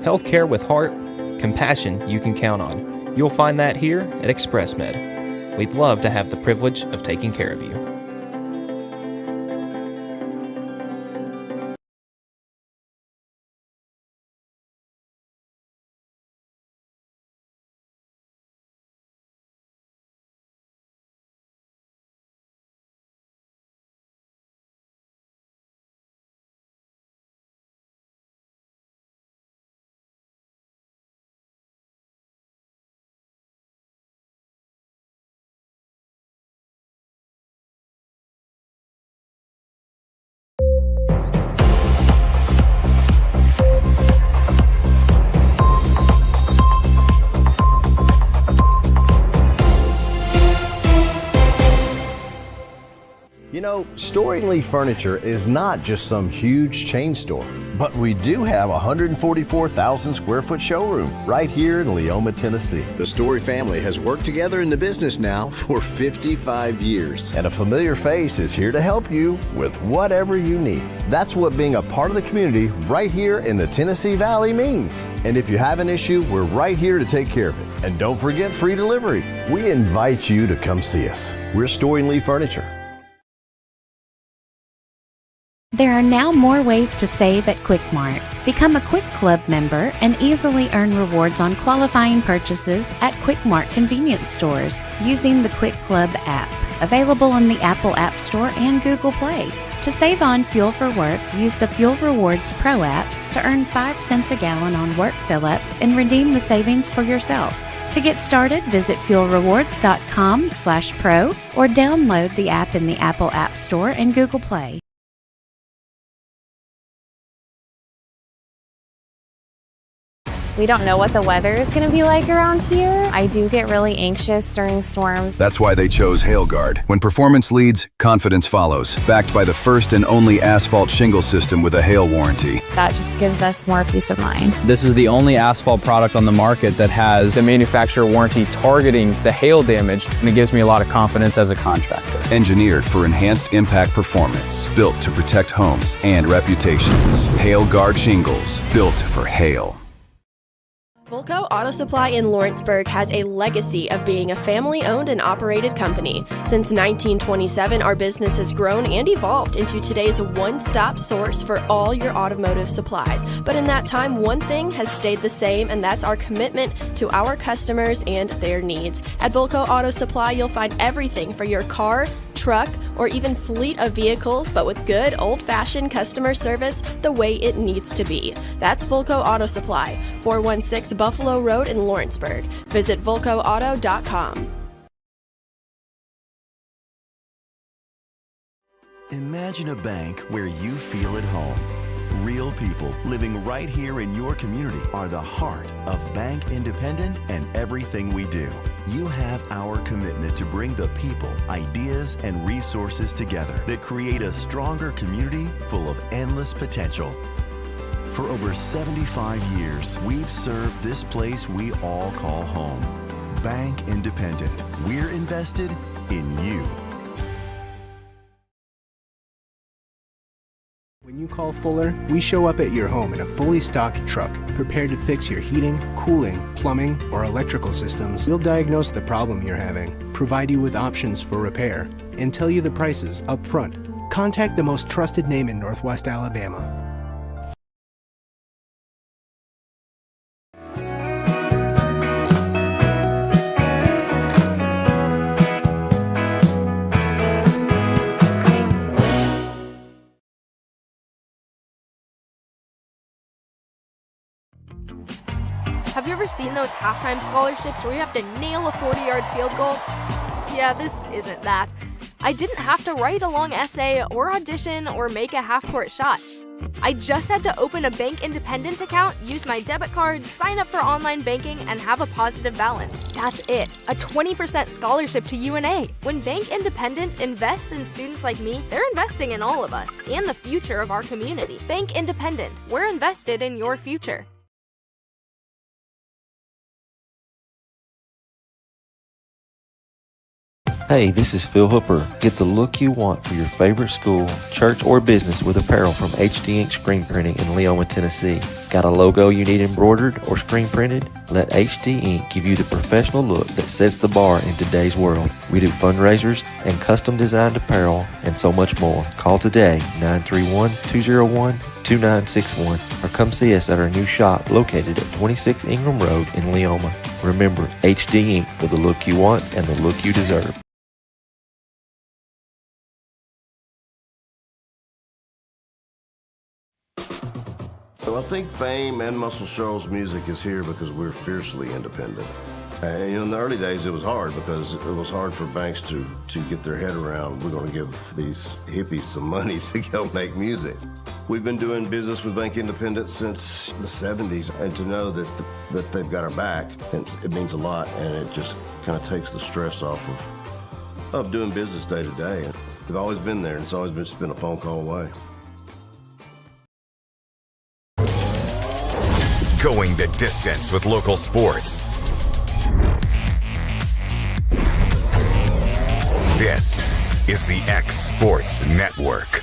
Healthcare with heart, compassion you can count on. You'll find that here at ExpressMed. We'd love to have the privilege of taking care of you. You know, Storing Lee Furniture is not just some huge chain store, but we do have a 144,000 square foot showroom right here in Leoma, Tennessee. The Story family has worked together in the business now for 55 years. And a familiar face is here to help you with whatever you need. That's what being a part of the community right here in the Tennessee Valley means. And if you have an issue, we're right here to take care of it. And don't forget free delivery. We invite you to come see us. We're Storing Lee Furniture. There are now more ways to save at Quick Mart. Become a Quick Club member and easily earn rewards on qualifying purchases at Quick Mart convenience stores using the Quick Club app, available on the Apple App Store and Google Play. To save on fuel for work, use the Fuel Rewards Pro app to earn 5 cents a gallon on work fill-ups and redeem the savings for yourself. To get started, visit fuelrewards.com/pro or download the app in the Apple App Store and Google Play. We don't know what the weather is going to be like around here. I do get really anxious during storms. That's why they chose HailGuard. When performance leads, confidence follows. Backed by the first and only asphalt shingle system with a hail warranty. That just gives us more peace of mind. This is the only asphalt product on the market that has the manufacturer warranty targeting the hail damage, and it gives me a lot of confidence as a contractor. Engineered for enhanced impact performance. Built to protect homes and reputations. HailGuard shingles. Built for hail. Volco Auto Supply in Lawrenceburg has a legacy of being a family-owned and operated company. Since 1927, our business has grown and evolved into today's one-stop source for all your automotive supplies. But in that time, one thing has stayed the same, and that's our commitment to our customers and their needs. At Volco Auto Supply, you'll find everything for your car, truck, or even fleet of vehicles, but with good old-fashioned customer service the way it needs to be. That's Volco Auto Supply, 416 Buffalo Road in Lawrenceburg. Visit VolcoAuto.com. Imagine a bank where you feel at home. Real people living right here in your community are the heart of Bank Independent and everything we do. You have our commitment to bring the people, ideas, and resources together that create a stronger community full of endless potential. For over 75 years, we've served this place we all call home. Bank Independent. We're invested in you. When you call Fuller, we show up at your home in a fully stocked truck, prepared to fix your heating, cooling, plumbing, or electrical systems. We'll diagnose the problem you're having, provide you with options for repair, and tell you the prices up front. Contact the most trusted name in Northwest Alabama. ever seen those halftime scholarships where you have to nail a 40-yard field goal? Yeah, this isn't that. I didn't have to write a long essay or audition or make a half-court shot. I just had to open a Bank Independent account, use my debit card, sign up for online banking, and have a positive balance. That's it. A 20% scholarship to UNA. When Bank Independent invests in students like me, they're investing in all of us and the future of our community. Bank Independent. We're invested in your future. Hey, this is Phil Hooper. Get the look you want for your favorite school, church, or business with apparel from HD Ink Screen Printing in Leoma, Tennessee. Got a logo you need embroidered or screen printed? Let HD Ink give you the professional look that sets the bar in today's world. We do fundraisers and custom designed apparel and so much more. Call today, 931-201-2961, or come see us at our new shop located at 26 Ingram Road in Leoma. Remember, HD Ink for the look you want and the look you deserve. Well, I think Fame and Muscle Shoals music is here because we're fiercely independent. And in the early days, it was hard because it was hard for banks to get their head around, we're going to give these hippies some money to go make music. We've been doing business with Bank Independent since the 70s, and to know that they've got our back, it means a lot, and it just kind of takes the stress off of doing business day to day. They've always been there, and it's always been just been a phone call away. Going the distance with local sports. This is the X Sports Network.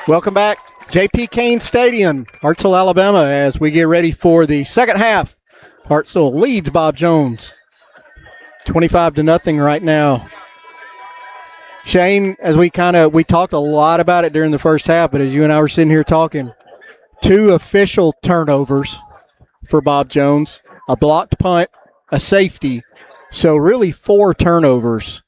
Welcome back, JP Kane Stadium, Hartselle, Alabama, as we get ready for the second half. Hartselle leads Bob Jones 25-0 right now. Shane, as we talked a lot about it during the first half, but as you and I were sitting here talking, 2 official turnovers for Bob Jones, a blocked punt, a safety. So really 4 turnovers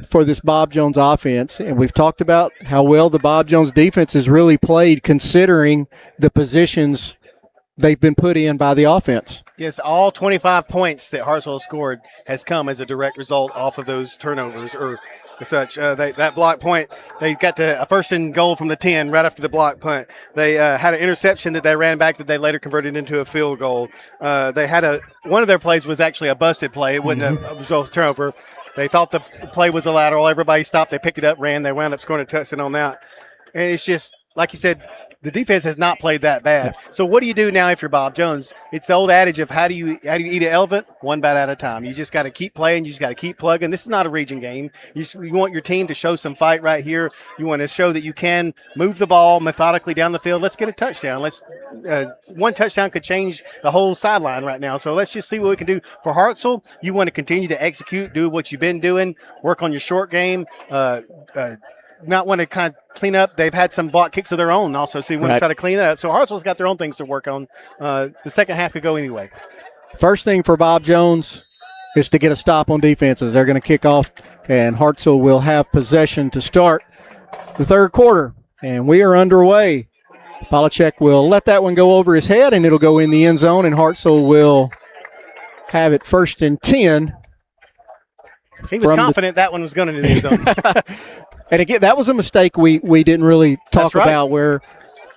for this Bob Jones offense. And we've talked about how well the Bob Jones defense has really played considering the positions they've been put in by the offense. Yes, all 25 points that Hartselle scored has come as a direct result off of those turnovers or such. That block point, they got to a first and goal from the 10 right after the block punt. They had an interception that they ran back that they later converted into a field goal. They had one of their plays was actually a busted play. It wasn't a result of turnover. They thought the play was a lateral. Everybody stopped. They picked it up, ran. They wound up scoring a touchdown on that. And it's just, like you said, the defense has not played that bad. Yeah. So what do you do now if you're Bob Jones? It's the old adage of how do you eat an elephant? One bite at a time. You just got to keep playing. You just got to keep plugging. This is not a region game. You want your team to show some fight right here. You want to show that you can move the ball methodically down the field. Let's get a touchdown. One touchdown could change the whole sideline right now. So let's just see what we can do. For Hartselle, you want to continue to execute, do what you've been doing, work on your short game, not want to kind of clean up. They've had some block kicks of their own also, so you want to try to clean it up. So Hartselle's got their own things to work on. The second half could go anyway. First thing for Bob Jones is to get a stop on defenses. They're going to kick off, and Hartselle will have possession to start the third quarter. And we are underway. Polachek will let that one go over his head, and it'll go in the end zone, and Hartselle will have it 1st and 10. He was confident that one was going into the end zone. And again, that was a mistake we didn't really talk about, where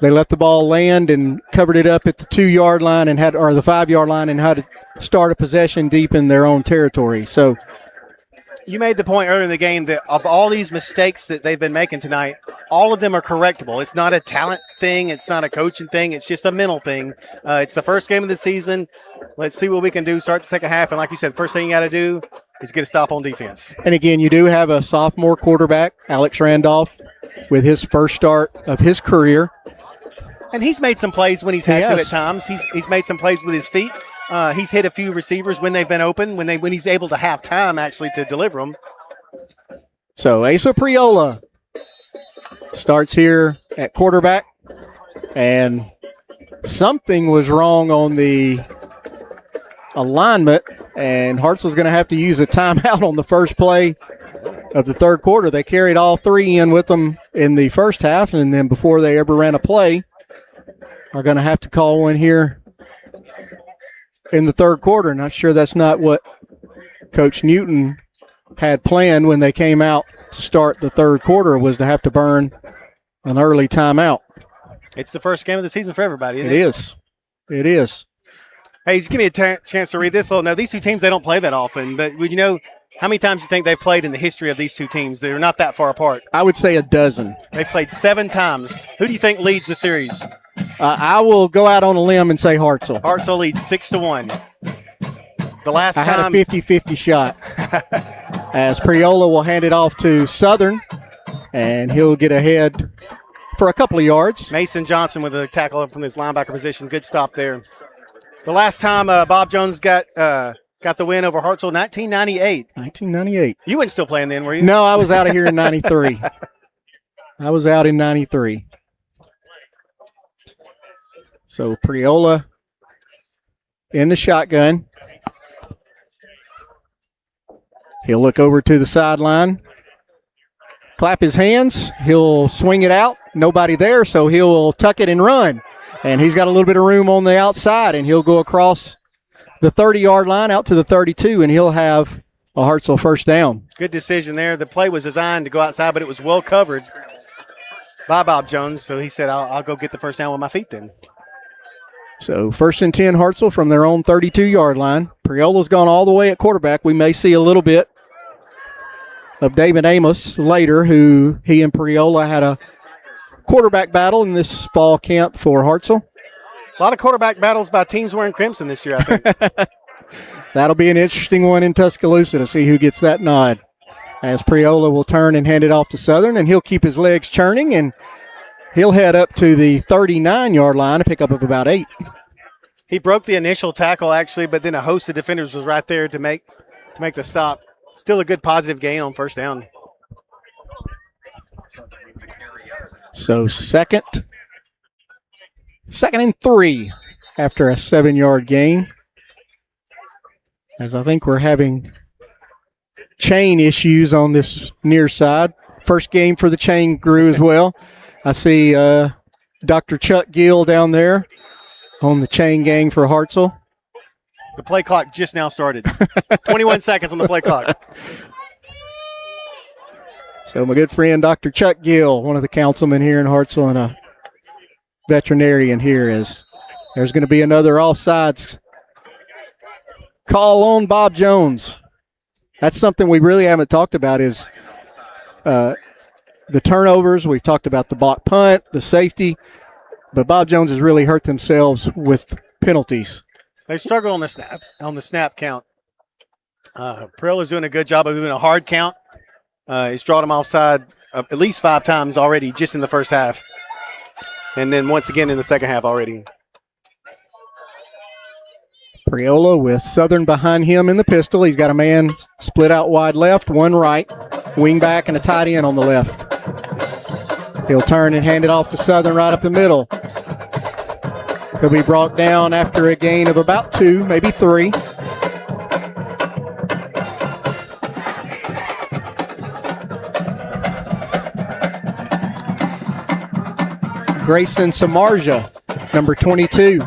they let the ball land and covered it up at the 2-yard line the 5-yard line and had to start a possession deep in their own territory. So you made the point earlier in the game that of all these mistakes that they've been making tonight, all of them are correctable. It's not a talent thing. It's not a coaching thing. It's just a mental thing. It's the first game of the season. Let's see what we can do. Start the second half. And like you said, first thing you got to do is get a stop on defense. And again, you do have a sophomore quarterback, Alex Randolph, with his first start of his career. And he's made some plays when he's had to at times. He's made some plays with his feet. He's hit a few receivers when they've been open, when he's able to have time actually to deliver them. So Asa Priola starts here at quarterback, and something was wrong on the alignment, and Hartselle's going to have to use a timeout on the first play of the third quarter. They carried all 3 in with them in the first half, and then before they ever ran a play, are going to have to call one here in the third quarter. Not sure that's not what Coach Newton had planned when they came out to start the third quarter, was to have to burn an early timeout. It's the first game of the season for everybody, isn't it? It is. It is. Hey, just give me a chance to read this little. Now, these two teams, they don't play that often, but would you know how many times you think they've played in the history of these two teams? They're not that far apart. I would say a dozen. They've played 7 times. Who do you think leads the series? I will go out on a limb and say Hartselle. Hartselle leads 6-1. The last I time. had a 50-50 shot. As Priola will hand it off to Southern, and he'll get ahead for a couple of yards. Mason Johnson with a tackle up from his linebacker position. Good stop there. The last time Bob Jones got the win over Hartselle, 1998. 1998. You weren't still playing then, were you? No, I was out of here in 93. I was out in 93. So Priola in the shotgun. He'll look over to the sideline, clap his hands. He'll swing it out. Nobody there, so he'll tuck it and run. And he's got a little bit of room on the outside, and he'll go across the 30-yard line out to the 32, and he'll have a Hartselle first down. Good decision there. The play was designed to go outside, but it was well covered by Bob Jones. So he said, I'll go get the first down with my feet then. So 1st and 10 Hartselle from their own 32-yard line. Priola's gone all the way at quarterback. We may see a little bit of David Amos later, who he and Priola had a quarterback battle in this fall camp for Hartselle. A lot of quarterback battles by teams wearing crimson this year, I think. That'll be an interesting one in Tuscaloosa to see who gets that nod. As Priola will turn and hand it off to Southern, and he'll keep his legs churning, and he'll head up to the 39-yard line, a pickup of about 8. He broke the initial tackle, actually, but then a host of defenders was right there to make the stop. Still a good positive gain on first down. So second and 3 after a 7-yard gain. As I think we're having chain issues on this near side. First game for the chain crew as well. I see Dr. Chuck Gill down there on the chain gang for Hartselle. The play clock just now started. 21 seconds on the play clock. So my good friend Dr. Chuck Gill, one of the councilmen here in Hartselle and a veterinarian here, is there's going to be another offsides call on Bob Jones. That's something we really haven't talked about is the turnovers. We've talked about the block punt, the safety, but Bob Jones has really hurt themselves with penalties. They struggle on the snap count. Priola's doing a good job of doing a hard count. He's drawn them offside at least 5 times already just in the first half. And then once again in the second half already. Priola with Southern behind him in the pistol. He's got a man split out wide left, one right, wing back, and a tight end on the left. He'll turn and hand it off to Southern right up the middle. He'll be brought down after a gain of about 2, maybe 3. Grayson Samarja, number 22,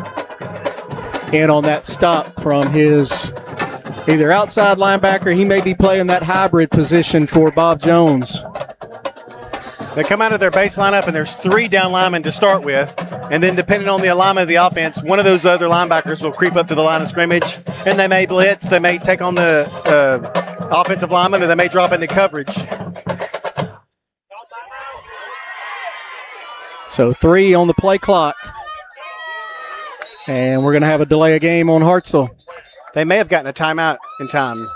in on that stop from his either outside linebacker. He may be playing that hybrid position for Bob Jones. They come out of their base lineup, and there's 3 down linemen to start with. And then depending on the alignment of the offense, one of those other linebackers will creep up to the line of scrimmage, and they may blitz. They may take on the offensive lineman, or they may drop into coverage. So 3 on the play clock. And we're going to have a delay of game on Hartselle. They may have gotten a timeout in time.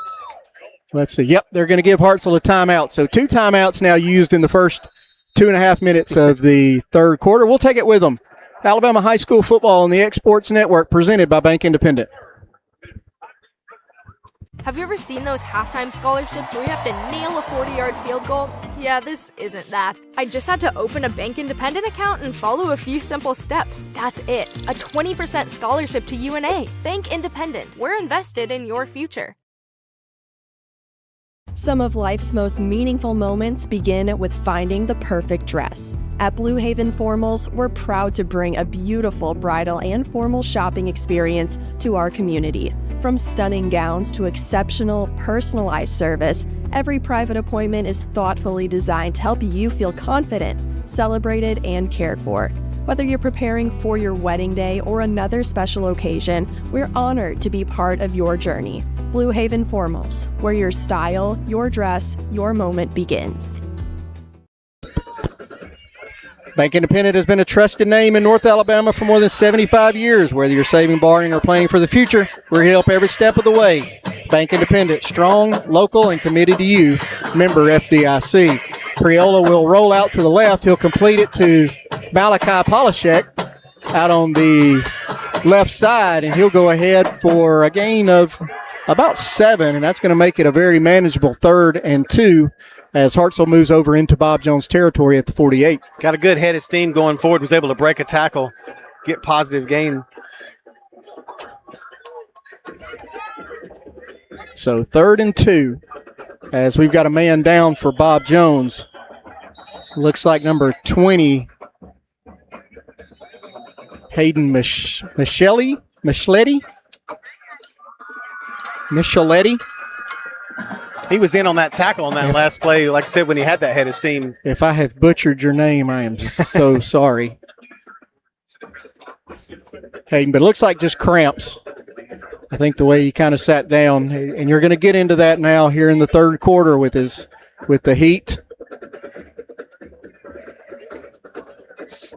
Let's see. Yep, they're going to give Hartselle a timeout. So 2 timeouts now used in the first 2.5 minutes of the third quarter. We'll take it with them. Alabama High School football on the X Sports Network, presented by Bank Independent. Have you ever seen those halftime scholarships where you have to nail a 40-yard field goal? Yeah, this isn't that. I just had to open a Bank Independent account and follow a few simple steps. That's it. A 20% scholarship to UNA. Bank Independent. We're invested in your future. Some of life's most meaningful moments begin with finding the perfect dress. At Blue Haven Formals, we're proud to bring a beautiful bridal and formal shopping experience to our community. From stunning gowns to exceptional, personalized service, every private appointment is thoughtfully designed to help you feel confident, celebrated, and cared for. Whether you're preparing for your wedding day or another special occasion, we're honored to be part of your journey. Blue Haven Formals, where your style, your dress, your moment begins. Bank Independent has been a trusted name in North Alabama for more than 75 years. Whether you're saving, borrowing, or planning for the future, we're here to help every step of the way. Bank Independent, strong, local, and committed to you. Member FDIC. Priola will roll out to the left. He'll complete it to Malachi Polishek out on the left side, and he'll go ahead for a gain of about 7, and that's going to make it a very manageable 3rd and 2 as Hartselle moves over into Bob Jones territory at the 48. Got a good head of steam going forward, was able to break a tackle, get positive gain. So 3rd and 2 as we've got a man down for Bob Jones. Looks like number 20, Hayden Micheletti. He was in on that tackle on that last play, like I said, when he had that head of steam. If I have butchered your name, I am so sorry. Hayden, but it looks like just cramps. I think the way he kind of sat down, and you're going to get into that now here in the 3rd quarter with the heat.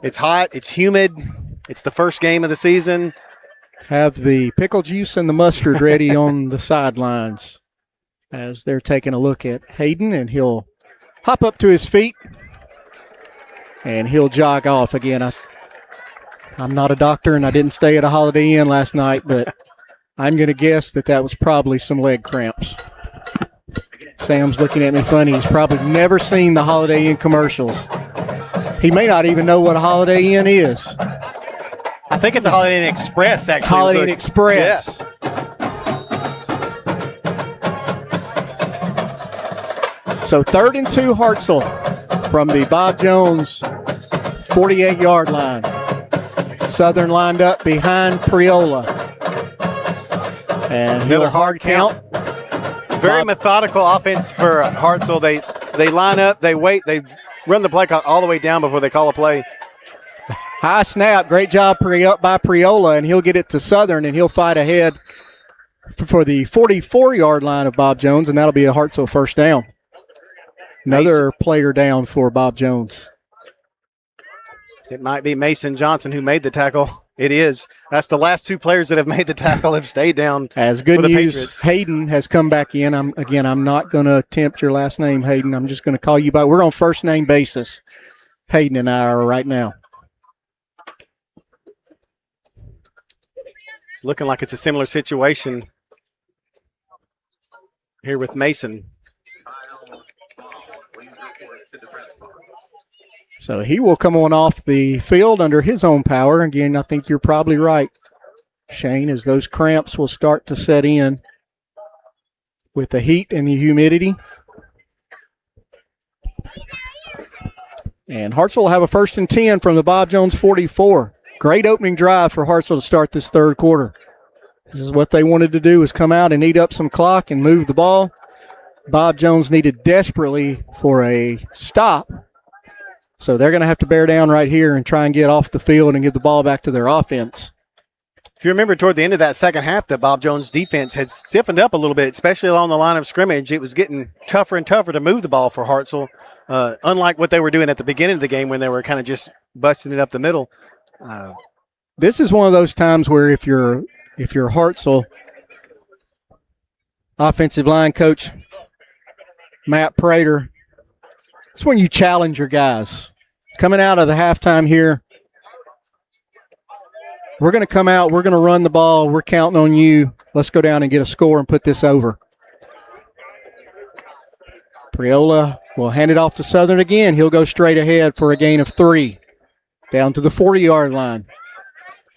It's hot, it's humid, it's the first game of the season. Have the pickle juice and the mustard ready on the sidelines as they're taking a look at Hayden, and he'll hop up to his feet and he'll jog off. Again, I'm not a doctor and I didn't stay at a Holiday Inn last night, but I'm going to guess that was probably some leg cramps. Sam's looking at me funny. He's probably never seen the Holiday Inn commercials. He may not even know what a Holiday Inn is. I think it's a Holiday Inn Express, actually. Holiday Inn Express. Yeah. So 3rd and 2 Hartselle from the Bob Jones 48-yard line. Southern lined up behind Priola. And another hard count. Very methodical offense for Hartselle. They line up, they wait, they run the play all the way down before they call a play. High snap. Great job by Priola, and he'll get it to Southern, and he'll fight ahead for the 44-yard line of Bob Jones, and that'll be a Hartselle first down. Another player down for Bob Jones. It might be Mason Johnson who made the tackle. It is. That's the last 2 players that have made the tackle have stayed down. As good for the news, Patriots. Hayden has come back in. I'm not going to attempt your last name, Hayden. I'm just going to call you by. We're on first name basis. Hayden and I are right now. It's looking like it's a similar situation here with Mason. So he will come on off the field under his own power. Again, I think you're probably right, Shane, as those cramps will start to set in with the heat and the humidity. And Hartselle will have a 1st and 10 from the Bob Jones 44. Great opening drive for Hartselle to start this 3rd quarter. This is what they wanted to do, is come out and eat up some clock and move the ball. Bob Jones needed desperately for a stop. So they're going to have to bear down right here and try and get off the field and get the ball back to their offense. If you remember toward the end of that second half, the Bob Jones defense had stiffened up a little bit, especially along the line of scrimmage. It was getting tougher and tougher to move the ball for Hartselle, unlike what they were doing at the beginning of the game when they were kind of just busting it up the middle. This is one of those times where if you're Hartselle offensive line coach Matt Prater, it's when you challenge your guys. Coming out of the halftime here, we're going to come out, we're going to run the ball, we're counting on you. Let's go down and get a score and put this over. Priola will hand it off to Southern again. He'll go straight ahead for a gain of 3. Down to the 40-yard line.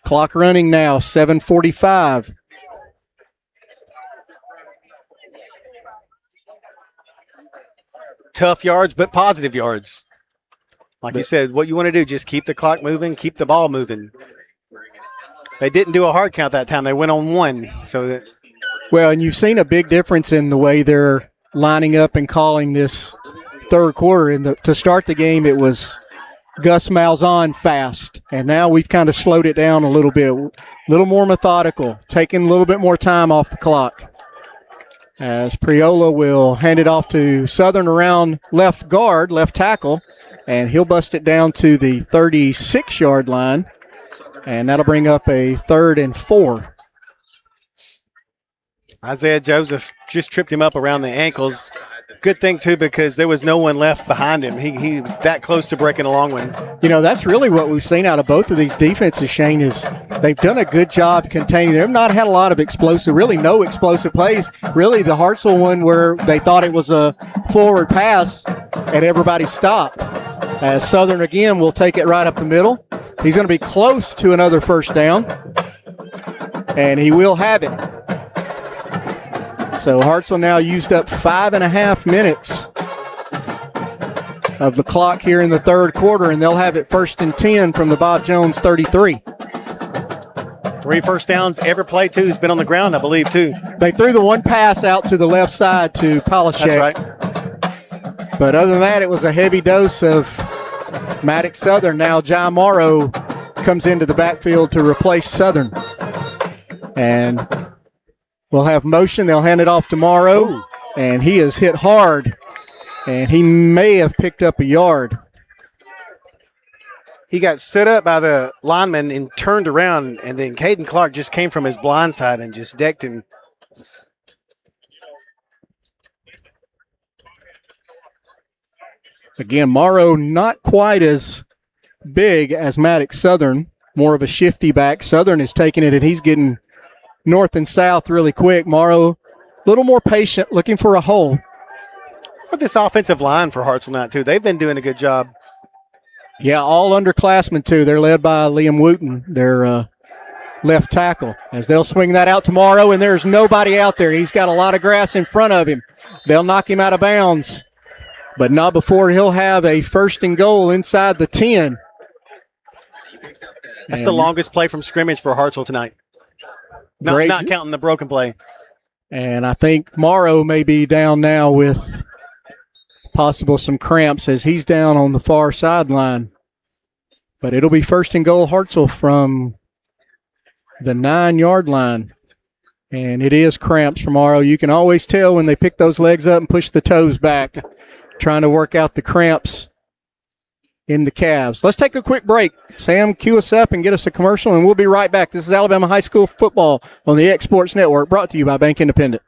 Clock running now, 7:45. tough yards, but positive yards. Like you said, what you want to do, just keep the clock moving, keep the ball moving. They didn't do a hard count that time. They went on one. Well, and you've seen a big difference in the way they're lining up and calling this third quarter. To start the game, it was Gus Malzahn fast, and now we've kind of slowed it down a little bit, a little more methodical, taking a little bit more time off the clock. As Priola will hand it off to Southern around left guard, left tackle, and he'll bust it down to the 36-yard line, and that'll bring up a 3rd and 4. Isaiah Joseph just tripped him up around the ankles. Good thing, too, because there was no one left behind him. He was that close to breaking a long one. You know, that's really what we've seen out of both of these defenses, Shane, is they've done a good job containing. They've not had a lot of really no explosive plays. Really, the Hartselle one where they thought it was a forward pass and everybody stopped. As Southern, again, will take it right up the middle. He's going to be close to another first down, and he will have it. So Hartselle now used up 5.5 minutes of the clock here in the third quarter, and they'll have it 1st and 10 from the Bob Jones 33. 3 first downs every play, too, has been on the ground, I believe, too. They threw the one pass out to the left side to Polishek. That's right. But other than that, it was a heavy dose of Maddox Southern. Now John Morrow comes into the backfield to replace Southern. And we'll have motion. They'll hand it off to Morrow, and he is hit hard, and he may have picked up a yard. He got stood up by the lineman and turned around, and then Caden Clark just came from his blind side and just decked him. Again, Morrow not quite as big as Maddox Southern, more of a shifty back. Southern is taking it, and he's getting north and south really quick. Morrow, a little more patient, looking for a hole. But this offensive line for Hartselle now, too, they've been doing a good job. Yeah, all underclassmen, too. They're led by Liam Wooten, their left tackle, as they'll swing that out to Morrow, and there's nobody out there. He's got a lot of grass in front of him. They'll knock him out of bounds, but not before he'll have a 1st and goal inside the 10. That's the longest play from scrimmage for Hartselle tonight. Not counting the broken play. And I think Morrow may be down now with possible some cramps as he's down on the far sideline. But it'll be 1st and goal Hartselle from the 9-yard line. And it is cramps for Morrow. You can always tell when they pick those legs up and push the toes back, trying to work out the cramps in the calves. Let's take a quick break. Sam, cue us up and get us a commercial, and we'll be right back. This is Alabama High School football on the X Sports Network, brought to you by Bank Independent.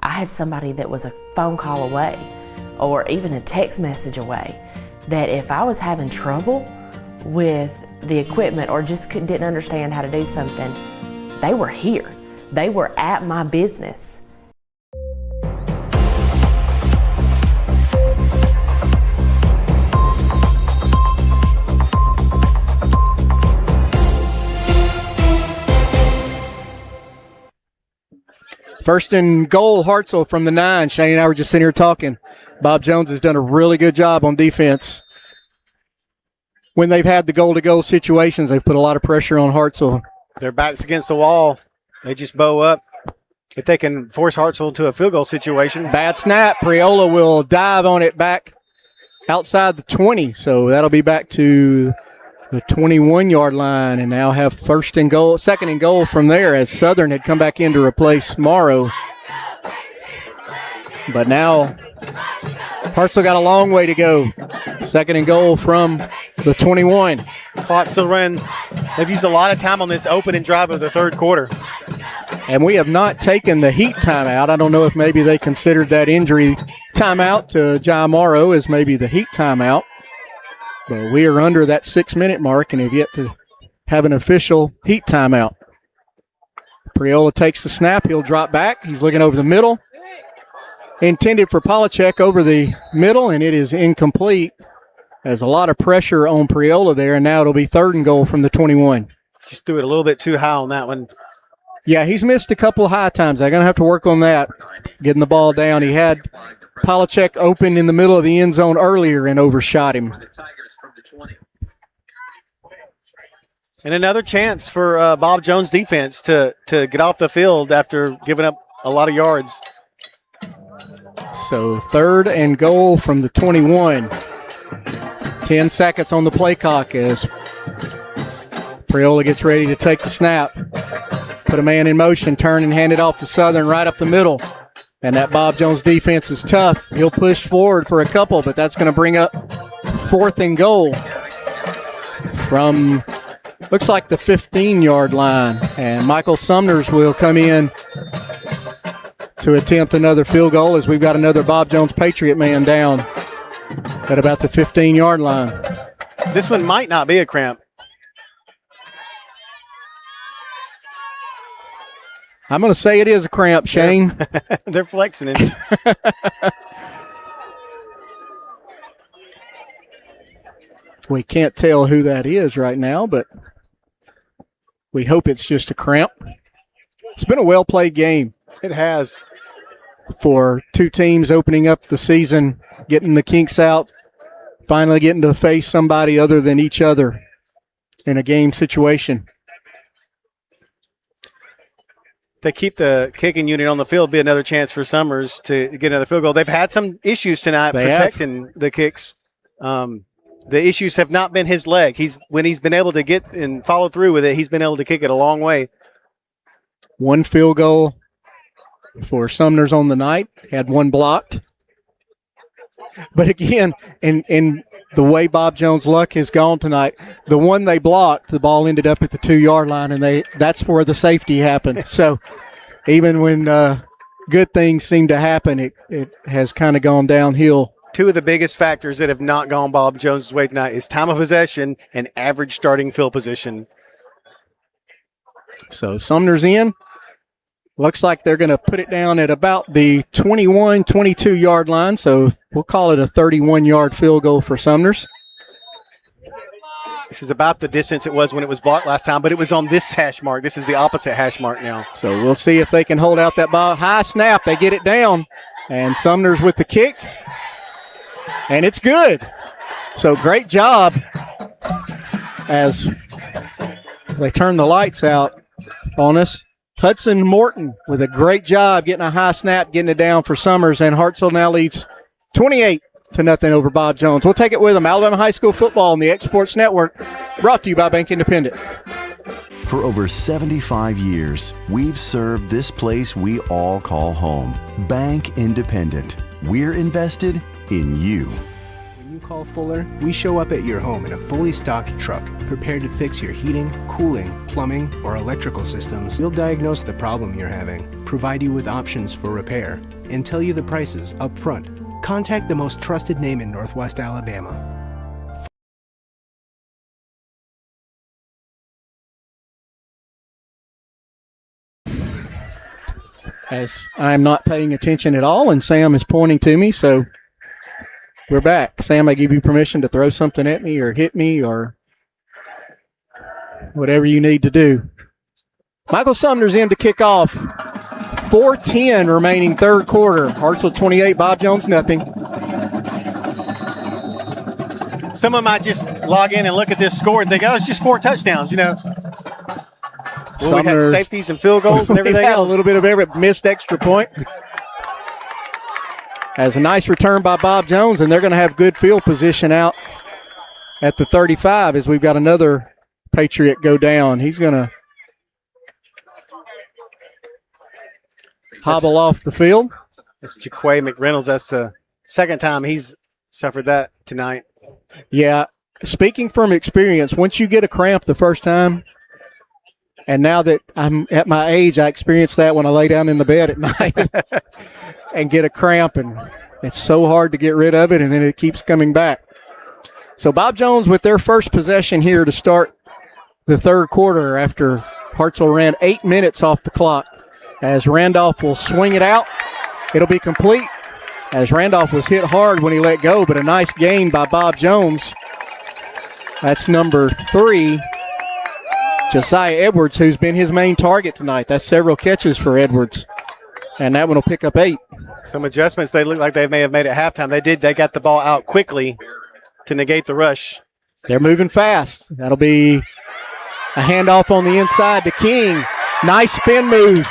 I had somebody that was a phone call away or even a text message away that if I was having trouble with the equipment or just didn't understand how to do something, they were here. They were at my business. First and goal, Hartselle from the 9. Shane and I were just sitting here talking. Bob Jones has done a really good job on defense. When they've had the goal-to-goal situations, they've put a lot of pressure on Hartselle. Their backs against the wall. They just bow up. If they can force Hartselle into a field goal situation. Bad snap. Priola will dive on it back outside the 20. So that'll be back to the 21-yard line, and now have 2nd and goal from there, as Southern had come back in to replace Morrow. But now Hartselle got a long way to go. 2nd and goal from the 21. Clock still running. They've used a lot of time on this opening drive of the third quarter. And we have not taken the heat timeout. I don't know if maybe they considered that injury timeout to John Morrow as maybe the heat timeout. But we are under that 6-minute mark and have yet to have an official heat timeout. Priola takes the snap. He'll drop back. He's looking over the middle. Intended for Polishek over the middle, and it is incomplete. There's a lot of pressure on Priola there, and now it'll be 3rd and goal from the 21. Just threw it a little bit too high on that one. Yeah, he's missed a couple of high times. They're going to have to work on that, getting the ball down. He had Polachek open in the middle of the end zone earlier and overshot him. And another chance for Bob Jones' defense to get off the field after giving up a lot of yards. So 3rd and goal from the 21. 10 seconds on the play clock as Priola gets ready to take the snap. Put a man in motion, turn and hand it off to Southern right up the middle. And that Bob Jones defense is tough. He'll push forward for a couple, but that's going to bring up 4th and goal from, looks like the 15-yard line. And Michael Sumners will come in to attempt another field goal as we've got another Bob Jones Patriot man down at about the 15-yard line. This one might not be a cramp. I'm going to say it is a cramp, Shane. They're flexing it. We can't tell who that is right now, but we hope it's just a cramp. It's been a well-played game. It has. For two teams opening up the season, getting the kinks out, finally getting to face somebody other than each other in a game situation. They keep the kicking unit on the field, be another chance for Summers to get another field goal. They've had some issues tonight protecting the kicks. The issues have not been his leg. When he's been able to get and follow through with it, he's been able to kick it a long way. One field goal for Sumner's on the night. Had one blocked. But again, in the way Bob Jones' luck has gone tonight, the one they blocked, the ball ended up at the 2-yard line, and that's where the safety happened. So even when good things seem to happen, it has kind of gone downhill. Two of the biggest factors that have not gone Bob Jones' way tonight is time of possession and average starting field position. So Sumner's in. Looks like they're going to put it down at about the 21, 22-yard line, so we'll call it a 31-yard field goal for Sumner's. This is about the distance it was when it was blocked last time, but it was on this hash mark. This is the opposite hash mark now. So we'll see if they can hold out that ball. High snap, they get it down, and Sumner's with the kick, and it's good. So great job as they turn the lights out on us. Hudson Morton with a great job getting a high snap, getting it down for Summers, and Hartselle now leads 28-0 over Bob Jones. We'll take it with them. Alabama High School football on the X Sports Network, brought to you by Bank Independent. For over 75 years, we've served this place we all call home. Bank Independent. We're invested in you. When you call Fuller, we show up at your home in a fully stocked truck, prepared to fix your heating, cooling, plumbing, or electrical systems. We'll diagnose the problem you're having, provide you with options for repair, and tell you the prices up front. Contact the most trusted name in Northwest Alabama. As I'm not paying attention at all, and Sam is pointing to me, so we're back. Sam, I give you permission to throw something at me or hit me or whatever you need to do. Michael Sumner's in to kick off. 4:10 remaining third quarter. Hartselle 28, Bob Jones nothing. Someone might just log in and look at this score and think, oh, it's just 4 touchdowns, you know. Well, we had safeties and field goals and everything else. A little bit of every missed extra point. As a nice return by Bob Jones, and they're going to have good field position out at the 35 as we've got another Patriot go down. He's going to hobble off the field. That's Jaquay McReynolds. That's the second time he's suffered that tonight. Yeah, speaking from experience, once you get a cramp the first time, and now that I'm at my age, I experience that when I lay down in the bed at night and get a cramp, and it's so hard to get rid of it, and then it keeps coming back. So Bob Jones with their first possession here to start the third quarter after Hartselle ran 8 minutes off the clock. As Randolph will swing it out, it'll be complete as Randolph was hit hard when he let go, but a nice gain by Bob Jones. That's number 3, Josiah Edwards, who's been his main target tonight. That's several catches for Edwards, and that one will pick up 8. Some adjustments they look like they may have made at halftime. They got the ball out quickly to negate the rush. They're moving fast. That'll be a handoff on the inside to King. Nice spin move,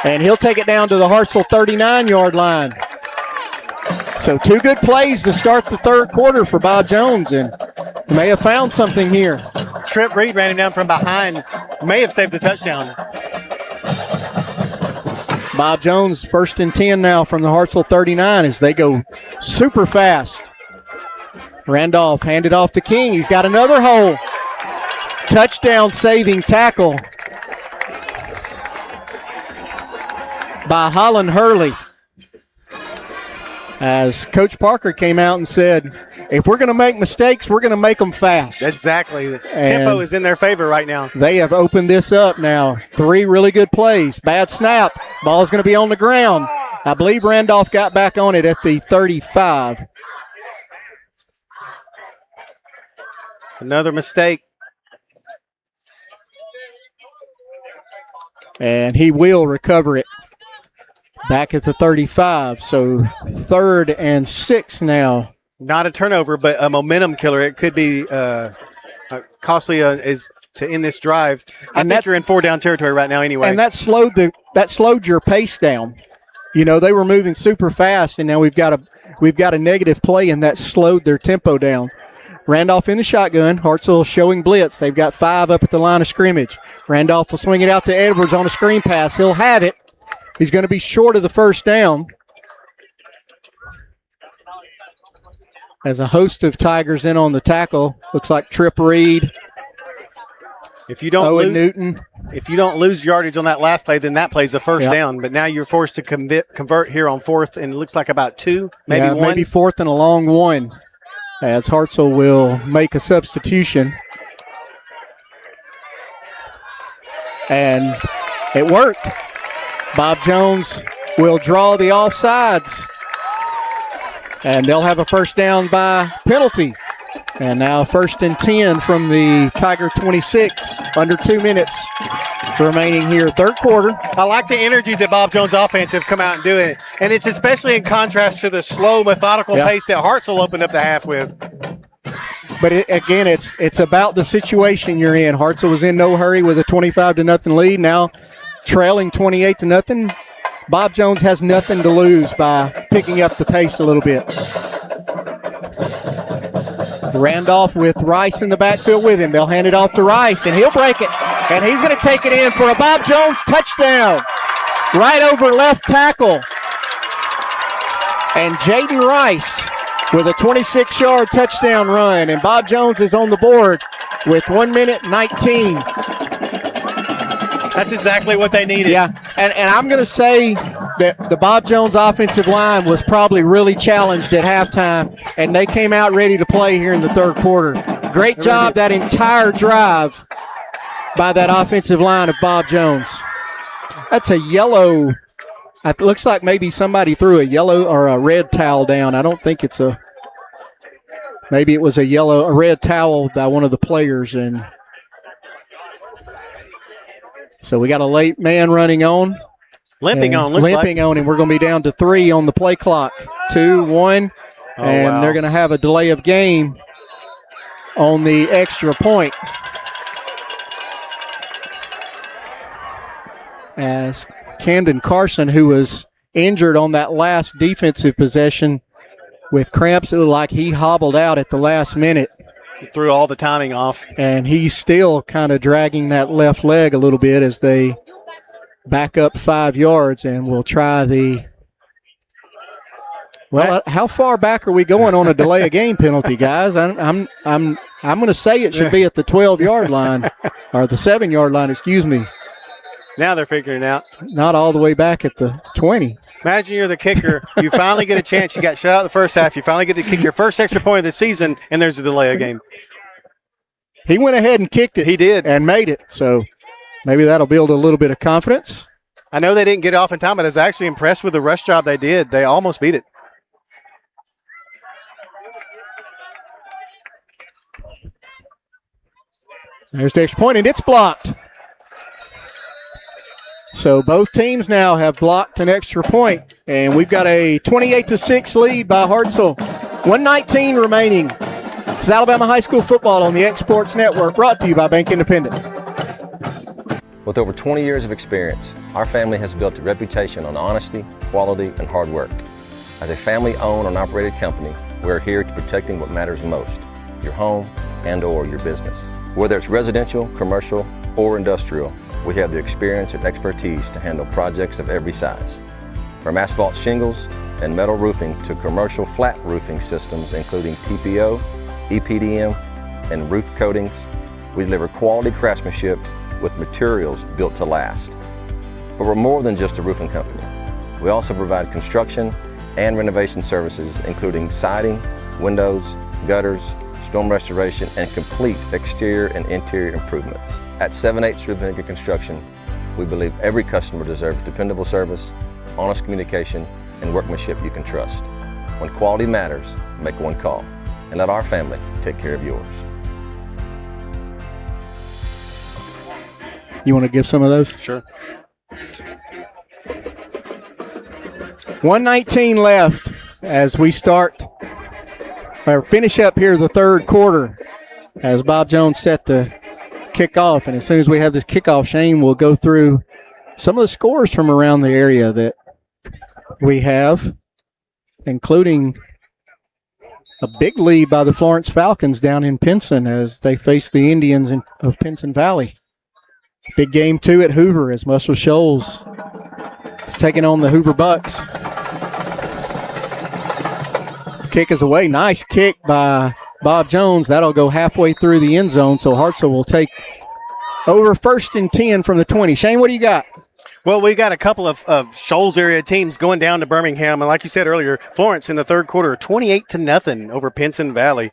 and he'll take it down to the Hartselle 39-yard line. So 2 good plays to start the third quarter for Bob Jones, and may have found something here. Trip Reed ran him down from behind. May have saved the touchdown. Bob Jones, 1st and 10 now from the Hartselle 39 as they go super fast. Randolph handed off to King. He's got another hole. Touchdown saving tackle by Holland Hurley. As Coach Parker came out and said, if we're going to make mistakes, we're going to make them fast. Exactly. The tempo is in their favor right now. They have opened this up now. 3 really good plays. Bad snap. Ball's going to be on the ground. I believe Randolph got back on it at the 35. Another mistake. And he will recover it. Back at the 35, so 3rd and 6 now. Not a turnover, but a momentum killer. It could be costly is to end this drive. I think you're in 4-down territory right now anyway. And that slowed your pace down. You know, they were moving super fast, and now we've got a negative play, and that slowed their tempo down. Randolph in the shotgun. Hartselle showing blitz. They've got 5 up at the line of scrimmage. Randolph will swing it out to Edwards on a screen pass. He'll have it. He's going to be short of the first down. As a host of Tigers in on the tackle. Looks like Trip Reed. If you don't Owen Newton. If you don't lose yardage on that last play, then that play's a first down. But now you're forced to convert here on 4th, and it looks like about 2, maybe 1. Maybe 4th and a long 1. As Hartselle will make a substitution. And it worked. Bob Jones will draw the offsides. And they'll have a first down by penalty. And now 1st and 10 from the Tiger 26. Under 2 minutes remaining here, third quarter. I like the energy that Bob Jones' offense have come out and do it. And it's especially in contrast to the slow, methodical pace that Hartselle opened up the half with. But it's about the situation you're in. Hartselle was in no hurry with a 25-0 lead. Now trailing 28-0. Bob Jones has nothing to lose by picking up the pace a little bit. Randolph with Rice in the backfield with him. They'll hand it off to Rice, and he'll break it. And he's going to take it in for a Bob Jones touchdown. Right over left tackle. And Jaden Rice with a 26-yard touchdown run. And Bob Jones is on the board with 1 minute 19. That's exactly what they needed. Yeah, and I'm going to say that the Bob Jones offensive line was probably really challenged at halftime, and they came out ready to play here in the third quarter. Great job that entire drive by that offensive line of Bob Jones. That's a yellow. It looks like maybe somebody threw a yellow or a red towel down. I don't think it's a. Maybe it was a red towel by one of the players, and so we got a late man running on. Limping on, and we're going to be down to 3 on the play clock. 2, 1, and they're going to have a delay of game on the extra point. As Camden Carson, who was injured on that last defensive possession with cramps, it looked like he hobbled out at the last minute. He threw all the timing off. And he's still kind of dragging that left leg a little bit as they back up 5 yards, and we'll try the. Well, how far back are we going on a delay of game penalty, guys? I'm going to say it should be at the 12-yard line or the 7-yard line. Excuse me. Now they're figuring it out. Not all the way back at the 20. Imagine you're the kicker. You finally get a chance. You got shut out the first half. You finally get to kick your first extra point of the season, and there's a delay of game. He went ahead and kicked it. He did. And made it. So maybe that'll build a little bit of confidence. I know they didn't get it off in time, but I was actually impressed with the rush job they did. They almost beat it. There's the extra point, and it's blocked. So both teams now have blocked an extra point, and we've got a 28-6 lead by Hartselle. 1:19 remaining. It's Alabama High School football on the X Sports Network, brought to you by Bank Independent. With over 20 years of experience, our family has built a reputation on honesty, quality, and hard work. As a family-owned and operated company, we're here to protecting what matters most, your home and/or your business. Whether it's residential, commercial, or industrial, we have the experience and expertise to handle projects of every size. From asphalt shingles and metal roofing to commercial flat roofing systems, including TPO, EPDM, and roof coatings, we deliver quality craftsmanship with materials built to last. But we're more than just a roofing company. We also provide construction and renovation services, including siding, windows, gutters, storm restoration, and complete exterior and interior improvements. At 7-8 Vinegar Construction, we believe every customer deserves dependable service, honest communication, and workmanship you can trust. When quality matters, make one call, and let our family take care of yours. You want to give some of those? Sure. 1:19 left as we start or finish up here the third quarter as Bob Jones set the kickoff. And as soon as we have this kickoff, Shane will go through some of the scores from around the area that we have, including a big lead by the Florence Falcons down in Pinson as they face the Indians of Pinson Valley. Big game 2 at Hoover as Muscle Shoals taking on the Hoover Bucks. Kick is away. Nice kick by Bob Jones. That'll go halfway through the end zone, so Hartselle will take over 1st and 10 from the 20. Shane, what do you got? Well, we got a couple of Shoals area teams going down to Birmingham, and like you said earlier, Florence in the third quarter, 28-0 over Pinson Valley.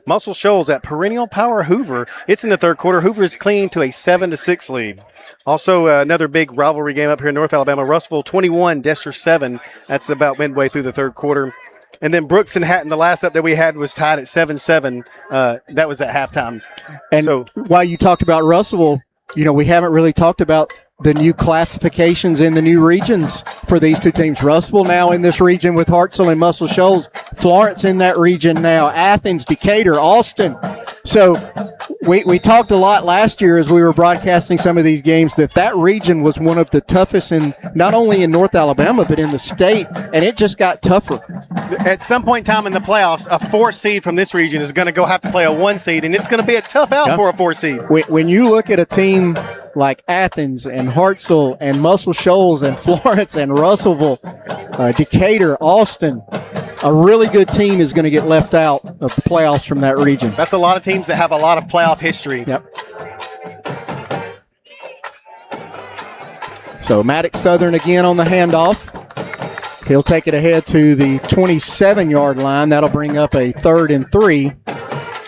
Muscle Shoals at Perennial Power Hoover. It's in the third quarter. Hoover is clinging to a 7-6 lead. Also, another big rivalry game up here in North Alabama. Russellville 21, Destler 7. That's about midway through the third quarter. And then Brooks and Hatton, the last up that we had was tied at 7-7. That was at halftime. And so, while you talked about Russellville, we haven't really talked about the new classifications in the new regions for these two teams. Russellville now in this region with Hartselle and Muscle Shoals. Florence in that region now. Athens, Decatur, Austin. So we talked a lot last year as we were broadcasting some of these games that region was one of the toughest in not only in North Alabama but in the state, and it just got tougher. At some point in time in the playoffs, a 4 seed from this region is going to have to play a 1 seed, and it's going to be a tough out for a 4 seed. When you look at a team like Athens and Hartselle and Muscle Shoals and Florence and Russellville, Decatur, Austin, a really good team is going to get left out of the playoffs from that region. That's a lot of teams that have a lot of playoff history. Yep. So Maddox Southern again on the handoff. He'll take it ahead to the 27-yard line. That'll bring up a 3rd and 3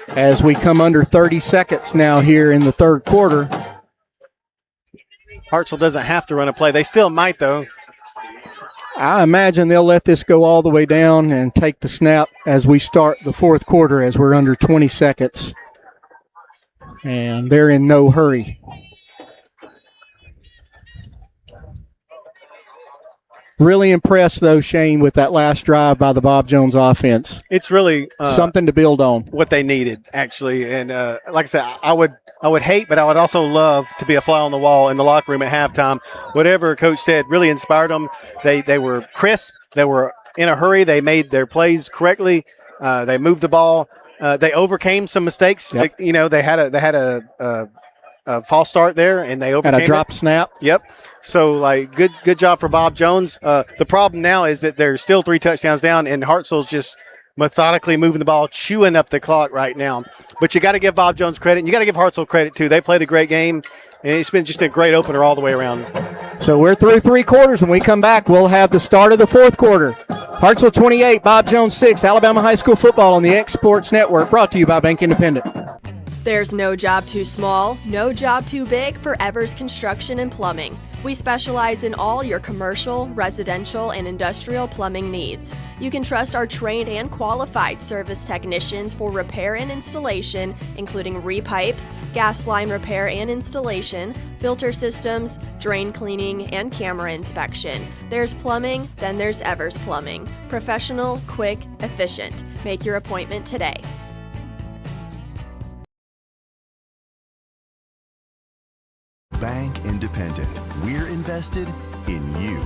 as we come under 30 seconds now here in the third quarter. Hartselle doesn't have to run a play. They still might, though. I imagine they'll let this go all the way down and take the snap as we start the fourth quarter as we're under 20 seconds. And they're in no hurry. Really impressed, though, Shane, with that last drive by the Bob Jones offense. It's really something to build on. What they needed, actually. And like I said, I would hate, but I would also love to be a fly on the wall in the locker room at halftime. Whatever Coach said really inspired them. They were crisp. They were in a hurry. They made their plays correctly. They moved the ball. They overcame some mistakes. Yep. They had a false start there, and they overcame and a drop it. Snap. Yep. So, good job for Bob Jones. The problem now is that there's still 3 touchdowns down, and Hartselle's just methodically moving the ball, chewing up the clock right now. But you got to give Bob Jones credit, and you got to give Hartselle credit, too. They played a great game, and it's been just a great opener all the way around. So we're through 3 quarters. When we come back, we'll have the start of the fourth quarter. Hartselle 28, Bob Jones 6, Alabama High School football on the X Sports Network, brought to you by Bank Independent. There's no job too small, no job too big for Evers Construction and Plumbing. We specialize in all your commercial, residential, and industrial plumbing needs. You can trust our trained and qualified service technicians for repair and installation, including repipes, gas line repair and installation, filter systems, drain cleaning, and camera inspection. There's plumbing, then there's Evers Plumbing. Professional, quick, efficient. Make your appointment today. Bank Independent. We're invested in you.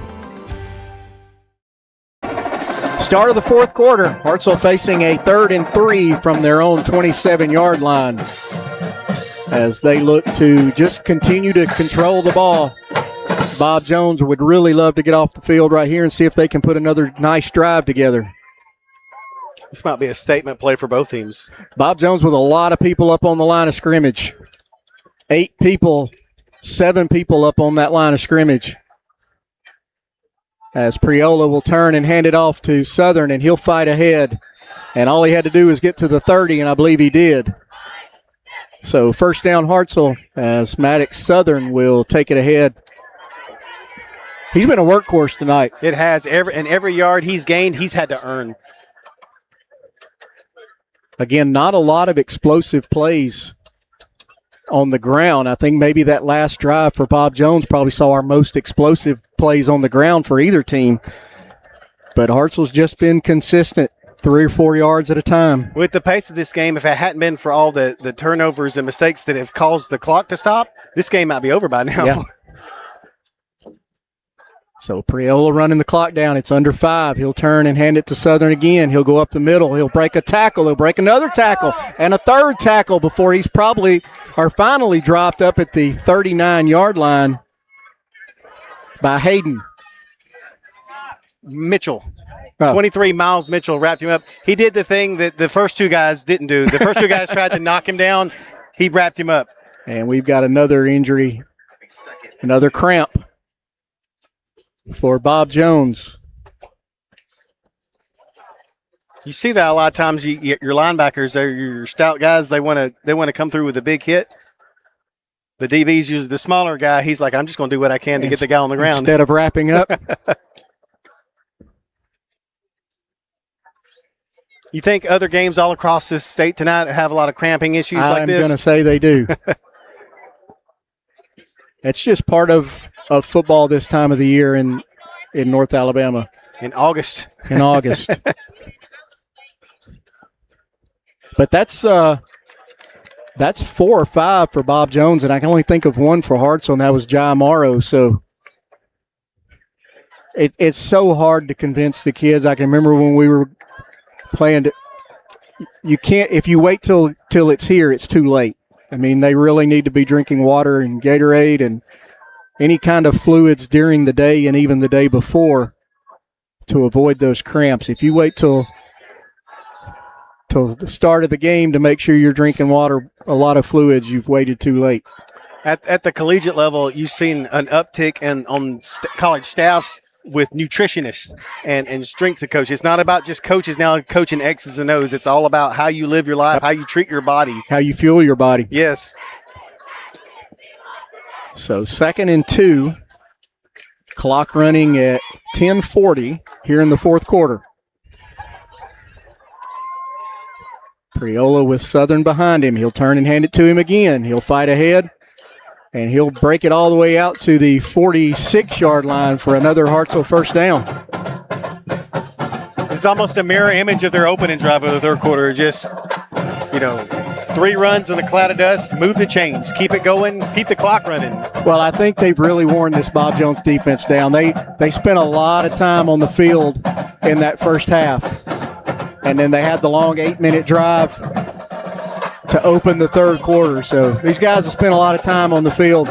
Start of the fourth quarter. Hartselle facing a 3rd and 3 from their own 27-yard line as they look to just continue to control the ball. Bob Jones would really love to get off the field right here and see if they can put another nice drive together. This might be a statement play for both teams. Bob Jones with a lot of people up on the line of scrimmage. 8 people, 7 people up on that line of scrimmage. As Priola will turn and hand it off to Southern, and he'll fight ahead. And all he had to do was get to the 30, and I believe he did. So first down Hartselle as Maddox Southern will take it ahead. He's been a workhorse tonight. It has. Every yard he's gained, he's had to earn. Again, not a lot of explosive plays on the ground. I think maybe that last drive for Bob Jones probably saw our most explosive plays on the ground for either team. But Hartselle's just been consistent, 3 or 4 yards at a time. With the pace of this game, if it hadn't been for all the turnovers and mistakes that have caused the clock to stop, this game might be over by now. Yeah. So Priola running the clock down. It's under 5. He'll turn and hand it to Southern again. He'll go up the middle. He'll break a tackle. He'll break another tackle and a third tackle before he's finally dropped up at the 39-yard line by Hayden Mitchell. 23, Miles Mitchell wrapped him up. He did the thing that the first 2 guys didn't do. The first 2 guys tried to knock him down. He wrapped him up. And we've got another injury, another cramp for Bob Jones. You see that a lot of times. Your linebackers, your stout guys, they want to come through with a big hit. The DBs use the smaller guy. He's like, I'm just going to do what I can to get the guy on the ground. Instead of wrapping up. You think other games all across this state tonight have a lot of cramping issues like this? I'm going to say they do. It's just part of football this time of the year in North Alabama. In August. But that's 4 or 5 for Bob Jones, and I can only think of one for Hartselle, and that was Jai Morrow. So it's so hard to convince the kids. I can remember when we were playing. You can't, if you wait till it's here, it's too late. I mean, they really need to be drinking water and Gatorade and any kind of fluids during the day and even the day before to avoid those cramps. If you wait till the start of the game to make sure you're drinking water, a lot of fluids, you've waited too late. At the collegiate level, you've seen an uptick on college staffs with nutritionists and strength coaches. It's not about just coaches now coaching X's and O's. It's all about how you live your life, how you treat your body. How you fuel your body. Yes. So 2nd and 2. Clock running at 10:40 here in the fourth quarter. Priola with Southern behind him. He'll turn and hand it to him again. He'll fight ahead, and he'll break it all the way out to the 46-yard line for another Hartselle first down. It's almost a mirror image of their opening drive of the third quarter. Just, 3 runs in a cloud of dust, move the chains, keep it going, keep the clock running. Well, I think they've really worn this Bob Jones defense down. They spent a lot of time on the field in that first half, and then they had the long 8-minute drive to open the third quarter. So these guys have spent a lot of time on the field.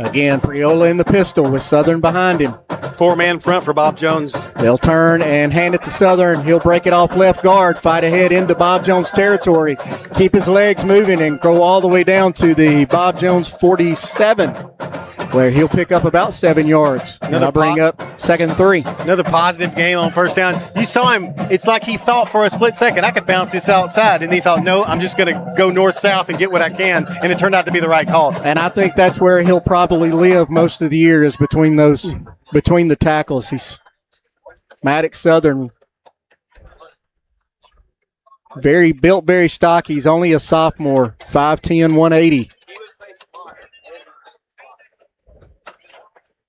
Again, Priola in the pistol with Southern behind him. 4-man front for Bob Jones. They'll turn and hand it to Southern. He'll break it off left guard, fight ahead into Bob Jones territory, keep his legs moving, and go all the way down to the Bob Jones 47. where he'll pick up about 7 yards. And I'll bring up 2nd and 3. Another positive game on first down. You saw him. It's like he thought for a split second, I could bounce this outside. And he thought, no, I'm just going to go north-south and get what I can. And it turned out to be the right call. And I think that's where he'll probably live most of the year, is between the tackles. He's Maddox Southern. Built very stocky. He's only a sophomore, 5'10", 180.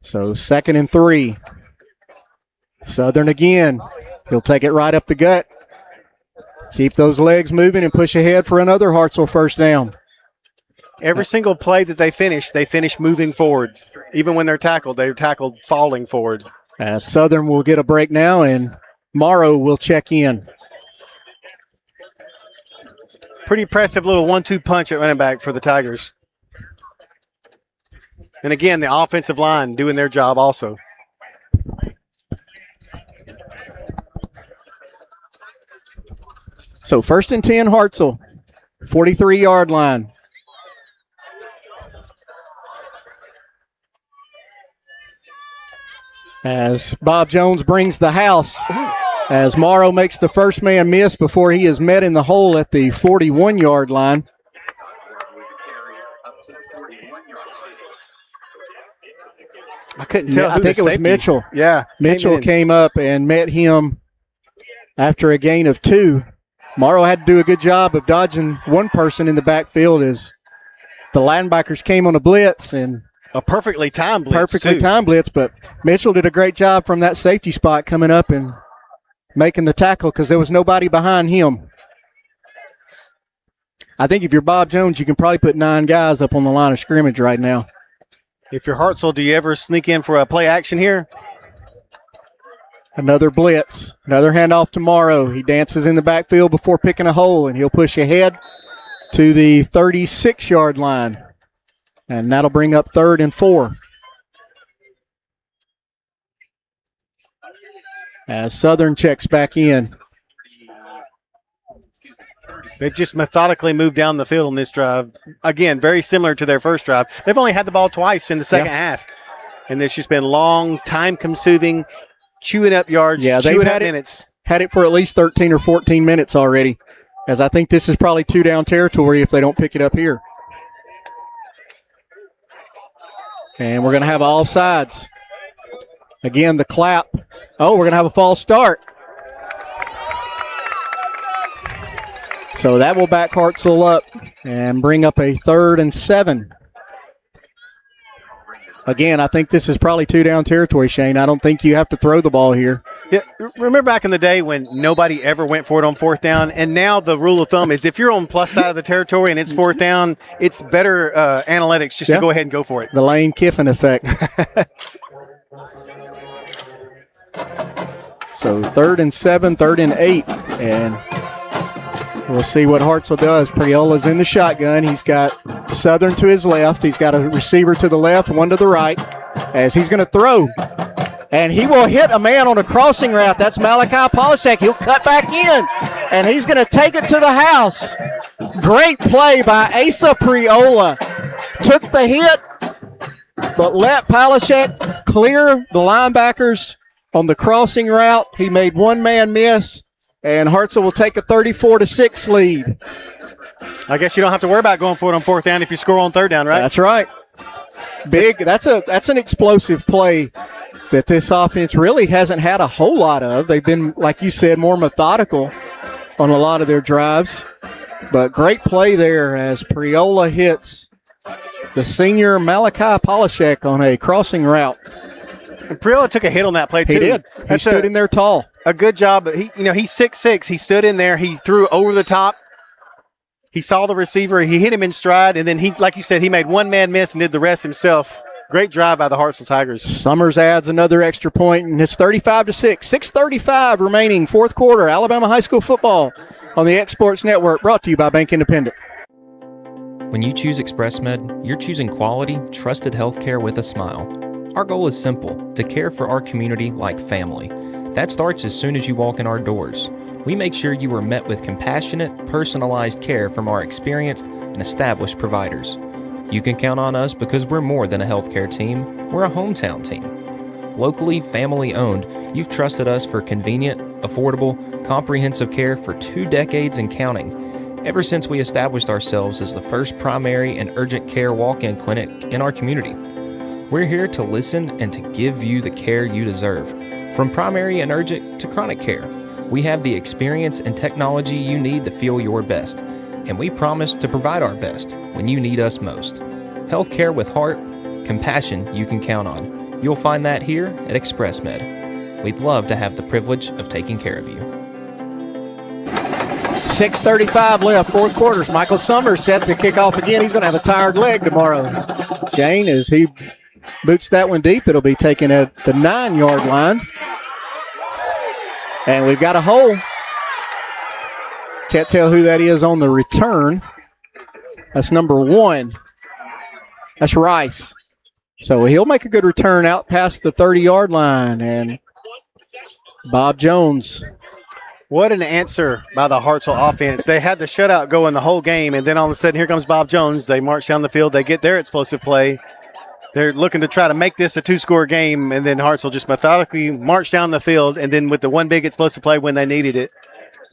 So 2nd and 3. Southern again. He'll take it right up the gut. Keep those legs moving and push ahead for another Hartselle first down. Every single play that they finish moving forward. Even when they're tackled falling forward. Southern will get a break now, and Morrow will check in. Pretty impressive little 1-2 punch at running back for the Tigers. And again, the offensive line doing their job also. So 1st and 10, Hartselle, 43-yard line. As Bob Jones brings the house, as Morrow makes the first man miss before he is met in the hole at the 41-yard line. I couldn't tell. I think it was Mitchell. Yeah. Mitchell came up and met him after a gain of 2. Morrow had to do a good job of dodging one person in the backfield as the linebackers came on a blitz, and a perfectly timed blitz. But Mitchell did a great job from that safety spot coming up and making the tackle because there was nobody behind him. I think if you're Bob Jones, you can probably put 9 guys up on the line of scrimmage right now. If you're Hartselle, do you ever sneak in for a play action here? Another blitz, another handoff to Morrow. He dances in the backfield before picking a hole, and he'll push ahead to the 36-yard line. And that'll bring up 3rd and 4. As Southern checks back in. They've just methodically moved down the field on this drive. Again, very similar to their first drive. They've only had the ball twice in the second half. And it's just been long, time-consuming, chewing up yards, chewing up minutes. Had it for at least 13 or 14 minutes already, as I think this is probably 2-down territory if they don't pick it up here. And we're going to have all sides. Again, the clap. Oh, we're going to have a false start. So that will back Hartselle up and bring up a 3rd and 7. Again, I think this is probably 2-down territory, Shane. I don't think you have to throw the ball here. Yeah, remember back in the day when nobody ever went for it on 4th down? And now the rule of thumb is if you're on plus side of the territory and it's 4th down, it's better analytics just to go ahead and go for it. The Lane Kiffin effect. So 3rd and 7, 3rd and 8. And we'll see what Hartselle does. Priola's in the shotgun. He's got Southern to his left. He's got a receiver to the left, one to the right, as he's going to throw. And he will hit a man on a crossing route. That's Malachi Polishek. He'll cut back in, and he's going to take it to the house. Great play by Asa Priola. Took the hit, but let Polishek clear the linebackers on the crossing route. He made one man miss, and Hartselle will take a 34-6 lead. I guess you don't have to worry about going for it on 4th down if you score on 3rd down, right? That's right. Big. That's an explosive play that this offense really hasn't had a whole lot of. They've been, like you said, more methodical on a lot of their drives. But great play there as Priola hits the senior Malachi Polishek on a crossing route. And Priola took a hit on that play, too. He did. He stood in there tall. A good job. He's 6'6". He stood in there. He threw over the top. He saw the receiver. He hit him in stride. And then he, like you said, he made one man miss and did the rest himself. Great drive by the Hartselle Tigers. Summers adds another extra point, and it's 35-6. 6:35 remaining, 4th quarter. Alabama high school football on the X Sports Network, brought to you by Bank Independent. When you choose ExpressMed, you're choosing quality, trusted healthcare with a smile. Our goal is simple: to care for our community like family. That starts as soon as you walk in our doors. We make sure you are met with compassionate, personalized care from our experienced and established providers. You can count on us because we're more than a healthcare team, we're a hometown team. Locally, family owned, you've trusted us for convenient, affordable, comprehensive care for 2 decades and counting, ever since we established ourselves as the first primary and urgent care walk-in clinic in our community. We're here to listen and to give you the care you deserve. From primary and urgent to chronic care, we have the experience and technology you need to feel your best, and we promise to provide our best when you need us most. Healthcare with heart, compassion you can count on. You'll find that here at ExpressMed. We'd love to have the privilege of taking care of you. 6:35 left, fourth quarters. Michael Summers set to kick off again. He's going to have a tired leg tomorrow. Shane, as he boots that one deep, it'll be taken at the 9-yard line. And we've got a hole. Can't tell who that is on the return. That's number 1. That's Rice. So he'll make a good return out past the 30-yard line. And Bob Jones. What an answer by the Hartselle offense. They had the shutout going the whole game, and then all of a sudden here comes Bob Jones. They march down the field. They get their explosive play. They're looking to try to make this a 2-score game, and then Hartselle just methodically marched down the field, and then with the one big explosive play when they needed it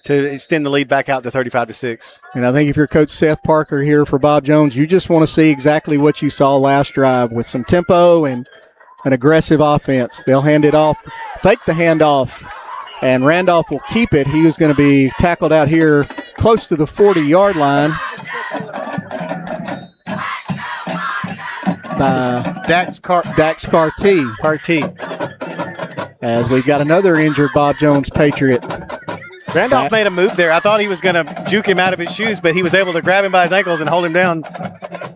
to extend the lead back out to 35-6. And I think if you're Coach Seth Parker here for Bob Jones, you just want to see exactly what you saw last drive with some tempo and an aggressive offense. They'll hand it off, fake the handoff, and Randolph will keep it. He was going to be tackled out here close to the 40-yard line by Dax Carty. As we've got another injured Bob Jones Patriot. Randolph made a move there. I thought he was going to juke him out of his shoes, but he was able to grab him by his ankles and hold him down.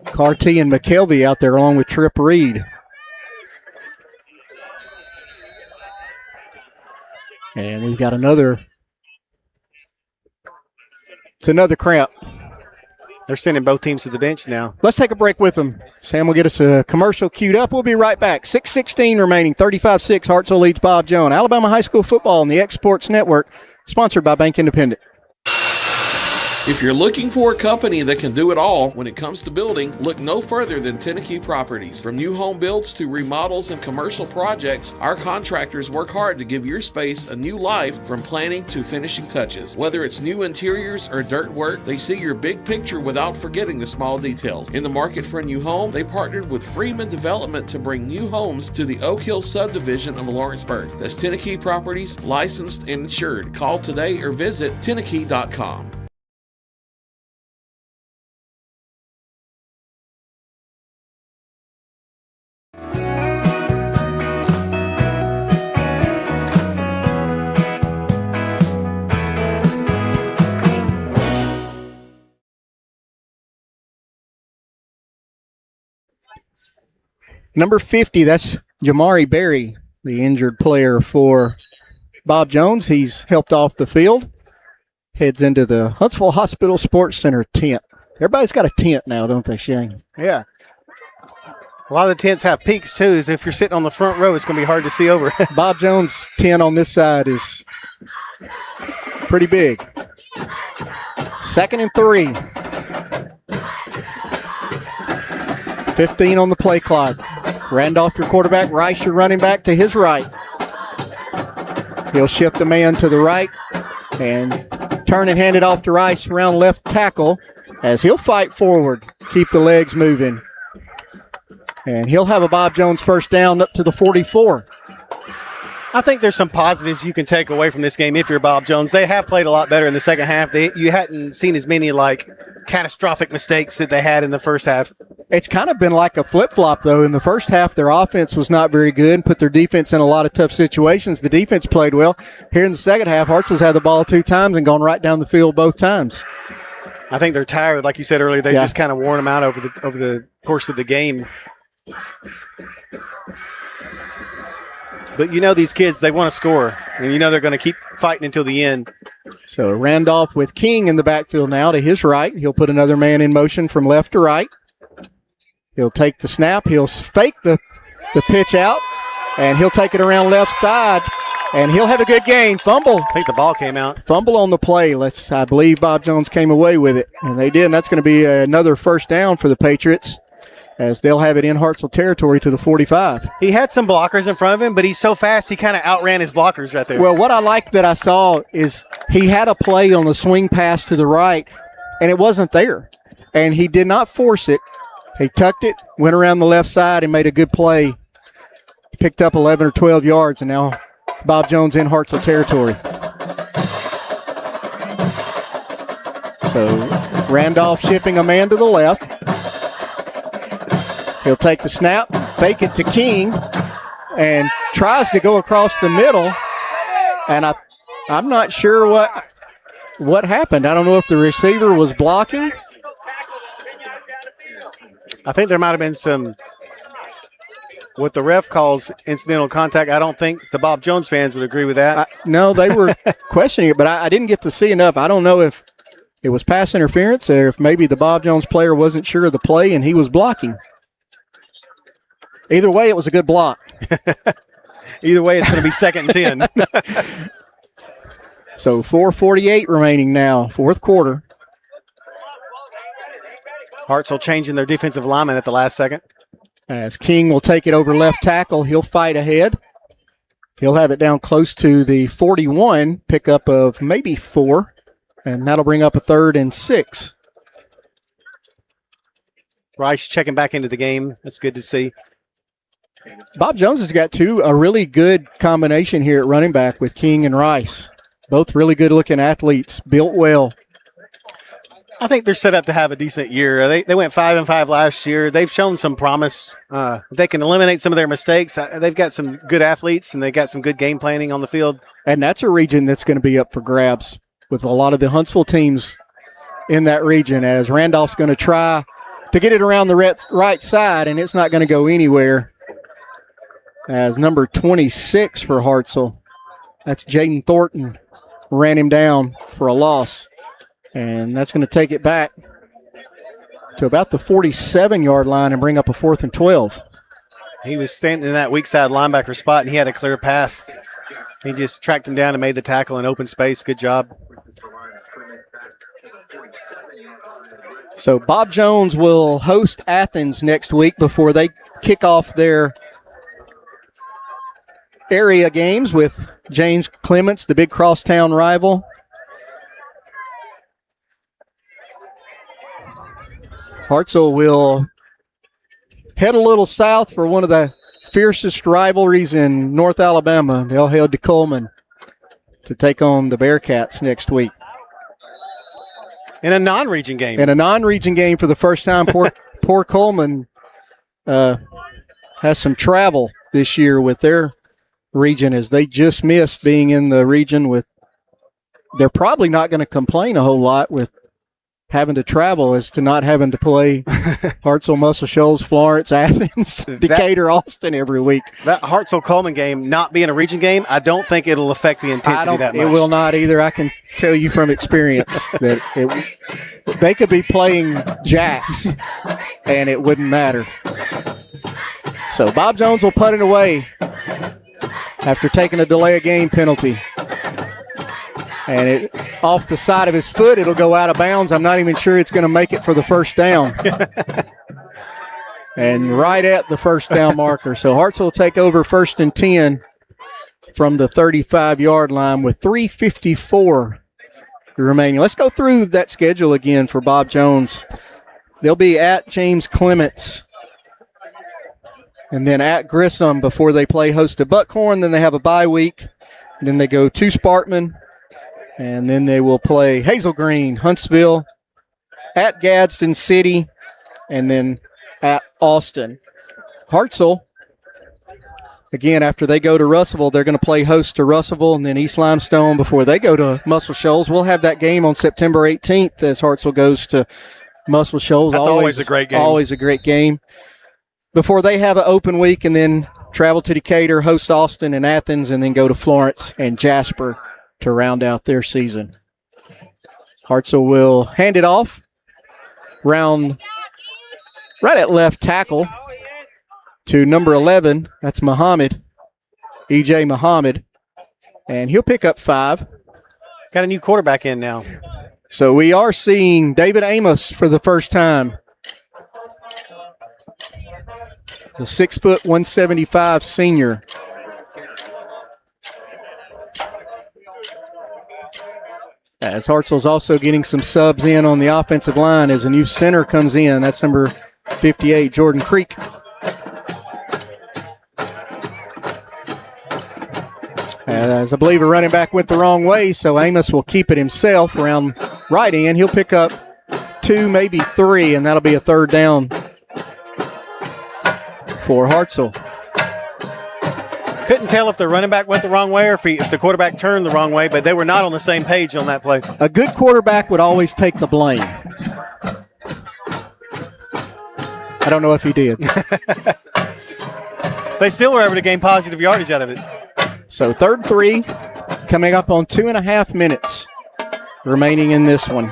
Carty and McKelvey out there along with Trip Reed. And we've got another. It's another cramp. They're sending both teams to the bench now. Let's take a break with them. Sam will get us a commercial queued up. We'll be right back. 6:16 remaining, 35-6. Hartselle leads Bob Jones. Alabama High School football on the X Sports Network, sponsored by Bank Independent. If you're looking for a company that can do it all when it comes to building, look no further than Tenneke Properties. From new home builds to remodels and commercial projects, our contractors work hard to give your space a new life from planning to finishing touches. Whether it's new interiors or dirt work, they see your big picture without forgetting the small details. In the market for a new home, they partnered with Freeman Development to bring new homes to the Oak Hill subdivision of Lawrenceburg. That's Tenneke Properties, licensed and insured. Call today or visit Tenneke.com. Number 50, that's Jamari Berry, the injured player for Bob Jones. He's helped off the field, heads into the Huntsville Hospital Sports Center tent. Everybody's got a tent now, don't they, Shane? Yeah. A lot of the tents have peaks, too, so if you're sitting on the front row, it's going to be hard to see over. Bob Jones' tent on this side is pretty big. 2nd and 3. 15 on the play clock. Randolph, your quarterback. Rice, your running back, to his right. He'll shift the man to the right and turn and hand it off to Rice around left tackle as he'll fight forward, keep the legs moving. And he'll have a Bob Jones first down up to the 44. I think there's some positives you can take away from this game if you're Bob Jones. They have played a lot better in the second half. You hadn't seen as many catastrophic mistakes that they had in the first half. It's kind of been like a flip-flop, though. In the first half, their offense was not very good and put their defense in a lot of tough situations. The defense played well. Here in the second half, Hartselle's had the ball 2 times and gone right down the field both times. I think they're tired. Like you said earlier, they just kind of worn them out over the course of the game. But these kids, they want to score. And they're going to keep fighting until the end. So Randolph with King in the backfield now to his right. He'll put another man in motion from left to right. He'll take the snap. He'll fake the pitch out, and he'll take it around left side, and he'll have a good gain. Fumble. I think the ball came out. Fumble on the play. I believe Bob Jones came away with it, and they did, and that's going to be another first down for the Patriots. as they'll have it in Hartselle territory to the 45. He had some blockers in front of him, but he's so fast he kind of outran his blockers right there. Well, what I like that I saw is he had a play on the swing pass to the right, and it wasn't there. And he did not force it. He tucked it, went around the left side, and made a good play. Picked up 11 or 12 yards, and now Bob Jones in Hartselle territory. So Randolph shifting a man to the left. He'll take the snap, fake it to King, and tries to go across the middle. And I'm not sure what happened. I don't know if the receiver was blocking. I think there might have been some, what the ref calls incidental contact. I don't think the Bob Jones fans would agree with that. No, they were questioning it, but I didn't get to see enough. I don't know if it was pass interference or if maybe the Bob Jones player wasn't sure of the play and he was blocking. Either way, it was a good block. Either way, it's going to be 2nd and 10. So 4:48 remaining now, fourth quarter. Hartselle changing their defensive lineman at the last second. As King will take it over left tackle, he'll fight ahead. He'll have it down close to the 41, pickup of maybe 4, and that'll bring up a 3rd and 6. Rice checking back into the game. That's good to see. Bob Jones has got a really good combination here at running back with King and Rice. Both really good-looking athletes, built well. I think they're set up to have a decent year. They went 5-5 last year. They've shown some promise. They can eliminate some of their mistakes. They've got some good athletes, and they got some good game planning on the field. And that's a region that's going to be up for grabs with a lot of the Huntsville teams in that region, as Randolph's going to try to get it around the right side, and it's not going to go anywhere. As number 26 for Hartselle, that's Jaden Thornton, ran him down for a loss. And that's going to take it back to about the 47-yard line and bring up a 4th and 12. He was standing in that weak side linebacker spot, and he had a clear path. He just tracked him down and made the tackle in open space. Good job. So Bob Jones will host Athens next week before they kick off their area games with James Clements, the big crosstown rival. Hartselle will head a little south for one of the fiercest rivalries in North Alabama. They'll head to Coleman to take on the Bearcats next week. In a non-region game. In a non-region game for the first time. Poor Coleman has some travel this year with their region, as they just missed being in the region with. They're probably not going to complain a whole lot with having to travel as to not having to play Hartselle, Muscle Shoals, Florence, Athens, Decatur, Austin every week. That Hartselle-Coleman game not being a region game, I don't think it'll affect the intensity that much. It will not either. I can tell you from experience that they could be playing jacks and it wouldn't matter. So Bob Jones will put it away after taking a delay of game penalty. And it off the side of his foot, it'll go out of bounds. I'm not even sure it's going to make it for the first down. And right at the first down marker. So Hartselle will take over 1st and 10 from the 35-yard line with 3:54 remaining. Let's go through that schedule again for Bob Jones. They'll be at James Clements and then at Grissom before they play host to Buckhorn. Then they have a bye week. Then they go to Sparkman. And then they will play Hazel Green, Huntsville, at Gadsden City, and then at Austin. Hartselle, again, after they go to Russellville, they're going to play host to Russellville and then East Limestone before they go to Muscle Shoals. We'll have that game on September 18th as Hartselle goes to Muscle Shoals. That's always a great game. Always a great game. Before they have an open week and then travel to Decatur, host Austin and Athens, and then go to Florence and Jasper to round out their season. Hartselle will hand it off. Round right at left tackle to number 11. That's Muhammad, E.J. Muhammad. And he'll pick up 5. Got a new quarterback in now. So we are seeing David Amos for the first time. the 6 foot 175 senior. As Hartselle's also getting some subs in on the offensive line as a new center comes in. That's number 58, Jordan Creek. As I believe a running back went the wrong way, so Amos will keep it himself around right end. He'll pick up 2, maybe 3, and that'll be a third down for Hartselle. Couldn't tell if the running back went the wrong way or if the quarterback turned the wrong way, but they were not on the same page on that play. A good quarterback would always take the blame. I don't know if he did. They still were able to gain positive yardage out of it. So 3rd and 3, coming up on 2.5 minutes remaining in this one.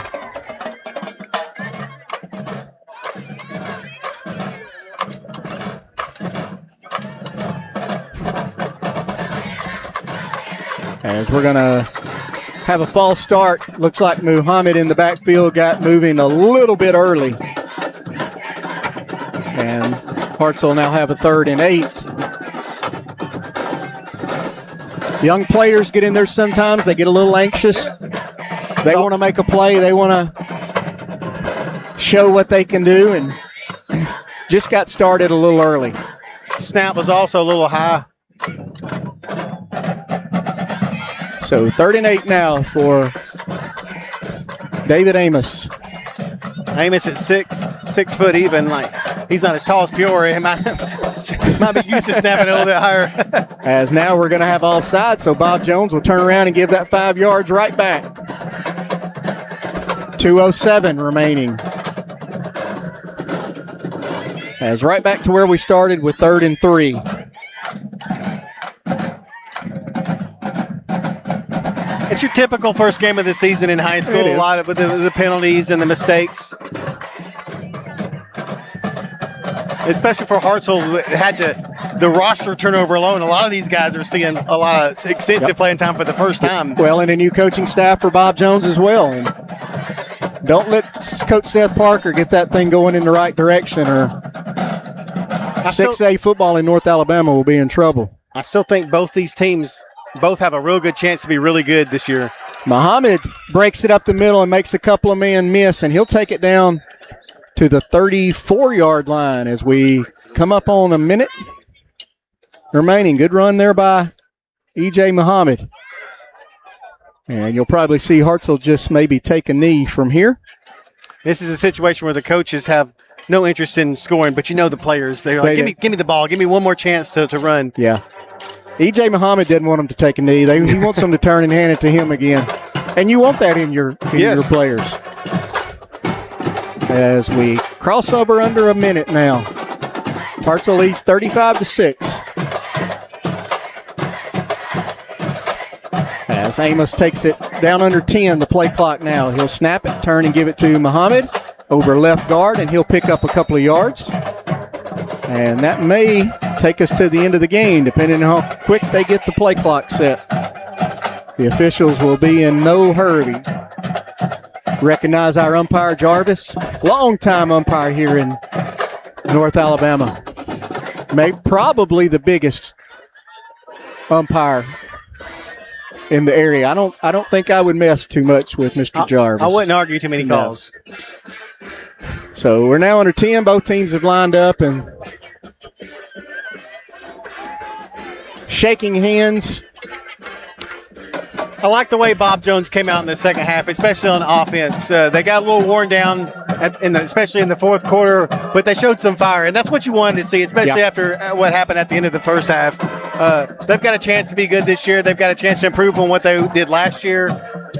As we're going to have a false start. Looks like Muhammad in the backfield got moving a little bit early. And Hartselle will now have a 3rd and 8. Young players get in there sometimes. They get a little anxious. They want to make a play. They want to show what they can do, and just got started a little early. Snap was also a little high. So 3rd and 8 now for David Amos. Amos at 6 foot even. Like, he's not as tall as Peoria. He might be used to snapping a little bit higher. As now we're going to have offside, so Bob Jones will turn around and give that 5 yards right back. 2:07 remaining. As right back to where we started with 3rd and 3. It's your typical first game of the season in high school. A lot of with the penalties and the mistakes. Especially for Hartselle, had the roster turnover alone. A lot of these guys are seeing a lot of extensive playing time for the first time. Well, and a new coaching staff for Bob Jones as well. And don't let Coach Seth Parker get that thing going in the right direction, or 6A football in North Alabama will be in trouble. I still think both these teams have a real good chance to be really good this year. Muhammad breaks it up the middle and makes a couple of men miss, and he'll take it down to the 34-yard line as we come up on a minute remaining. Good run there by E.J. Muhammad. And you'll probably see Hartselle just maybe take a knee from here. This is a situation where the coaches have no interest in scoring, but you know the players. They're like, give me the ball. Give me one more chance to run. Yeah. E.J. Muhammad didn't want him to take a knee. He wants them to turn and hand it to him again. And you want that in your players. As we cross over under a minute now. Hartselle leads 35-6. As Amos takes it down under 10, the play clock now. He'll snap it, turn, and give it to Muhammad over left guard, and he'll pick up a couple of yards. And that may take us to the end of the game, depending on how quick they get the play clock set. The officials will be in no hurry. Recognize our umpire, Jarvis, longtime umpire here in North Alabama. Probably the biggest umpire in the area. I don't think I would mess too much with Mr. Jarvis. I wouldn't argue too many calls. So we're now under 10. Both teams have lined up and shaking hands. I like the way Bob Jones came out in the second half, especially on offense. They got a little worn down, especially in the fourth quarter, but they showed some fire, and that's what you wanted to see, especially after what happened at the end of the first half. They've got a chance to be good this year. They've got a chance to improve on what they did last year.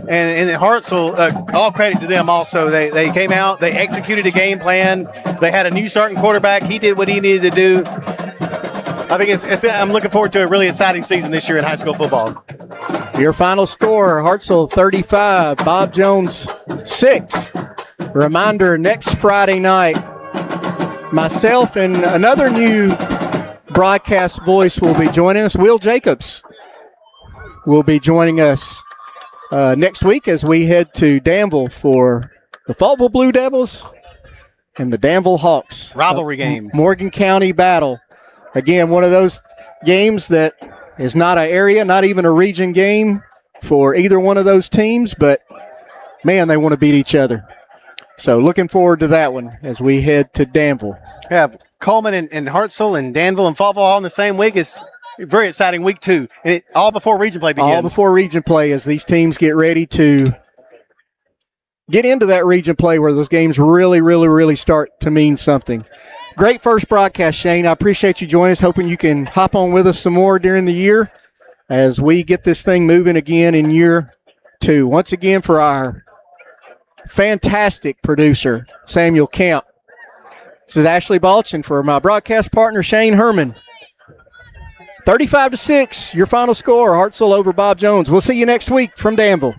And Hartselle, all credit to them also. They came out, they executed a game plan. They had a new starting quarterback. He did what he needed to do. I think I'm looking forward to a really exciting season this year in high school football. Your final score, Hartselle 35, Bob Jones 6. Reminder, next Friday night, myself and another new broadcast voice will be joining us. Will Jacobs will be joining us next week as we head to Danville for the Faultville Blue Devils and the Danville Hawks. Rivalry game. Morgan County battle. Again, one of those games that is not an area, not even a region game for either one of those teams, but, man, they want to beat each other. So looking forward to that one as we head to Danville. Yeah, Coleman and Hartselle and Danville and Fallville all in the same week is a very exciting week, too. And all before region play begins. All before region play as these teams get ready to get into that region play where those games really, really, really start to mean something. Great first broadcast, Shane. I appreciate you joining us. Hoping you can hop on with us some more during the year as we get this thing moving again in year 2. Once again, for our fantastic producer, Samuel Camp, this is Ashley Balch, and for my broadcast partner, Shane Herman. 35-6, your final score, Hartselle over Bob Jones. We'll see you next week from Danville.